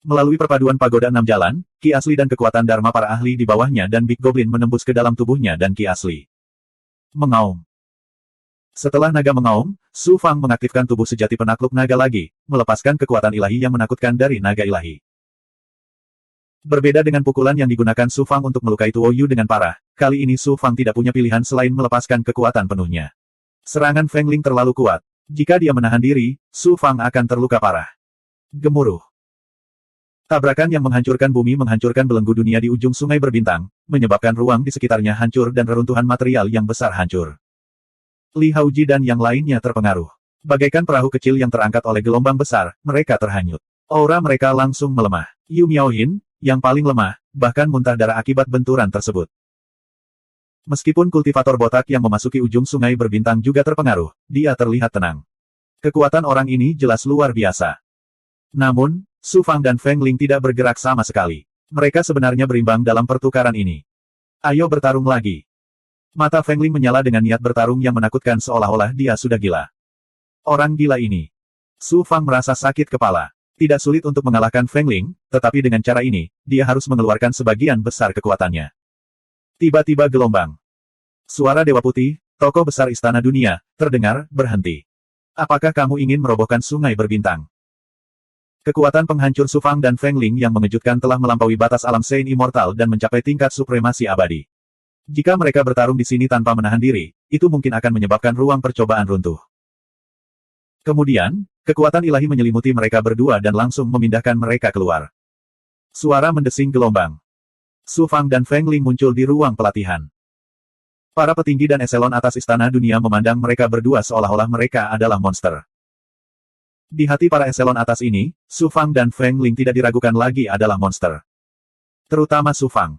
Melalui perpaduan Pagoda 6 Jalan, Ki Asli dan kekuatan Dharma para ahli di bawahnya dan Big Goblin menembus ke dalam tubuhnya dan Ki Asli. Mengaum. Setelah naga mengaum, Su Fang mengaktifkan tubuh sejati penakluk naga lagi, melepaskan kekuatan ilahi yang menakutkan dari naga ilahi. Berbeda dengan pukulan yang digunakan Su Fang untuk melukai Tuo Yu dengan parah, kali ini Su Fang tidak punya pilihan selain melepaskan kekuatan penuhnya. Serangan Feng Ling terlalu kuat. Jika dia menahan diri, Su Fang akan terluka parah. Gemuruh. Tabrakan yang menghancurkan bumi menghancurkan belenggu dunia di ujung sungai berbintang, menyebabkan ruang di sekitarnya hancur dan reruntuhan material yang besar hancur. Li Haoji dan yang lainnya terpengaruh. Bagaikan perahu kecil yang terangkat oleh gelombang besar, mereka terhanyut. Aura mereka langsung melemah. Yu Miaohin, yang paling lemah, bahkan muntah darah akibat benturan tersebut. Meskipun kultivator botak yang memasuki ujung sungai berbintang juga terpengaruh, dia terlihat tenang. Kekuatan orang ini jelas luar biasa. Namun, Su Fang dan Feng Ling tidak bergerak sama sekali. Mereka sebenarnya berimbang dalam pertukaran ini. Ayo bertarung lagi. Mata Feng Ling menyala dengan niat bertarung yang menakutkan seolah-olah dia sudah gila. Orang gila ini. Su Fang merasa sakit kepala. Tidak sulit untuk mengalahkan Feng Ling, tetapi dengan cara ini, dia harus mengeluarkan sebagian besar kekuatannya. Tiba-tiba gelombang. Suara Dewa Putih, tokoh besar Istana Dunia, terdengar, berhenti. Apakah kamu ingin merobohkan sungai berbintang? Kekuatan penghancur Su Fang dan Feng Ling yang mengejutkan telah melampaui batas alam Sein Immortal dan mencapai tingkat supremasi abadi. Jika mereka bertarung di sini tanpa menahan diri, itu mungkin akan menyebabkan ruang percobaan runtuh. Kemudian, kekuatan ilahi menyelimuti mereka berdua dan langsung memindahkan mereka keluar. Suara mendesing gelombang. Su Fang dan Feng Ling muncul di ruang pelatihan. Para petinggi dan eselon atas Istana Dunia memandang mereka berdua seolah-olah mereka adalah monster. Di hati para eselon atas ini, Su Fang dan Feng Ling tidak diragukan lagi adalah monster. Terutama Su Fang.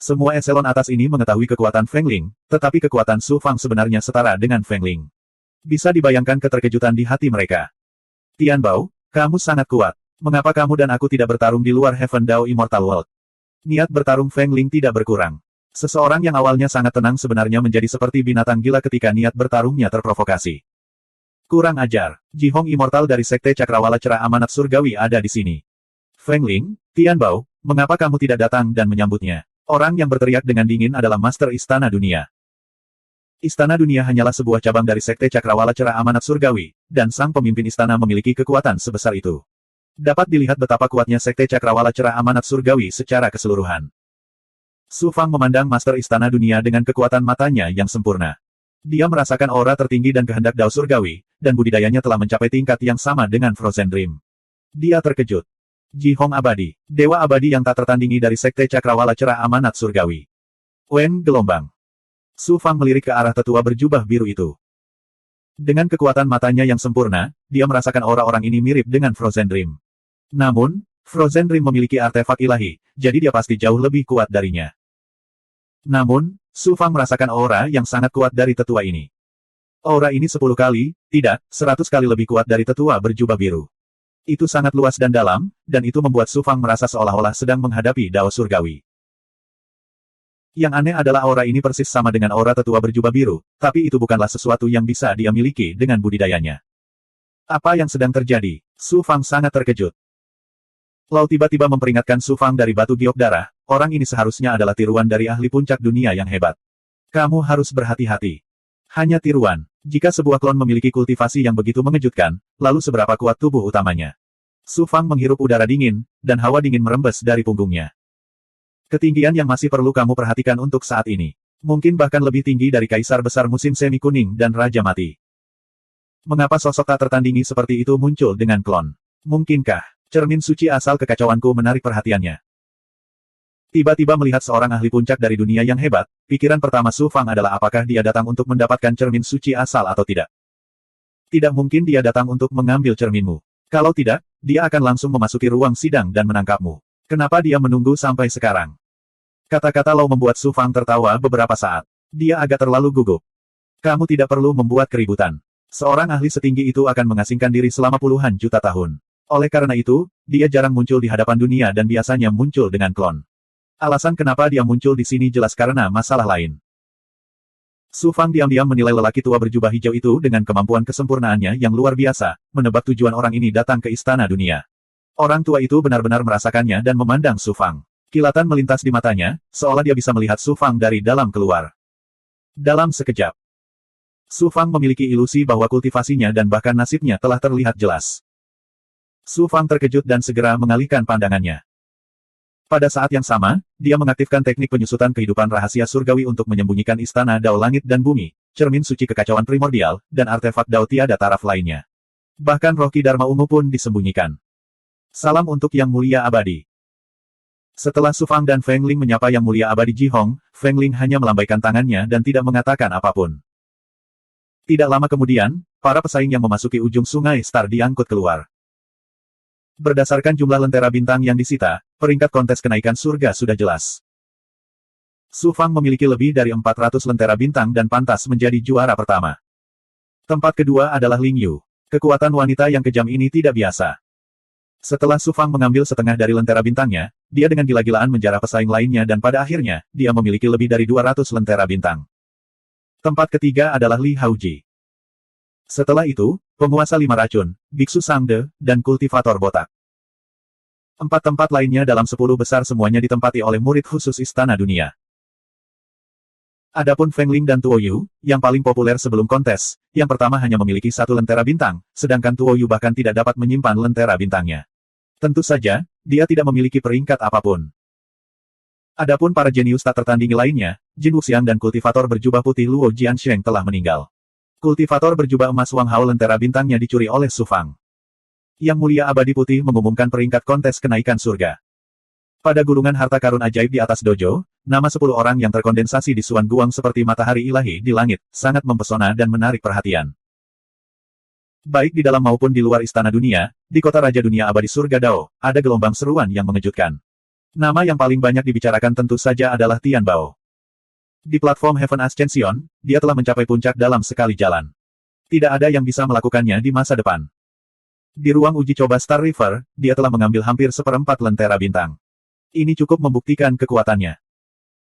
Semua eselon atas ini mengetahui kekuatan Feng Ling, tetapi kekuatan Su Fang sebenarnya setara dengan Feng Ling. Bisa dibayangkan keterkejutan di hati mereka. Tian Bao, kamu sangat kuat. Mengapa kamu dan aku tidak bertarung di luar Heaven Dao Immortal World? Niat bertarung Feng Ling tidak berkurang. Seseorang yang awalnya sangat tenang sebenarnya menjadi seperti binatang gila ketika niat bertarungnya terprovokasi. Kurang ajar. Jihong Immortal dari Sekte Cakrawala Cerah Amanat Surgawi ada di sini. Feng Ling, Tian Bao, mengapa kamu tidak datang dan menyambutnya? Orang yang berteriak dengan dingin adalah Master Istana Dunia. Istana Dunia hanyalah sebuah cabang dari Sekte Cakrawala Cerah Amanat Surgawi, dan sang pemimpin istana memiliki kekuatan sebesar itu. Dapat dilihat betapa kuatnya Sekte Cakrawala Cerah Amanat Surgawi secara keseluruhan. Su Fang memandang Master Istana Dunia dengan kekuatan matanya yang sempurna. Dia merasakan aura tertinggi dan kehendak Dao Surgawi, dan budidayanya telah mencapai tingkat yang sama dengan Frozen Dream. Dia terkejut. Ji Hong Abadi, Dewa Abadi yang tak tertandingi dari Sekte Cakrawala Cerah Amanat Surgawi. Wen Gelombang. Su Fang melirik ke arah tetua berjubah biru itu. Dengan kekuatan matanya yang sempurna, dia merasakan aura orang ini mirip dengan Frozen Dream. Namun, Frozen Dream memiliki artefak ilahi, jadi dia pasti jauh lebih kuat darinya. Namun, Su Fang merasakan aura yang sangat kuat dari tetua ini. Aura ini 10 kali, tidak, 100 kali lebih kuat dari tetua berjubah biru. Itu sangat luas dan dalam, dan itu membuat Su Fang merasa seolah-olah sedang menghadapi Dao Surgawi. Yang aneh adalah aura ini persis sama dengan aura tetua berjubah biru, tapi itu bukanlah sesuatu yang bisa dia miliki dengan budidayanya. Apa yang sedang terjadi? Su Fang sangat terkejut. Lau tiba-tiba memperingatkan Su Fang dari batu giok darah, orang ini seharusnya adalah tiruan dari ahli puncak dunia yang hebat. Kamu harus berhati-hati. Hanya tiruan. Jika sebuah klon memiliki kultivasi yang begitu mengejutkan, lalu seberapa kuat tubuh utamanya? Su Fang menghirup udara dingin, dan hawa dingin merembes dari punggungnya. Ketinggian yang masih perlu kamu perhatikan untuk saat ini. Mungkin bahkan lebih tinggi dari Kaisar Besar Musim Semi Kuning dan Raja Mati. Mengapa sosok tak tertandingi seperti itu muncul dengan klon? Mungkinkah cermin suci asal kekacauanku menarik perhatiannya? Tiba-tiba melihat seorang ahli puncak dari dunia yang hebat, pikiran pertama Su Fang adalah apakah dia datang untuk mendapatkan cermin suci asal atau tidak. Tidak mungkin dia datang untuk mengambil cerminmu. Kalau tidak, dia akan langsung memasuki ruang sidang dan menangkapmu. Kenapa dia menunggu sampai sekarang? Kata-kata Lau membuat Su Fang tertawa beberapa saat. Dia agak terlalu gugup. Kamu tidak perlu membuat keributan. Seorang ahli setinggi itu akan mengasingkan diri selama puluhan juta tahun. Oleh karena itu, dia jarang muncul di hadapan dunia dan biasanya muncul dengan klon. Alasan kenapa dia muncul di sini jelas karena masalah lain. Su Fang diam-diam menilai lelaki tua berjubah hijau itu dengan kemampuan kesempurnaannya yang luar biasa, menebak tujuan orang ini datang ke Istana Dunia. Orang tua itu benar-benar merasakannya dan memandang Su Fang. Kilatan melintas di matanya, seolah dia bisa melihat Su Fang dari dalam keluar. Dalam sekejap, Su Fang memiliki ilusi bahwa kultivasinya dan bahkan nasibnya telah terlihat jelas. Su Fang terkejut dan segera mengalihkan pandangannya. Pada saat yang sama, dia mengaktifkan teknik penyusutan kehidupan rahasia surgawi untuk menyembunyikan istana Dao Langit dan Bumi, cermin suci kekacauan primordial, dan artefak Dao tiada taraf lainnya. Bahkan roh Ki Dharma ungu pun disembunyikan. Salam untuk Yang Mulia Abadi. Setelah Su Fang dan Feng Ling menyapa Yang Mulia Abadi Ji Hong, Feng Ling hanya melambaikan tangannya dan tidak mengatakan apapun. Tidak lama kemudian, para pesaing yang memasuki ujung sungai Star diangkut keluar. Berdasarkan jumlah lentera bintang yang disita, peringkat kontes kenaikan surga sudah jelas. Su Fang memiliki lebih dari 400 lentera bintang dan pantas menjadi juara pertama. Tempat kedua adalah Ling Yu. Kekuatan wanita yang kejam ini tidak biasa. Setelah Su Fang mengambil setengah dari lentera bintangnya, dia dengan gila-gilaan menjarah pesaing lainnya dan pada akhirnya, dia memiliki lebih dari 200 lentera bintang. Tempat ketiga adalah Li Haoji. Setelah itu, penguasa 5 racun, Biksu Sangde, dan kultivator botak. 4 tempat lainnya dalam 10 besar semuanya ditempati oleh murid khusus Istana Dunia. Adapun Feng Ling dan Tuo Yu, yang paling populer sebelum kontes, yang pertama hanya memiliki 1 lentera bintang, sedangkan Tuo Yu bahkan tidak dapat menyimpan lentera bintangnya. Tentu saja, dia tidak memiliki peringkat apapun. Adapun para jenius tak tertandingi lainnya, Jin Wuxiang dan kultivator berjubah putih Luo Jiansheng telah meninggal. Kultivator berjubah emas Wang Hao lentera bintangnya dicuri oleh Su Fang. Yang Mulia Abadi Putih mengumumkan peringkat kontes kenaikan surga. Pada gulungan harta karun ajaib di atas dojo, nama 10 orang yang terkondensasi di Suan Guang seperti matahari ilahi di langit, sangat mempesona dan menarik perhatian. Baik di dalam maupun di luar Istana Dunia, di kota Raja Dunia Abadi Surga Dao, ada gelombang seruan yang mengejutkan. Nama yang paling banyak dibicarakan tentu saja adalah Tian Bao. Di platform Heaven Ascension, dia telah mencapai puncak dalam sekali jalan. Tidak ada yang bisa melakukannya di masa depan. Di ruang uji coba Star River, dia telah mengambil hampir 1/4 lentera bintang. Ini cukup membuktikan kekuatannya.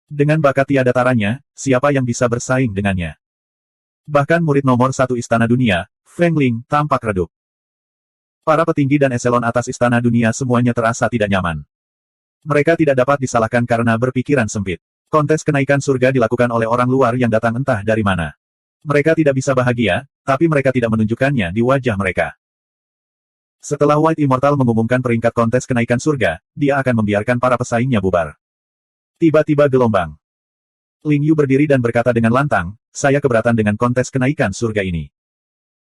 Dengan bakat tiada taranya, siapa yang bisa bersaing dengannya? Bahkan murid nomor 1 Istana Dunia, Feng Ling, tampak redup. Para petinggi dan eselon atas Istana Dunia semuanya terasa tidak nyaman. Mereka tidak dapat disalahkan karena berpikiran sempit. Kontes kenaikan surga dilakukan oleh orang luar yang datang entah dari mana. Mereka tidak bisa bahagia, tapi mereka tidak menunjukkannya di wajah mereka. Setelah White Immortal mengumumkan peringkat kontes kenaikan surga, dia akan membiarkan para pesaingnya bubar. Tiba-tiba gelombang. Ling Yu berdiri dan berkata dengan lantang, saya keberatan dengan kontes kenaikan surga ini.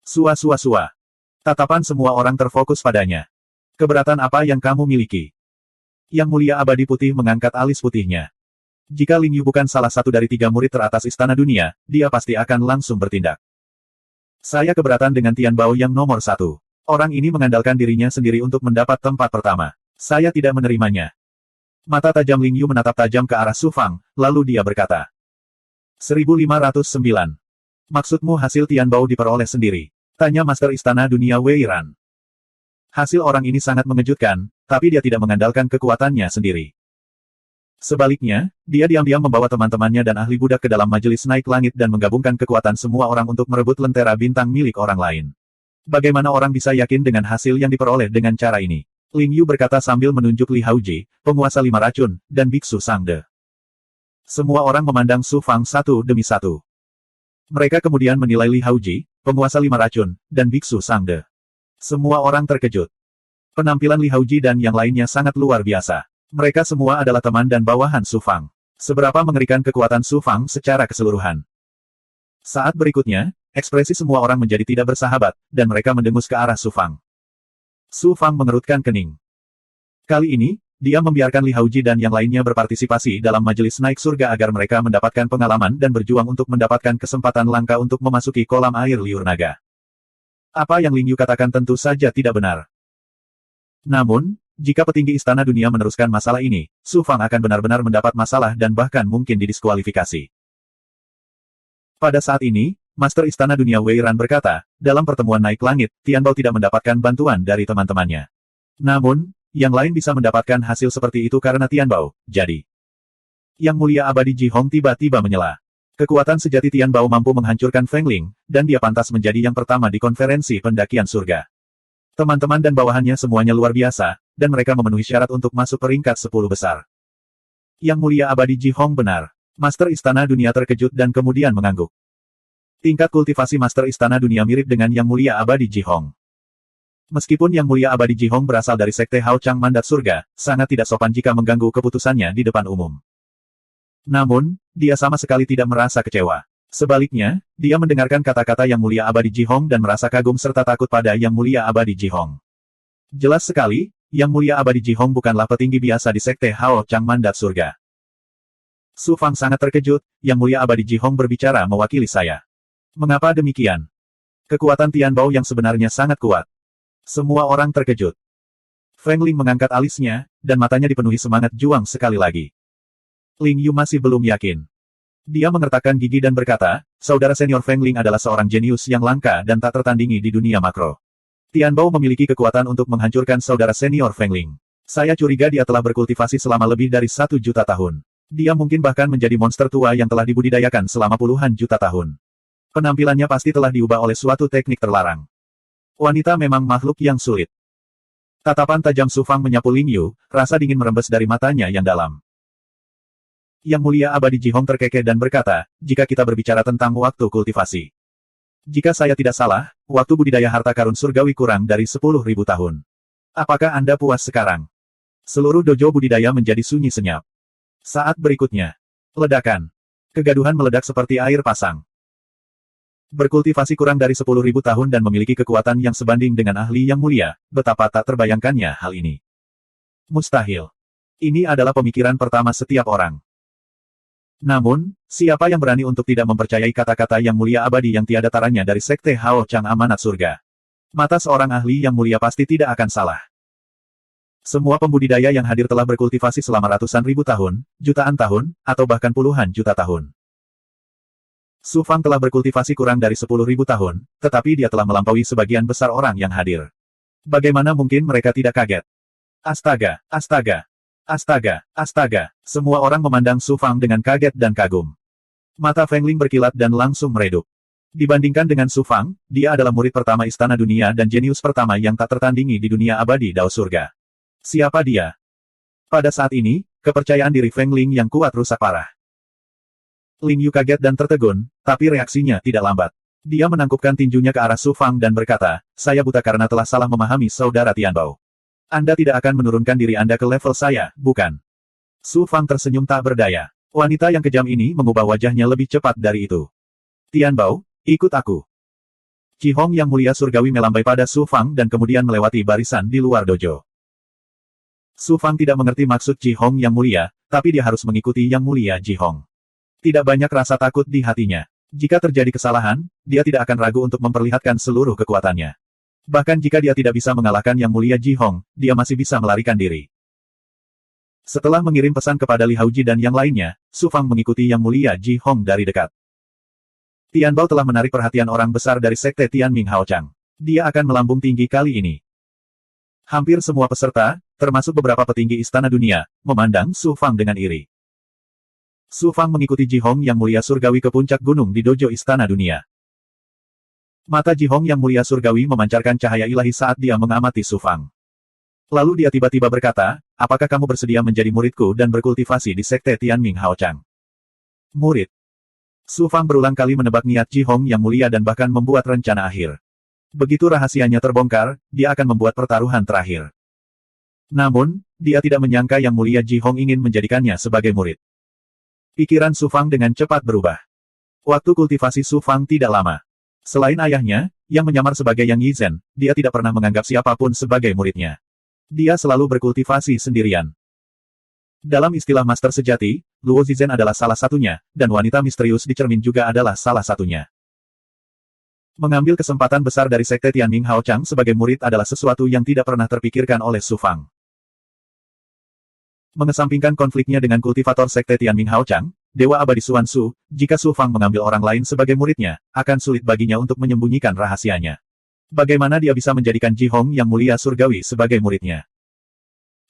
Sua sua sua. Tatapan semua orang terfokus padanya. Keberatan apa yang kamu miliki? Yang Mulia Abadi Putih mengangkat alis putihnya. Jika Ling Yu bukan salah satu dari 3 murid teratas Istana Dunia, dia pasti akan langsung bertindak. Saya keberatan dengan Tian Bao yang nomor 1. Orang ini mengandalkan dirinya sendiri untuk mendapat tempat pertama. Saya tidak menerimanya. Mata tajam Ling Yu menatap tajam ke arah Su Fang, lalu dia berkata. 1509. Maksudmu hasil Tian Bao diperoleh sendiri? Tanya Master Istana Dunia Wei Ran. Hasil orang ini sangat mengejutkan, tapi dia tidak mengandalkan kekuatannya sendiri. Sebaliknya, dia diam-diam membawa teman-temannya dan ahli budak ke dalam majelis naik langit dan menggabungkan kekuatan semua orang untuk merebut lentera bintang milik orang lain. Bagaimana orang bisa yakin dengan hasil yang diperoleh dengan cara ini? Ling Yu berkata sambil menunjuk Li Haoji, penguasa 5 racun, dan Biksu Sangde. Semua orang memandang Su Fang satu demi satu. Mereka kemudian menilai Li Haoji, penguasa 5 racun, dan Biksu Sangde. Semua orang terkejut. Penampilan Li Haoji dan yang lainnya sangat luar biasa. Mereka semua adalah teman dan bawahan Su Fang. Seberapa mengerikan kekuatan Su Fang secara keseluruhan. Saat berikutnya, ekspresi semua orang menjadi tidak bersahabat, dan mereka mendengus ke arah Su Fang. Su Fang mengerutkan kening. Kali ini, dia membiarkan Li Haoji dan yang lainnya berpartisipasi dalam majelis naik surga agar mereka mendapatkan pengalaman dan berjuang untuk mendapatkan kesempatan langka untuk memasuki kolam air liur naga. Apa yang Ling Yu katakan tentu saja tidak benar. Namun, jika petinggi Istana Dunia meneruskan masalah ini, Su Fang akan benar-benar mendapat masalah dan bahkan mungkin didiskualifikasi. Pada saat ini, Master Istana Dunia Wei Ran berkata, dalam pertemuan naik langit, Tian Bao tidak mendapatkan bantuan dari teman-temannya. Namun, yang lain bisa mendapatkan hasil seperti itu karena Tian Bao, jadi. Yang Mulia Abadi Ji Hong tiba-tiba menyela. Kekuatan sejati Tian Bao mampu menghancurkan Feng Ling, dan dia pantas menjadi yang pertama di konferensi pendakian surga. Teman-teman dan bawahannya semuanya luar biasa, dan mereka memenuhi syarat untuk masuk peringkat 10 besar. Yang Mulia Abadi Ji Hong benar. Master Istana Dunia terkejut dan kemudian mengangguk. Tingkat kultivasi Master Istana Dunia mirip dengan Yang Mulia Abadi Ji Hong. Meskipun Yang Mulia Abadi Ji Hong berasal dari Sekte Hao Chang Mandat Surga, sangat tidak sopan jika mengganggu keputusannya di depan umum. Namun, dia sama sekali tidak merasa kecewa. Sebaliknya, dia mendengarkan kata-kata Yang Mulia Abadi Ji Hong dan merasa kagum serta takut pada Yang Mulia Abadi Ji Hong. Jelas sekali, Yang Mulia Abadi Ji Hong bukanlah petinggi biasa di Sekte Hao Chang Mandat Surga. Su Fang sangat terkejut, Yang Mulia Abadi Ji Hong berbicara mewakili saya. Mengapa demikian? Kekuatan Tian Bao yang sebenarnya sangat kuat. Semua orang terkejut. Feng Ling mengangkat alisnya, dan matanya dipenuhi semangat juang sekali lagi. Ling Yu masih belum yakin. Dia mengertakkan gigi dan berkata, saudara senior Feng Ling adalah seorang jenius yang langka dan tak tertandingi di dunia makro. Tian Bao memiliki kekuatan untuk menghancurkan saudara senior Feng Ling. Saya curiga dia telah berkultivasi selama lebih dari 1 juta tahun. Dia mungkin bahkan menjadi monster tua yang telah dibudidayakan selama puluhan juta tahun. Penampilannya pasti telah diubah oleh suatu teknik terlarang. Wanita memang makhluk yang sulit. Tatapan tajam Su Fang menyapu Ling Yu, rasa dingin merembes dari matanya yang dalam. Yang Mulia Abadi Ji Hong terkekeh dan berkata, jika kita berbicara tentang waktu kultivasi. Jika saya tidak salah, waktu budidaya harta karun surgawi kurang dari 10.000 tahun. Apakah Anda puas sekarang? Seluruh dojo budidaya menjadi sunyi senyap. Saat berikutnya. Ledakan. Kegaduhan meledak seperti air pasang. Berkultivasi kurang dari 10.000 tahun dan memiliki kekuatan yang sebanding dengan ahli yang mulia, betapa tak terbayangkannya hal ini. Mustahil. Ini adalah pemikiran pertama setiap orang. Namun, siapa yang berani untuk tidak mempercayai kata-kata yang mulia abadi yang tiada taranya dari Sekte Hao Chang Amanat Surga? Mata seorang ahli yang mulia pasti tidak akan salah. Semua pembudidaya yang hadir telah berkultivasi selama ratusan ribu tahun, jutaan tahun, atau bahkan puluhan juta tahun. Su Fang telah berkultivasi kurang dari 10.000 tahun, tetapi dia telah melampaui sebagian besar orang yang hadir. Bagaimana mungkin mereka tidak kaget? Astaga, astaga, astaga, astaga. Semua orang memandang Su Fang dengan kaget dan kagum. Mata Feng Ling berkilat dan langsung meredup. Dibandingkan dengan Su Fang, dia adalah murid pertama Istana Dunia dan jenius pertama yang tak tertandingi di dunia abadi Dao Surga. Siapa dia? Pada saat ini, kepercayaan diri Feng Ling yang kuat rusak parah. Ling Yu kaget dan tertegun, tapi reaksinya tidak lambat. Dia menangkupkan tinjunya ke arah Su Fang dan berkata, saya buta karena telah salah memahami saudara Tian Bao. Anda tidak akan menurunkan diri Anda ke level saya, bukan? Su Fang tersenyum tak berdaya. Wanita yang kejam ini mengubah wajahnya lebih cepat dari itu. Tian Bao, ikut aku. Qi Hong yang mulia surgawi melambai pada Su Fang dan kemudian melewati barisan di luar dojo. Su Fang tidak mengerti maksud Qi Hong yang mulia, tapi dia harus mengikuti yang mulia Qi Hong. Tidak banyak rasa takut di hatinya. Jika terjadi kesalahan, dia tidak akan ragu untuk memperlihatkan seluruh kekuatannya. Bahkan jika dia tidak bisa mengalahkan yang mulia Qi Hong, dia masih bisa melarikan diri. Setelah mengirim pesan kepada Li Haoji dan yang lainnya, Su Fang mengikuti yang mulia Qi Hong dari dekat. Tian Bao telah menarik perhatian orang besar dari sekte Tianming Haochang. Dia akan melambung tinggi kali ini. Hampir semua peserta, termasuk beberapa petinggi istana dunia, memandang Su Fang dengan iri. Su Fang mengikuti Qi Hong yang mulia surgawi ke puncak gunung di dojo istana dunia. Mata Qi Hong yang mulia surgawi memancarkan cahaya ilahi saat dia mengamati Su Fang. Lalu dia tiba-tiba berkata, apakah kamu bersedia menjadi muridku dan berkultivasi di sekte Tianming Haochang? Murid. Su Fang berulang kali menebak niat Qi Hong yang mulia dan bahkan membuat rencana akhir. Begitu rahasianya terbongkar, dia akan membuat pertaruhan terakhir. Namun, dia tidak menyangka yang mulia Qi Hong ingin menjadikannya sebagai murid. Pikiran Su Fang dengan cepat berubah. Waktu kultivasi Su Fang tidak lama. Selain ayahnya, yang menyamar sebagai Yang Yizhen, dia tidak pernah menganggap siapapun sebagai muridnya. Dia selalu berkultivasi sendirian. Dalam istilah master sejati, Luo Zizhen adalah salah satunya, dan wanita misterius di cermin juga adalah salah satunya. Mengambil kesempatan besar dari sekte Tianming Haochang sebagai murid adalah sesuatu yang tidak pernah terpikirkan oleh Su Fang. Mengesampingkan konfliknya dengan kultivator sekte Tianming Haochang, Dewa Abadi Xuan Su, jika Su Fang mengambil orang lain sebagai muridnya, akan sulit baginya untuk menyembunyikan rahasianya. Bagaimana dia bisa menjadikan Qi Hong yang mulia surgawi sebagai muridnya?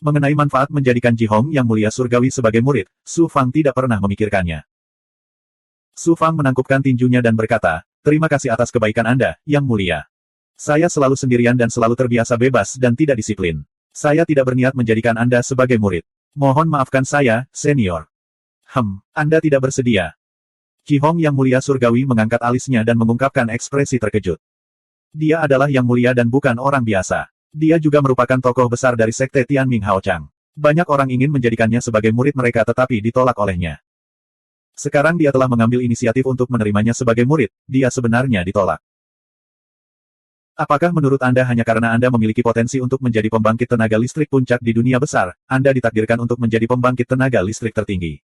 Mengenai manfaat menjadikan Qi Hong yang mulia surgawi sebagai murid, Su Fang tidak pernah memikirkannya. Su Fang menangkupkan tinjunya dan berkata, terima kasih atas kebaikan Anda, yang mulia. Saya selalu sendirian dan selalu terbiasa bebas dan tidak disiplin. Saya tidak berniat menjadikan Anda sebagai murid. Mohon maafkan saya, senior. Anda tidak bersedia. Qi Hong yang mulia surgawi mengangkat alisnya dan mengungkapkan ekspresi terkejut. Dia adalah yang mulia dan bukan orang biasa. Dia juga merupakan tokoh besar dari sekte Tianming Haochang. Banyak orang ingin menjadikannya sebagai murid mereka tetapi ditolak olehnya. Sekarang dia telah mengambil inisiatif untuk menerimanya sebagai murid, dia sebenarnya ditolak. Apakah menurut Anda hanya karena Anda memiliki potensi untuk menjadi pembangkit tenaga listrik puncak di dunia besar, Anda ditakdirkan untuk menjadi pembangkit tenaga listrik tertinggi?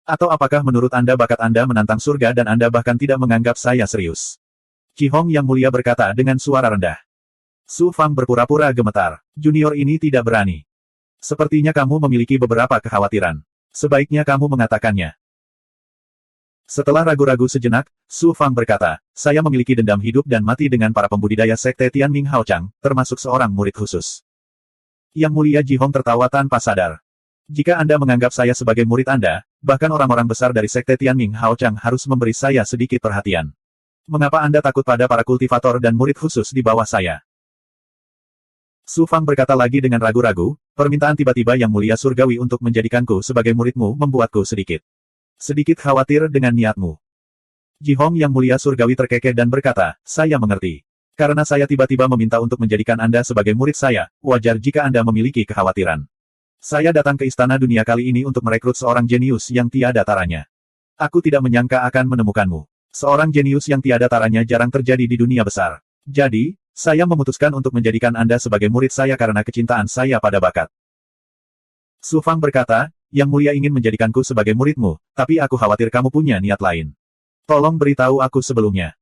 Atau apakah menurut Anda bakat Anda menantang surga dan Anda bahkan tidak menganggap saya serius? Qi Hong yang mulia berkata dengan suara rendah. Su Fang berpura-pura gemetar. Junior ini tidak berani. Sepertinya kamu memiliki beberapa kekhawatiran. Sebaiknya kamu mengatakannya. Setelah ragu-ragu sejenak, Su Fang berkata, saya memiliki dendam hidup dan mati dengan para pembudidaya sekte Tianming Haochang, termasuk seorang murid khusus. Yang mulia Qi Hong tertawa tanpa sadar. Jika Anda menganggap saya sebagai murid Anda, bahkan orang-orang besar dari sekte Tianming Haochang harus memberi saya sedikit perhatian. Mengapa Anda takut pada para kultivator dan murid khusus di bawah saya? Su Fang berkata lagi dengan ragu-ragu, permintaan tiba-tiba yang mulia surgawi untuk menjadikanku sebagai muridmu membuatku sedikit khawatir dengan niatmu. Qi Hong yang mulia surgawi terkekeh dan berkata, saya mengerti. Karena saya tiba-tiba meminta untuk menjadikan Anda sebagai murid saya, wajar jika Anda memiliki kekhawatiran. Saya datang ke istana dunia kali ini untuk merekrut seorang jenius yang tiada taranya. Aku tidak menyangka akan menemukanmu. Seorang jenius yang tiada taranya jarang terjadi di dunia besar. Jadi, saya memutuskan untuk menjadikan Anda sebagai murid saya karena kecintaan saya pada bakat. Su Fang berkata, Yang mulia ingin menjadikanku sebagai muridmu, tapi aku khawatir kamu punya niat lain. Tolong beritahu aku sebelumnya.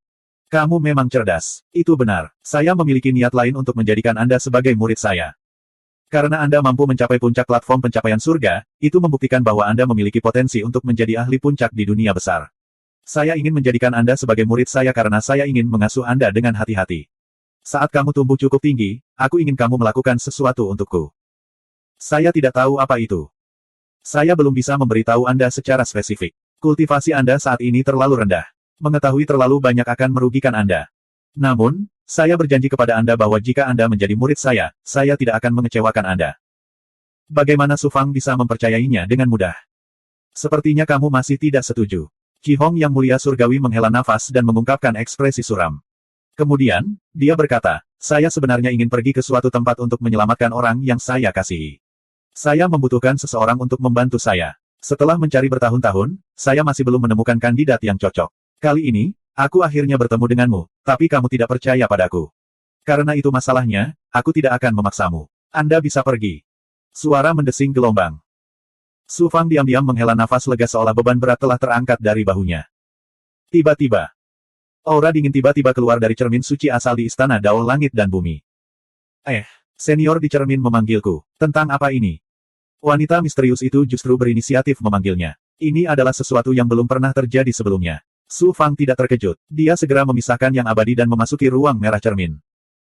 Kamu memang cerdas. Itu benar. Saya memiliki niat lain untuk menjadikan Anda sebagai murid saya. Karena Anda mampu mencapai puncak platform pencapaian surga, itu membuktikan bahwa Anda memiliki potensi untuk menjadi ahli puncak di dunia besar. Saya ingin menjadikan Anda sebagai murid saya karena saya ingin mengasuh Anda dengan hati-hati. Saat kamu tumbuh cukup tinggi, aku ingin kamu melakukan sesuatu untukku. Saya tidak tahu apa itu. Saya belum bisa memberitahu Anda secara spesifik. Kultivasi Anda saat ini terlalu rendah. Mengetahui terlalu banyak akan merugikan Anda. Namun, saya berjanji kepada Anda bahwa jika Anda menjadi murid saya tidak akan mengecewakan Anda. Bagaimana Su Fang bisa mempercayainya dengan mudah? Sepertinya kamu masih tidak setuju. Qi Hong yang mulia surgawi menghela nafas dan mengungkapkan ekspresi suram. Kemudian, dia berkata, saya sebenarnya ingin pergi ke suatu tempat untuk menyelamatkan orang yang saya kasihi. Saya membutuhkan seseorang untuk membantu saya. Setelah mencari bertahun-tahun, saya masih belum menemukan kandidat yang cocok. Kali ini, aku akhirnya bertemu denganmu, tapi kamu tidak percaya padaku. Karena itu masalahnya, aku tidak akan memaksamu. Anda bisa pergi. Suara mendesing gelombang. Su Fang diam-diam menghela nafas lega seolah beban berat telah terangkat dari bahunya. Tiba-tiba, aura dingin tiba-tiba keluar dari cermin suci asal di Istana Dao Langit dan Bumi. Senior di cermin memanggilku. Tentang apa ini? Wanita misterius itu justru berinisiatif memanggilnya. Ini adalah sesuatu yang belum pernah terjadi sebelumnya. Su Fang tidak terkejut. Dia segera memisahkan yang abadi dan memasuki ruang merah cermin.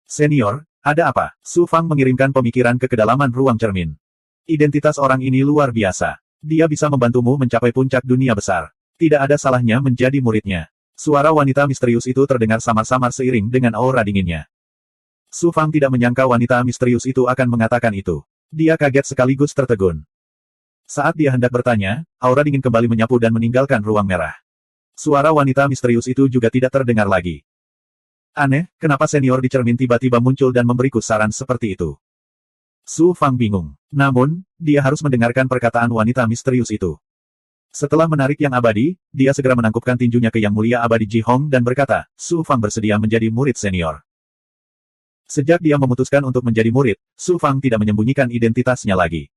Senior, ada apa? Su Fang mengirimkan pemikiran ke kedalaman ruang cermin. Identitas orang ini luar biasa. Dia bisa membantumu mencapai puncak dunia besar. Tidak ada salahnya menjadi muridnya. Suara wanita misterius itu terdengar samar-samar seiring dengan aura dinginnya. Su Fang tidak menyangka wanita misterius itu akan mengatakan itu. Dia kaget sekaligus tertegun. Saat dia hendak bertanya, aura dingin kembali menyapu dan meninggalkan ruang merah. Suara wanita misterius itu juga tidak terdengar lagi. Aneh, kenapa senior di cermin tiba-tiba muncul dan memberiku saran seperti itu? Su Fang bingung. Namun, dia harus mendengarkan perkataan wanita misterius itu. Setelah menarik yang abadi, dia segera menangkupkan tinjunya ke Yang Mulia Abadi Ji Hong dan berkata, Su Fang bersedia menjadi murid senior. Sejak dia memutuskan untuk menjadi murid, Su Fang tidak menyembunyikan identitasnya lagi.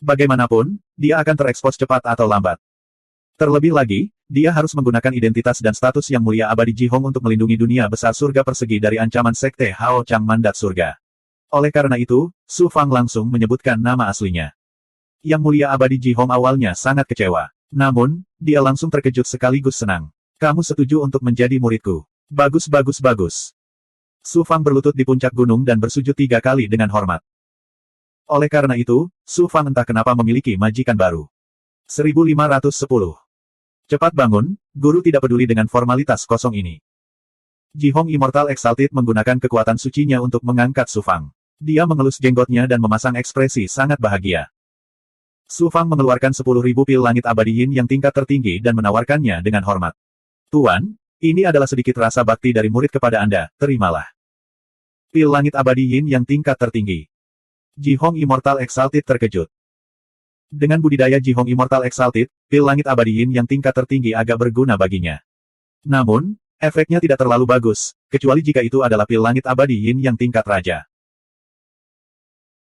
Bagaimanapun, dia akan terekspos cepat atau lambat. Terlebih lagi, dia harus menggunakan identitas dan status Yang Mulia Abadi Ji Hong untuk melindungi dunia besar surga persegi dari ancaman sekte Hao Chang Mandat Surga. Oleh karena itu, Su Fang langsung menyebutkan nama aslinya. Yang Mulia Abadi Ji Hong awalnya sangat kecewa. Namun, dia langsung terkejut sekaligus senang. Kamu setuju untuk menjadi muridku? Bagus bagus bagus. Su Fang berlutut di puncak gunung dan bersujud 3 kali dengan hormat. Oleh karena itu, Su Fang entah kenapa memiliki majikan baru. 1510. Cepat bangun, guru tidak peduli dengan formalitas kosong ini. Ji Hong Immortal Exalted menggunakan kekuatan sucinya untuk mengangkat Su Fang. Dia mengelus jenggotnya dan memasang ekspresi sangat bahagia. Su Fang mengeluarkan 10.000 pil langit abadi yin yang tingkat tertinggi dan menawarkannya dengan hormat. Tuan, ini adalah sedikit rasa bakti dari murid kepada Anda, terimalah. Pil langit abadi yin yang tingkat tertinggi. Ji Hong Immortal Exalted terkejut. Dengan budidaya Ji Hong Immortal Exalted, pil langit abadi yin yang tingkat tertinggi agak berguna baginya. Namun, efeknya tidak terlalu bagus, kecuali jika itu adalah pil langit abadi yin yang tingkat raja.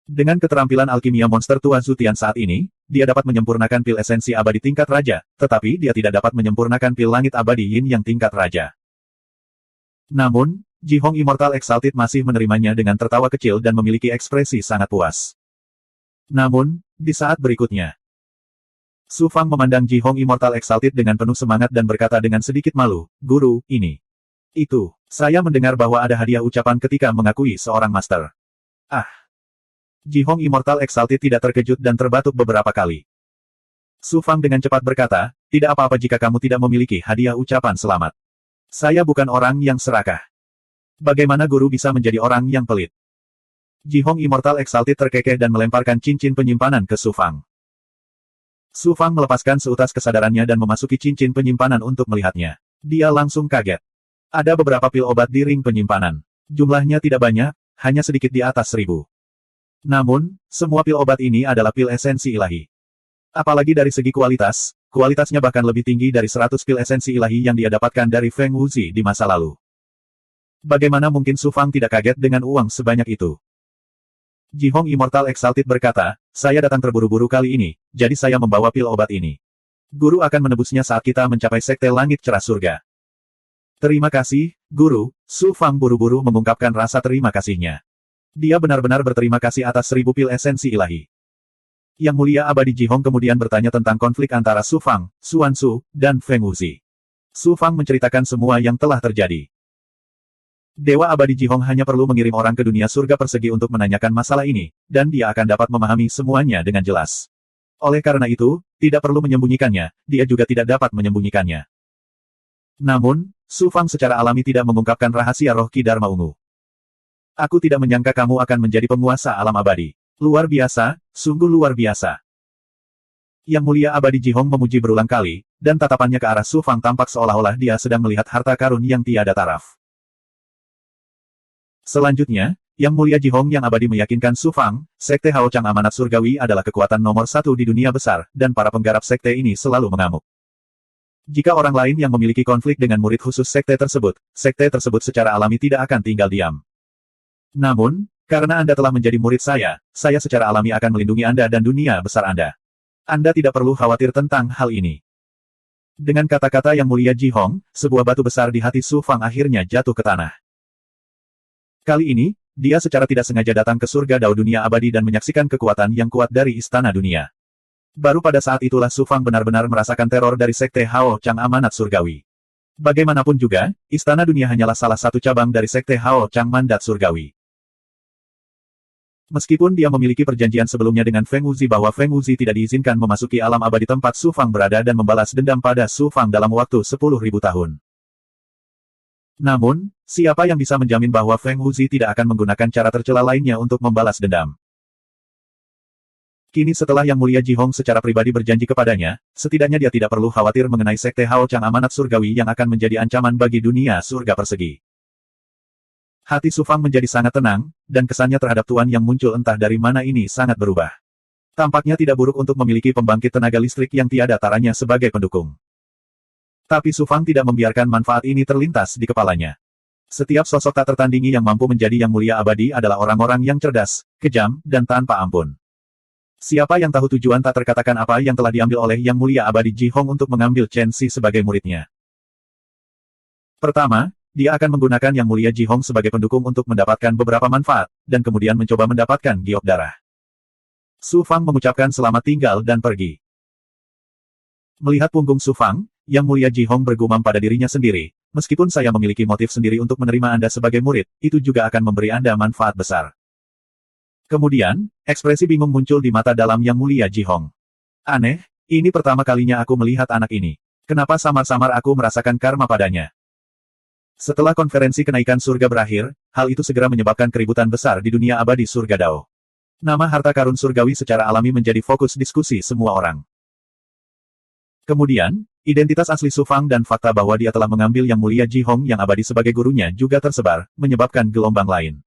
Dengan keterampilan alkimia monster tua Zutian saat ini, dia dapat menyempurnakan pil esensi abadi tingkat raja, tetapi dia tidak dapat menyempurnakan pil langit abadi yin yang tingkat raja. Namun, Ji Hong Immortal Exalted masih menerimanya dengan tertawa kecil dan memiliki ekspresi sangat puas. Namun, di saat berikutnya, Su Fang memandang Ji Hong Immortal Exalted dengan penuh semangat dan berkata dengan sedikit malu, Guru, ini. Itu, saya mendengar bahwa ada hadiah ucapan ketika mengakui seorang master. Ji Hong Immortal Exalted tidak terkejut dan terbatuk beberapa kali. Su Fang dengan cepat berkata, tidak apa-apa jika kamu tidak memiliki hadiah ucapan selamat. Saya bukan orang yang serakah. Bagaimana guru bisa menjadi orang yang pelit? Ji Hong Immortal Exalted terkekeh dan melemparkan cincin penyimpanan ke Su Fang. Su Fang melepaskan seutas kesadarannya dan memasuki cincin penyimpanan untuk melihatnya. Dia langsung kaget. Ada beberapa pil obat di ring penyimpanan. Jumlahnya tidak banyak, hanya sedikit di atas 1000. Namun, semua pil obat ini adalah pil esensi ilahi. Apalagi dari segi kualitas, kualitasnya bahkan lebih tinggi dari 100 pil esensi ilahi yang dia dapatkan dari Feng Wuzi di masa lalu. Bagaimana mungkin Su Fang tidak kaget dengan uang sebanyak itu? Ji Hong Immortal Exalted berkata, saya datang terburu-buru kali ini, jadi saya membawa pil obat ini. Guru akan menebusnya saat kita mencapai sekte langit cerah surga. Terima kasih, Guru. Su Fang buru-buru mengungkapkan rasa terima kasihnya. Dia benar-benar berterima kasih atas 1000 pil esensi ilahi. Yang Mulia Abadi Ji Hong kemudian bertanya tentang konflik antara Su Fang, Xuan Su, dan Feng Wuzi. Su Fang menceritakan semua yang telah terjadi. Dewa Abadi Ji Hong hanya perlu mengirim orang ke dunia surga persegi untuk menanyakan masalah ini, dan dia akan dapat memahami semuanya dengan jelas. Oleh karena itu, tidak perlu menyembunyikannya, dia juga tidak dapat menyembunyikannya. Namun, Su Fang secara alami tidak mengungkapkan rahasia roh Ki Dharma Ungu. Aku tidak menyangka kamu akan menjadi penguasa alam abadi. Luar biasa, sungguh luar biasa. Yang Mulia Abadi Ji Hong memuji berulang kali, dan tatapannya ke arah Su Fang tampak seolah-olah dia sedang melihat harta karun yang tiada taraf. Selanjutnya, Yang Mulia Jihong yang abadi meyakinkan Su Fang, Sekte Hao Chang Amanat Surgawi adalah kekuatan nomor satu di dunia besar, dan para penggarap sekte ini selalu mengamuk. Jika orang lain yang memiliki konflik dengan murid khusus sekte tersebut secara alami tidak akan tinggal diam. Namun, karena Anda telah menjadi murid saya secara alami akan melindungi Anda dan dunia besar Anda. Anda tidak perlu khawatir tentang hal ini. Dengan kata-kata Yang Mulia Jihong, sebuah batu besar di hati Su Fang akhirnya jatuh ke tanah. Kali ini, dia secara tidak sengaja datang ke surga Dao dunia abadi dan menyaksikan kekuatan yang kuat dari Istana Dunia. Baru pada saat itulah Su Fang benar-benar merasakan teror dari Sekte Hao Chang Amanat Surgawi. Bagaimanapun juga, Istana Dunia hanyalah salah satu cabang dari Sekte Hao Chang Mandat Surgawi. Meskipun dia memiliki perjanjian sebelumnya dengan Feng Wuzi bahwa Feng Wuzi tidak diizinkan memasuki alam abadi tempat Su Fang berada dan membalas dendam pada Su Fang dalam waktu 10.000 tahun. Namun, siapa yang bisa menjamin bahwa Feng Wuzi tidak akan menggunakan cara tercela lainnya untuk membalas dendam? Kini setelah Yang Mulia Jihong secara pribadi berjanji kepadanya, setidaknya dia tidak perlu khawatir mengenai Sekte Hao Chang Amanat Surgawi yang akan menjadi ancaman bagi dunia surga persegi. Hati Su Fang menjadi sangat tenang, dan kesannya terhadap Tuan yang muncul entah dari mana ini sangat berubah. Tampaknya tidak buruk untuk memiliki pembangkit tenaga listrik yang tiada taranya sebagai pendukung. Tapi Su Fang tidak membiarkan manfaat ini terlintas di kepalanya. Setiap sosok tak tertandingi yang mampu menjadi Yang Mulia Abadi adalah orang-orang yang cerdas, kejam, dan tanpa ampun. Siapa yang tahu tujuan tak terkatakan apa yang telah diambil oleh Yang Mulia Abadi Jihong untuk mengambil Chen Si sebagai muridnya. Pertama, dia akan menggunakan Yang Mulia Jihong sebagai pendukung untuk mendapatkan beberapa manfaat, dan kemudian mencoba mendapatkan giok darah. Su Fang mengucapkan selamat tinggal dan pergi. Melihat punggung Su Fang, Yang Mulia Jihong bergumam pada dirinya sendiri, meskipun saya memiliki motif sendiri untuk menerima Anda sebagai murid, itu juga akan memberi Anda manfaat besar. Kemudian, ekspresi bingung muncul di mata dalam Yang Mulia Jihong. Aneh, ini pertama kalinya aku melihat anak ini. Kenapa samar-samar aku merasakan karma padanya? Setelah konferensi kenaikan surga berakhir, hal itu segera menyebabkan keributan besar di dunia abadi surga Dao. Nama harta karun surgawi secara alami menjadi fokus diskusi semua orang. Kemudian, identitas asli Su Fang dan fakta bahwa dia telah mengambil Yang Mulia Jihong yang abadi sebagai gurunya juga tersebar, menyebabkan gelombang lain.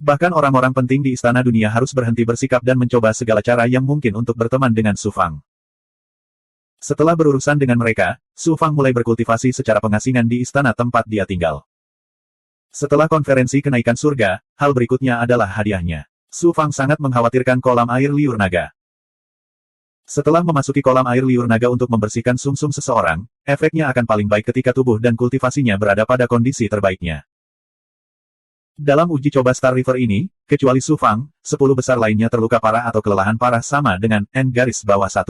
Bahkan orang-orang penting di Istana Dunia harus berhenti bersikap dan mencoba segala cara yang mungkin untuk berteman dengan Su Fang. Setelah berurusan dengan mereka, Su Fang mulai berkultivasi secara pengasingan di istana tempat dia tinggal. Setelah konferensi kenaikan surga, hal berikutnya adalah hadiahnya. Su Fang sangat mengkhawatirkan kolam air liur naga. Setelah memasuki kolam air liur naga untuk membersihkan sumsum seseorang, efeknya akan paling baik ketika tubuh dan kultivasinya berada pada kondisi terbaiknya. Dalam uji coba Star River ini, kecuali Su Fang, 10 besar lainnya terluka parah atau kelelahan parah sama dengan N-1.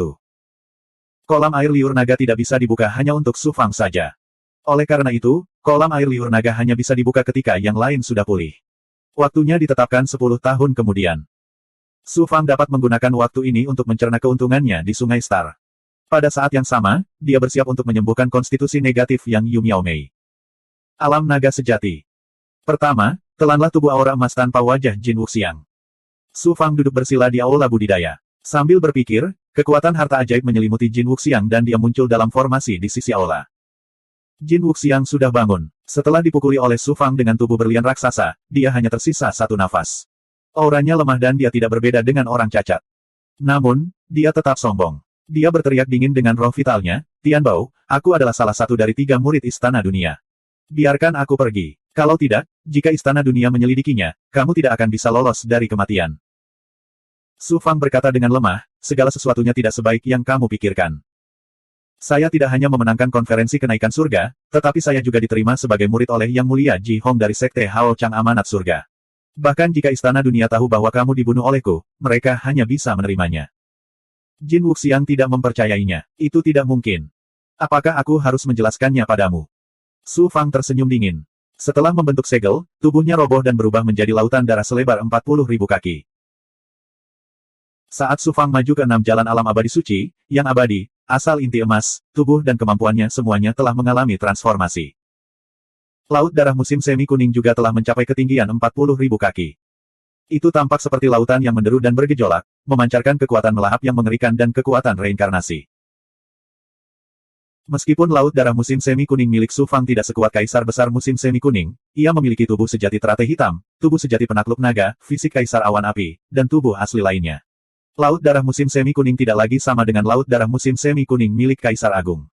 Kolam air liur naga tidak bisa dibuka hanya untuk Su Fang saja. Oleh karena itu, kolam air liur naga hanya bisa dibuka ketika yang lain sudah pulih. Waktunya ditetapkan 10 tahun kemudian. Su Fang dapat menggunakan waktu ini untuk mencerna keuntungannya di Sungai Star. Pada saat yang sama, dia bersiap untuk menyembuhkan konstitusi negatif yang Yu Miao Mei. Alam naga sejati. Pertama, telanlah tubuh aura emas tanpa wajah Jin Wuxiang. Su Fang duduk bersila di aula budidaya. Sambil berpikir, kekuatan harta ajaib menyelimuti Jin Wuxiang dan dia muncul dalam formasi di sisi aula. Jin Wuxiang sudah bangun. Setelah dipukuli oleh Su Fang dengan tubuh berlian raksasa, dia hanya tersisa satu nafas. Auranya lemah dan dia tidak berbeda dengan orang cacat. Namun, dia tetap sombong. Dia berteriak dingin dengan roh vitalnya, Tian Bao, aku adalah salah satu dari 3 murid Istana Dunia. Biarkan aku pergi. Kalau tidak, jika Istana Dunia menyelidikinya, kamu tidak akan bisa lolos dari kematian. Su Fang berkata dengan lemah, segala sesuatunya tidak sebaik yang kamu pikirkan. Saya tidak hanya memenangkan konferensi kenaikan surga, tetapi saya juga diterima sebagai murid oleh Yang Mulia Jihong dari Sekte Hao Chang Amanat Surga. Bahkan jika Istana Dunia tahu bahwa kamu dibunuh olehku, mereka hanya bisa menerimanya. Jin Wuxiang tidak mempercayainya. Itu tidak mungkin. Apakah aku harus menjelaskannya padamu? Su Fang tersenyum dingin. Setelah membentuk segel, tubuhnya roboh dan berubah menjadi lautan darah selebar 40.000 kaki. Saat Su Fang maju ke 6 jalan alam abadi suci, yang abadi, asal inti emas, tubuh dan kemampuannya semuanya telah mengalami transformasi. Laut darah musim semi kuning juga telah mencapai ketinggian 40.000 kaki. Itu tampak seperti lautan yang menderu dan bergejolak, memancarkan kekuatan melahap yang mengerikan dan kekuatan reinkarnasi. Meskipun laut darah musim semi kuning milik Su Fang tidak sekuat kaisar besar musim semi kuning, ia memiliki tubuh sejati teratai hitam, tubuh sejati penakluk naga, fisik kaisar awan api, dan tubuh asli lainnya. Laut darah musim semi kuning tidak lagi sama dengan laut darah musim semi kuning milik kaisar agung.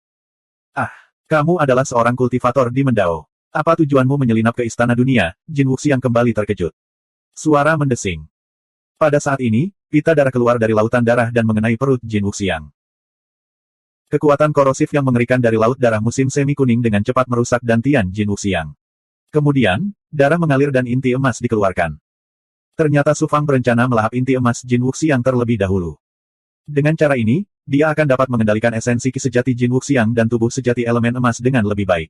Ah, kamu adalah seorang kultivator di Mendao. Apa tujuanmu menyelinap ke istana dunia? Jin Wuxiang kembali terkejut. Suara mendesing. Pada saat ini, pita darah keluar dari lautan darah dan mengenai perut Jin Wuxiang. Kekuatan korosif yang mengerikan dari laut darah musim semi kuning dengan cepat merusak dantian Jin Wuxiang. Kemudian, darah mengalir dan inti emas dikeluarkan. Ternyata Su Fang berencana melahap inti emas Jin Wuxiang terlebih dahulu. Dengan cara ini, dia akan dapat mengendalikan esensi ki sejati Jin Wuxiang dan tubuh sejati elemen emas dengan lebih baik.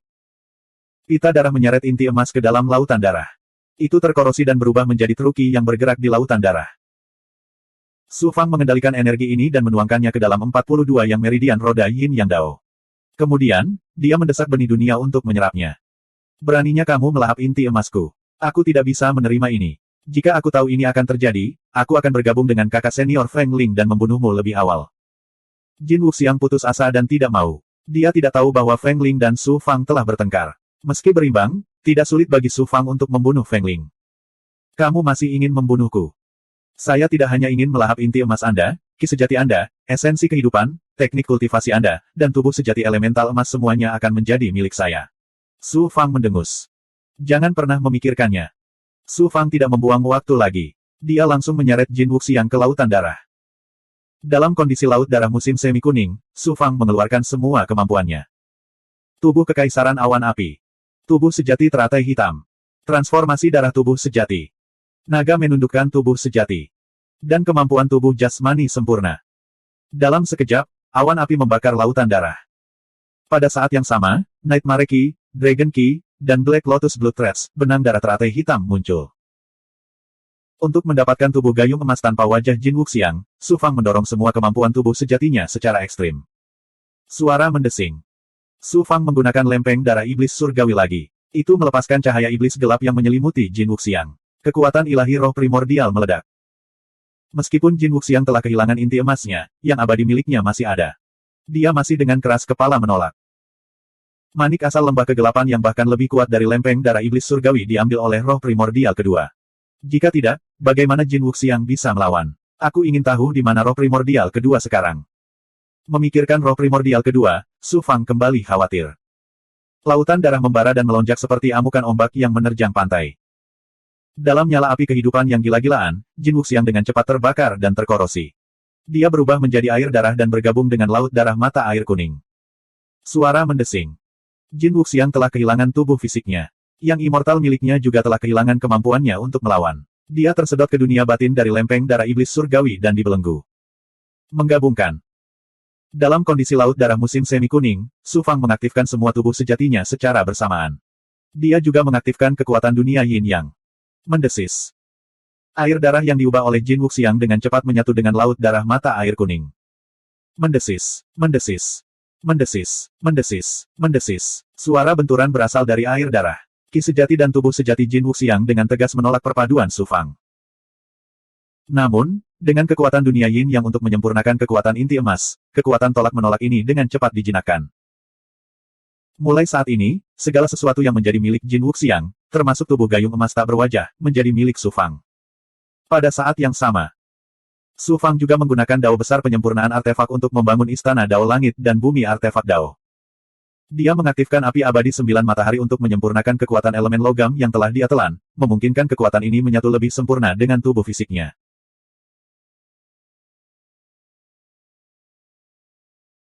Pita darah menyeret inti emas ke dalam lautan darah. Itu terkorosi dan berubah menjadi truki yang bergerak di lautan darah. Su Fang mengendalikan energi ini dan menuangkannya ke dalam 42 yang meridian roda Yin Yang Dao. Kemudian, dia mendesak benih dunia untuk menyerapnya. Beraninya kamu melahap inti emasku. Aku tidak bisa menerima ini. Jika aku tahu ini akan terjadi, aku akan bergabung dengan kakak senior Feng Ling dan membunuhmu lebih awal. Jin Wuxiang putus asa dan tidak mau. Dia tidak tahu bahwa Feng Ling dan Su Fang telah bertengkar. Meski berimbang, tidak sulit bagi Su Fang untuk membunuh Feng Ling. Kamu masih ingin membunuhku? Saya tidak hanya ingin melahap inti emas Anda, ki sejati Anda, esensi kehidupan, teknik kultivasi Anda, dan tubuh sejati elemental emas semuanya akan menjadi milik saya. Su Fang mendengus. Jangan pernah memikirkannya. Su Fang tidak membuang waktu lagi. Dia langsung menyeret Jin Wuxiang ke lautan darah. Dalam kondisi laut darah musim semi kuning, Su Fang mengeluarkan semua kemampuannya. Tubuh kekaisaran awan api. Tubuh sejati teratai hitam. Transformasi darah tubuh sejati. Naga menundukkan tubuh sejati. Dan kemampuan tubuh jasmani sempurna. Dalam sekejap, awan api membakar lautan darah. Pada saat yang sama, Nightmare Ki, Dragon Ki, dan Black Lotus Blood Threads, benang darah teratai hitam muncul. Untuk mendapatkan tubuh gayung emas tanpa wajah Jin Wuxiang, Su Fang mendorong semua kemampuan tubuh sejatinya secara ekstrim. Suara mendesing. Su Fang menggunakan lempeng darah iblis surgawi lagi. Itu melepaskan cahaya iblis gelap yang menyelimuti Jin Wuxiang. Kekuatan ilahi roh primordial meledak. Meskipun Jin Wuxiang telah kehilangan inti emasnya, yang abadi miliknya masih ada. Dia masih dengan keras kepala menolak. Manik asal lembah kegelapan yang bahkan lebih kuat dari lempeng darah iblis surgawi diambil oleh roh primordial kedua. Jika tidak, bagaimana Jin Wuxiang bisa melawan? Aku ingin tahu di mana roh primordial kedua sekarang. Memikirkan roh primordial kedua, Su Fang kembali khawatir. Lautan darah membara dan melonjak seperti amukan ombak yang menerjang pantai. Dalam nyala api kehidupan yang gila-gilaan, Jin Wuxiang dengan cepat terbakar dan terkorosi. Dia berubah menjadi air darah dan bergabung dengan laut darah mata air kuning. Suara mendesing. Jin Wuxiang telah kehilangan tubuh fisiknya. Yang immortal miliknya juga telah kehilangan kemampuannya untuk melawan. Dia tersedot ke dunia batin dari lempeng darah iblis surgawi dan dibelenggu. Menggabungkan. Dalam kondisi laut darah musim semi kuning, Su Fang mengaktifkan semua tubuh sejatinya secara bersamaan. Dia juga mengaktifkan kekuatan dunia Yin Yang. Mendesis. Air darah yang diubah oleh Jin Wuxiang dengan cepat menyatu dengan laut darah mata air kuning. Mendesis, mendesis, mendesis, mendesis, mendesis. Suara benturan berasal dari air darah. Ki sejati dan tubuh sejati Jin Wuxiang dengan tegas menolak perpaduan Su Fang. Namun, dengan kekuatan dunia Yin yang untuk menyempurnakan kekuatan inti emas, kekuatan tolak-menolak ini dengan cepat dijinakkan. Mulai saat ini, segala sesuatu yang menjadi milik Jin Wuxiang, termasuk tubuh gayung emas tak berwajah, menjadi milik Su Fang. Pada saat yang sama, Su Fang juga menggunakan dao besar penyempurnaan artefak untuk membangun istana dao langit dan bumi artefak dao. Dia mengaktifkan api abadi 9 matahari untuk menyempurnakan kekuatan elemen logam yang telah dia telan, memungkinkan kekuatan ini menyatu lebih sempurna dengan tubuh fisiknya.